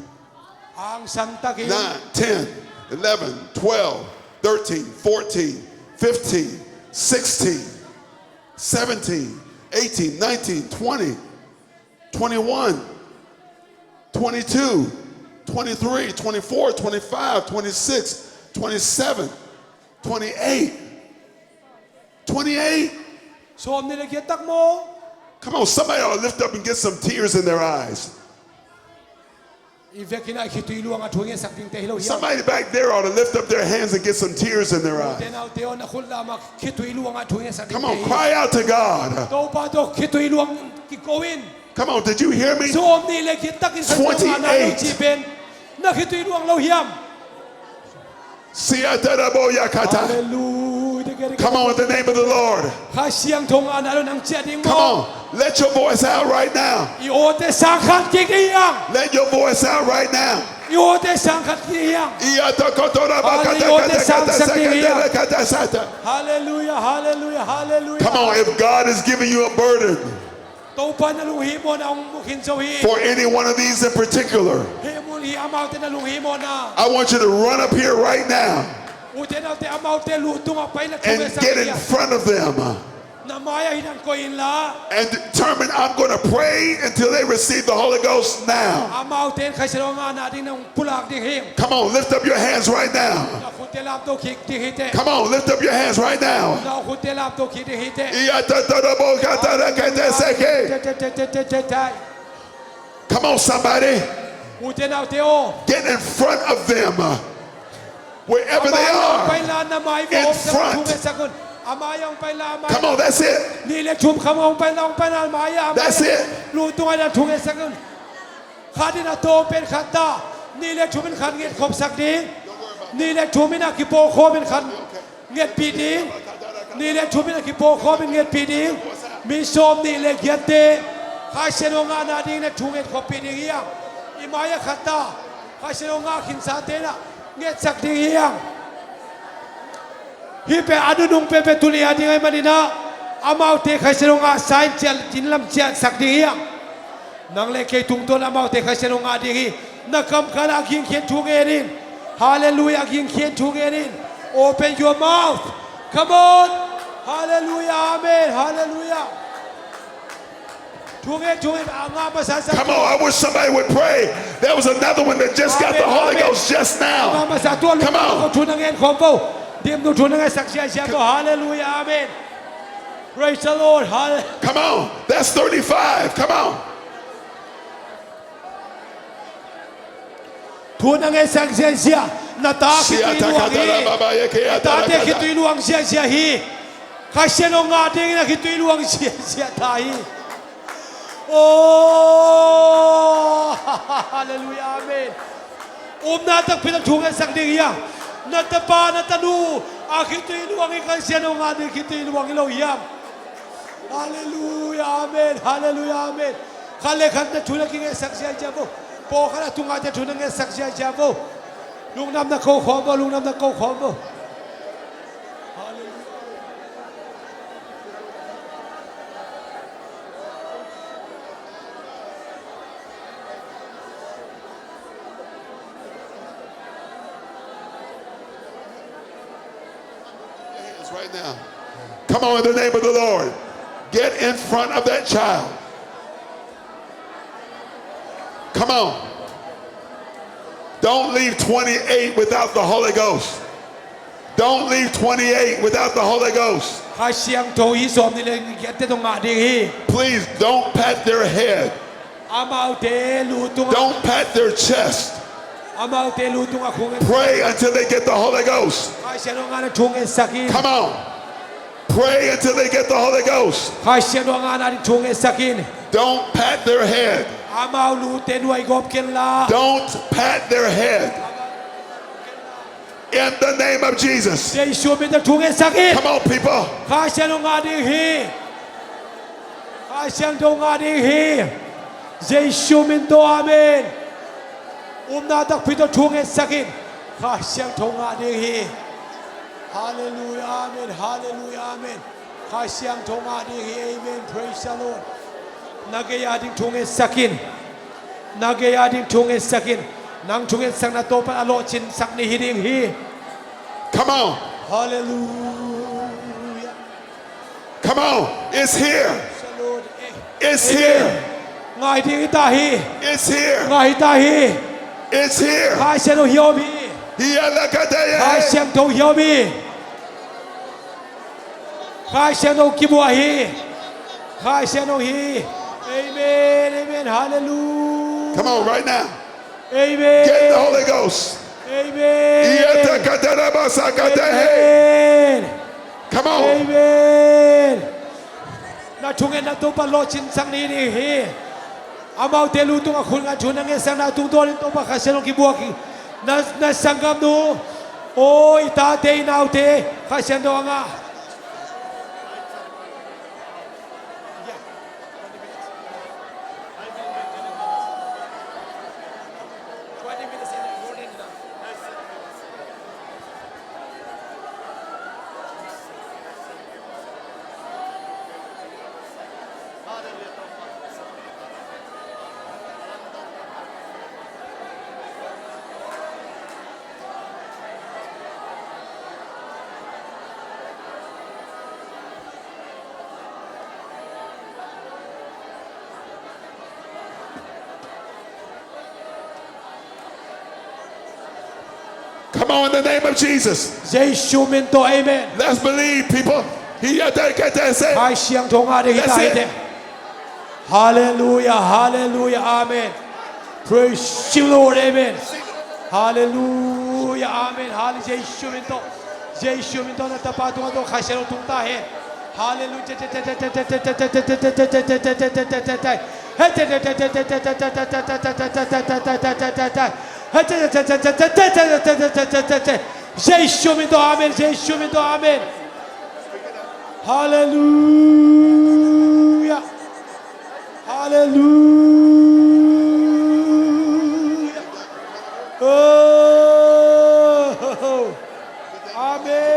อ่างสันตะเก 9, 10, 11, 12, 13, 14, 15, 16, 17, 18, 19, 20, 21, 22, 23, 24, 25, 26, 27, 28, 28. สวมนี่เลยเกียรตักโม Come on, somebody ought to lift up and get some tears in their eyes. อีเวกินไอคิตุยลวงอาทวงเงสักดิ้งเตฮิโลเฮีย Somebody back there ought to lift up their hands and get some tears in their เต eyes. นเอาเตียวนะคุณลามาคิตุยลวงอาทวงเงสักดิ้ง Come เต on, ฮิ cry out to God. โตปาโตคิตุยลวงกิโกวิน Come on, did you hear me? สวมนี่เลยเกียรตักอินสักดิ้งอานาโลจีเป็นนักคิตุยลวงเราเฮียม Siataraboyakata. ฮาเลลูยา Come on, in the name of the Lord. ข้าเสียงทงอานาลุนังเจียดิง Come on, let your voice out right now. อีโอเตสังขัดกิริยัง Let your voice out right now. อีโอเตสังขัดกิริยัง ฮาเลลูยาฮาเลลูยาฮาเลลูยา Come on, if God is giving you a burden โตปานาลุฮีโมนาองมุขินโซฮี for any one of these in particular, เฮมุลฮีอามาเตนาลุฮีโมนา I want you to run up here right now อุเทนาเตอามาเตลูตุงไปนะ and get in front of them นามายาฮินันโกอินลา and determine I'm going to pray until they receive the Holy Ghost now. อามาเตนใครเสรองานาดินงปุลากดิฮิม Come on, lift up your hands right now. นาคุเตลาบโตคิกดิฮิเต Come on, lift up your hands right now. นาคุเตลาบโตคิกดิฮิเต Come on, somebody. อุเทนาเตโอ Get in front of them wherever they ไป are. ลานามายโว In front. ทุเมสกุลอามายองไปลามา Come on, that's it. นี่เล็กชุมคำองไปลองไปลามายา That's it. ลูตัวนั้นทุเมสกุลขาดินาโตเป็นขัดตานี่เล็กชุมเป็นขัดเงียดขบสักดีนี่เล็กชุมเป็นอากิโปโคเป็นขัดเงียดปีดีนี่เล็กชุมเป็นอากิโปโคเป็นเงียดปีดีมีโสมนี่เล็กเงียดเตข้าเชนงานาดีเนี่ยทุเงียดขบปีดีเฮียอิมายาขัดตาข้าเชนงาขินซาเตนะเงียดสักดีเฮียฮิเปอดุนุงเปเปตุลีอาดิไงมาดินะอามาเตข้าเชนงาสายเจลจินลำเจลสักดีเฮียนังเลกตุงตัวอามาเตข้าเชนงาดีฮีนักคำขลากิงเขียนทุเงรินฮาเลลูยากิงเขียนทุเงริน Open your mouth come on Hallelujah Amen Hallelujahทุเงอางาภาษาสัก Come on, I wish somebody would pray. There was another one that just got the Holy Ghost just อา now. ภาษาตัวลูก Come ก็ on. ทุนเงินของเขาเตรียมตัวทุนเงินสักเชียเชียก็ Hallelujah Amen Praise the Lord Hallelujah Come on. That's 35. Come on. ทุนเงินสักเชียเชียนาตาคิดตุยลวงฮีตาเตคิดตุยลวงเชียเชียฮีข้าเชนงาเด้งนะคิดตุยลวงเชียเชียตาฮีโอ้ฮาเลลูยาอาเมนนาตักพิทักษ์ทุงเงินสักดีอย่างนาตาปานาตานูอาคิดตุยลวงฮีข้าเชนงาเด้งคิดตุยลวงฮีเราเยี่ยมฮาเลลูยาอาเมนฮาเลลูยาอาเมนข้าเล็กขันจะทุนเงินสักเชียเชียโบพอข้าทุงอาจะทุนเงินสักเชียเชียโบลุงนำนักเขาขอบ่ลุงนำนักเขาขอบ่ Right now. Come on, in the name of the Lord. Get in front of that child. Come on. Don't leave 28 without the Holy Ghost. Don't leave 28 without the Holy Ghost. ข้าเสียงโทอีสอมนี่เลยเก็บแต่ตรงมาดีฮี Please don't pat their head. อามาเตลูตุง Don't pat their chest. อามาเตลูตุงอาคง Pray until they get the Holy Ghost. ข้าเสียงงานทุงเอสักิน Come on. Pray until they get the Holy Ghost. ข้าเสียงงานทุงเอสักิน Don't pat their head. อามาลูเตนไว้กอบเกลลา Don't pat their head. In the name of Jesus. เยซูเป็นทุงเอสักิน Come on, people. ข้าเสียงงานดีฮีข้าเสียงตรงงานดีฮีเยซูเป็นตัวอาเมนนาตักพิทักษ์ทุงเอสักินข้าเสียงตรงงานดีฮีฮาเลลูยาอาเมนฮาเลลูยาอาเมนข้าเสียงตรงงานดีฮีอาเมน praise the Lord นักยาดิ้งทุงเอสักินนักยาดิ้งทุงเอสักินนังทุงเอสักนาโตปะอโลชินสักนิฮิดิ้งฮี Come on. Hallelujah. Come on. It's here. Lord. It's here. ง่ายที่ตาฮี It's here. ง่ายตาฮี It's here. ข้าเชนโอฮิโอบีข้าเชนโตฮิโอบีข้าเชนโอกิบัวฮีข้าเชนโอฮี Amen Amen Hallelujah Come on, right now. Amen Get the Holy Ghost. Amen Amen Come on. Amen นาทุงเงินนาตุปะโลชินสังนี้นี่เฮอามาเตลูตุงอาคุณงานชุนเงินสังนาตุงตัวนี้ตัวปะข้าเชนโอกิบัวกีนาสังกัมนูโอ้ยตาเตยนาวเตข้าเชนโดงา Come on, in the name of Jesus. 예수 민도 아멘. Let's believe, people. Get that. 아 시ang 동아리 That's it. 기다리대. 할렐루야, 할렐루야, 아멘. Praise you, Lord, amen. 할렐루야, 아멘. 할렐 예수 민도 나타 파도도 가시로 동다해. 할렐루야. 예수 민도 아멘. 예수 민도 아멘. 할렐루야. 할렐루야. 오, 아멘.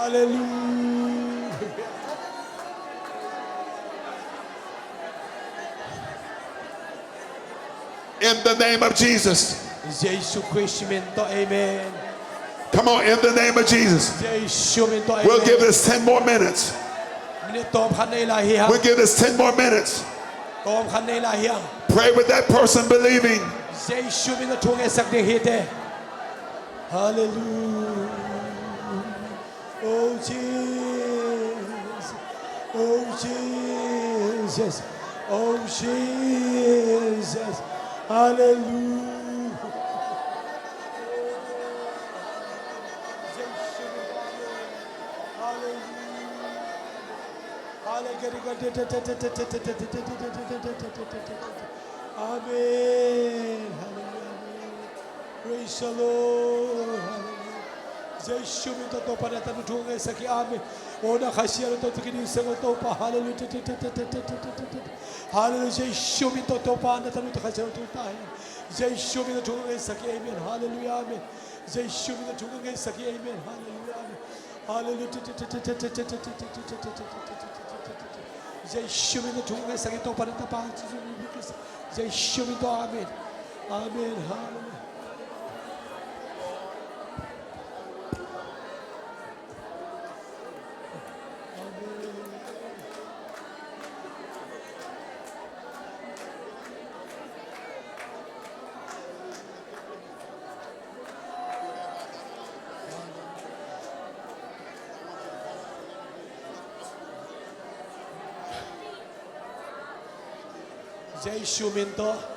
할렐루야. In the name of Jesus. 예수 그리스도 민도 아멘. Come on, in the name of Jesus. 예수 민도 아멘. We'll give this 10 more minutes. 미니 또 하늘이라 We'll give this 10 more minutes. 또 하늘이라 향. Pray with that person believing. 예수 민도 통해 삭대히대. 할렐루야. Oh Jesus. Oh Jesus. Oh Jesus. Hallelujah. Amen. Praise the Lord. 예수 믿어 또 받았다는 종의 새끼 아멘. 오나 가시야로 또 특히 인생을 또 봐. 할렐루야. 할렐루야. 예수 믿어 또 받았다는 또 가시야로 또 봐. 예수 믿어 종의 새끼 아멘. 할렐루야. 아멘. 예수 믿어 종의 새끼 아멘. 할렐루야. 아멘. 할렐루야. 예수 믿어 종의 새끼 또 받았다 봐. 예수 믿어 아멘. 아멘. 할렐루야. 예수 믿어.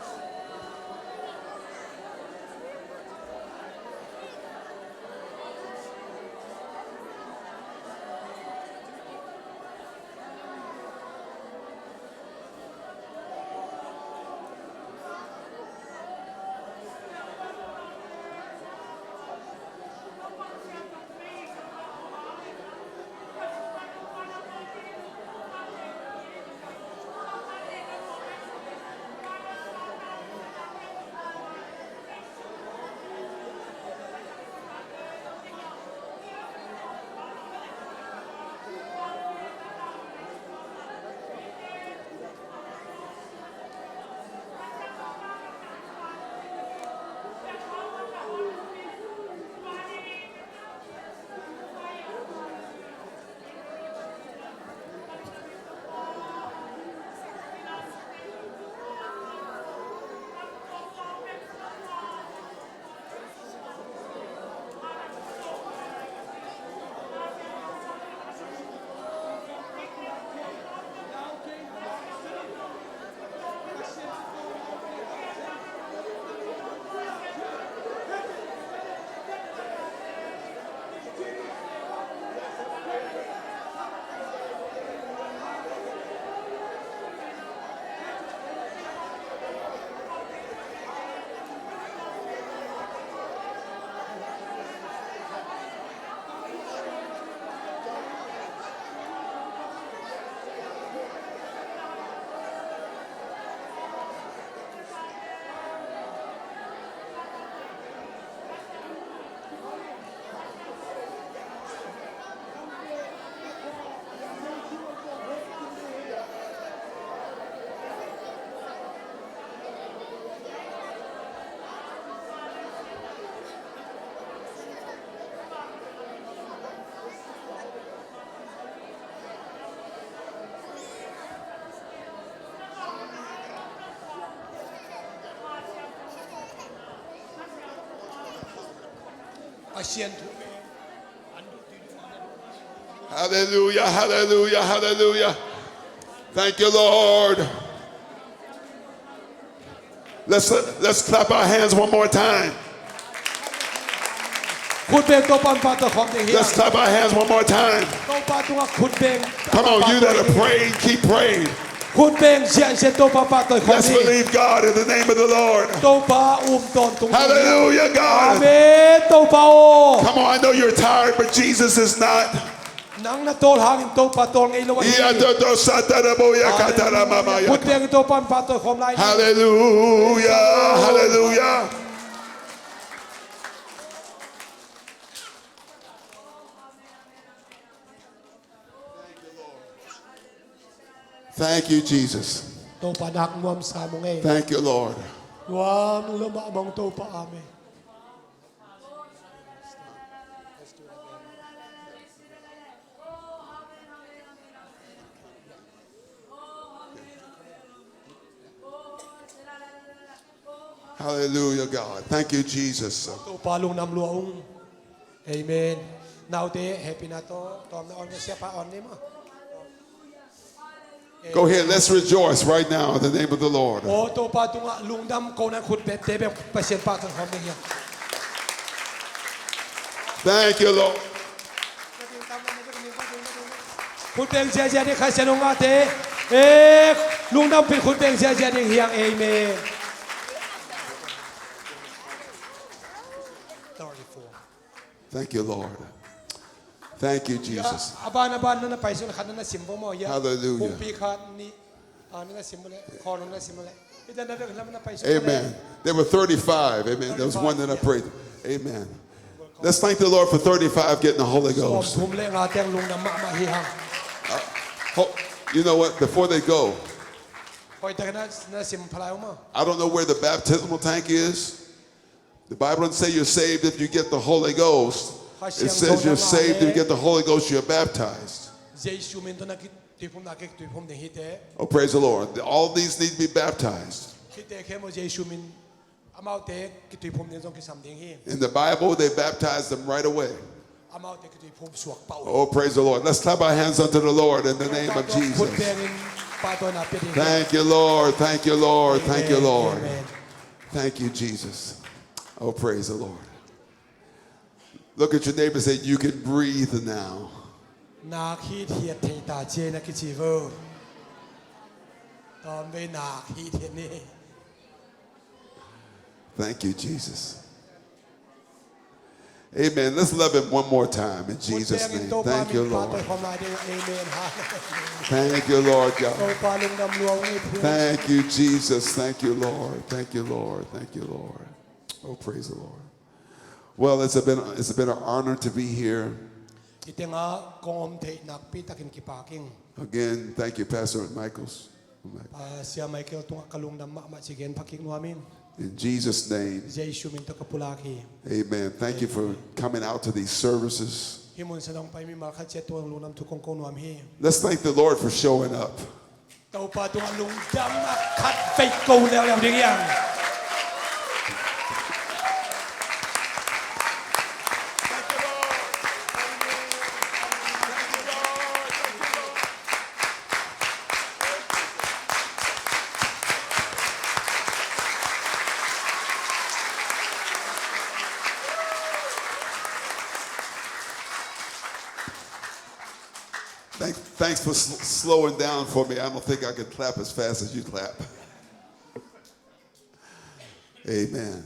อาเซียนทุก Hallelujah, hallelujah, hallelujah. Thank you, Lord. Let's clap our hands one more time. คุณเบงตัวปันปาตัวของเดีย Let's clap our hands one more time. ตัวปาตัวคุณเบง Come on, you that are praying, keep praying. คุณเบงเชียนเชียนตัวปาตัวของ Let's นี้ believe God in the name of the Lord. ตัวปาตนตรง Hallelujah, อาเม God. นตัวปาโอ Come on, I know you're tired, but Jesus is not. นังนาโตหางตัวปาตัวไงละวันนี้คุณเบงตัวปันปาตัวของไร Hallelujah, hallelujah. Thank you, Jesus. ตัวปาดักงวมสามงเอง Thank you, Lord. งวมละมะมองตัวปาอาเมน Hallelujah, God. Thank you, Jesus. ตัวปาลุงนำหลวงเอเมนนาวเตเฮปินาโตตอมนาออนเสียปาออนนี่มั้ง Go ahead, let's rejoice right now in the name of the Lord. โอ้ตัวปาตุงลุงดำโกนันขุดเบ็ดเตแบบเปอร์เซ็นต์ปาทั้งหมดเนี่ย Thank you, Lord. คุณเป็นเสียเสียนี่ใครเสียลงมาเตลุงดำเป็นคุณเป็นเสียเสียนี่เฮียงเอเมน Thank you, Lord. Thank you, Jesus. อาบานนั่นไปสุนขันนั่นสิมบ่มอยะ Hallelujah. ปุ่มปีขันนี่นั่นสิมบ่เลยคอนั่นสิมบ่เลยพี่แต่นั่นแล้วมันไปสุน Amen. There were 35. Amen. There was one that I prayed. Amen. Let's thank the Lord for 35 getting the Holy สอม Ghost. ทุ่มเล่งอาแตงลุงดำมาเฮียง You know what? Before they go, คอยแต่นั่นสิมพลายออกมา I don't know where the baptismal tank is. The Bible doesn't say you're saved if you get the Holy Ghost. It says you're saved if you get the Holy Ghost, you're baptized. เยซูมินตัวนักตุยผมนักตุยผมเดฮิเต Oh, praise the Lord. All these need to be baptized. ฮิเตเข้มเยซูมินอามาเตกิตุยผมเดนซงกิสัมเดงฮี In the Bible, they baptized them right away. อามาเตกิตุยผมสวกเป่า Oh, praise the Lord. Let's clap our hands unto the Lord in the name of คุณ Jesus. เบงปาตัวนับเป็น Thank you, Lord. Thank you, Lord. Thank you, Lord. Amen. Thank you, Jesus. Oh, praise the Lord. Look at your neighbor and say, you can breathe now. นาคีเทียดเทตาเจนักกิจิเวอร์ตอนไปนาคีเทียดนี่ Thank you, Jesus. Amen. Let's love him one more time in Jesus' name. Thank you, Lord. Thank you, Lord God. Thank you, Jesus. Thank you, Lord. Thank you, Lord. Thank you, Lord. Oh, praise the Lord. Well, it's been an honor to be here. Again, thank you, Pastor Michaels. In Jesus' name. Amen. Thank you for coming out to these services. Let's thank the Lord for showing up. Thanks for slowing down for me. I don't think I can clap as fast as you clap. Amen.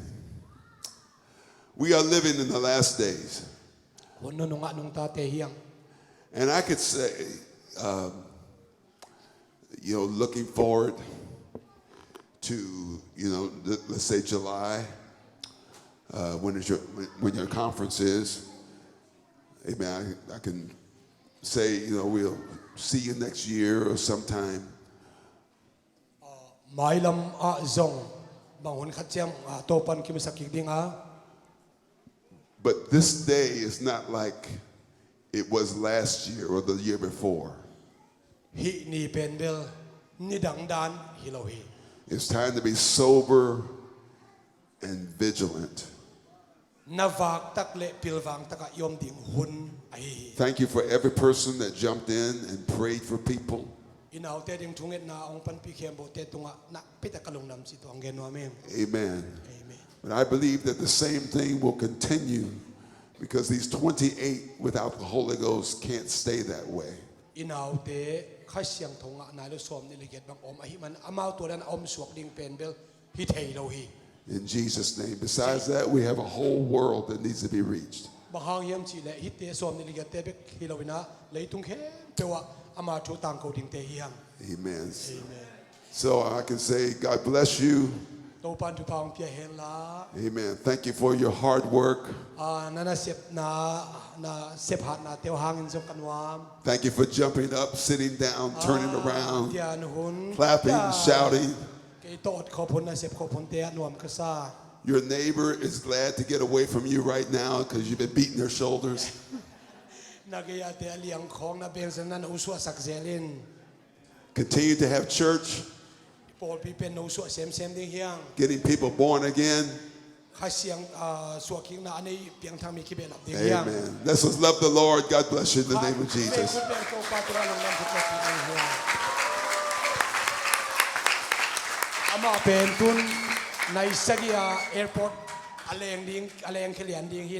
We are living in the last days. And I could say, looking forward to, let's say July, when your conference is. Amen. I can say, we'll see you next year or sometime. But this day is not like it was last year or the year before. It's time to be sober and vigilant. navak tak le pilwang taka yom ding hun ai Thank you for every person that jumped in and prayed for people. inaw te ding thunget na ong pan pi khem bo te tunga na pita kalung nam si to ang genwa mem Amen. amen But I believe that the same thing will continue because these 28 without the Holy Ghost can't stay that way. inaw te khasyang thonga na lo som ni liget bang om ahi man amau to dan om suak ding pen bel hi thei lo hi In Jesus' name. Besides that, we have a whole world that needs to be reached. bahang yam chi le hi te som ni liget te bek hi lo na leitung khe pewa ama thu tang ko ding te hi hang Amen. amen So I can say, God bless you. to pan tu paung pia hen la Amen. Thank you for your hard work. nana sep na sep hat na teo hangin so kanwam Thank you for jumping up, sitting down, turning around, tian hun clapping, shouting. ke tot kho phun na sep kho phun te nuam ka sa Your neighbor is glad to get away from you right now because you've been beating their shoulders. na ge ya te liang khong na ben san na uswa sak zelin Continue to have church, pol pi pen no uswa sem ding hiang getting people born again. kha siang suaking na anei piang thang mi ki be lap ding hiang Amen. Let's just love the Lord. God bless you in the name of Jesus. ama pen tun nai sagia airport aleng khelian ding hi na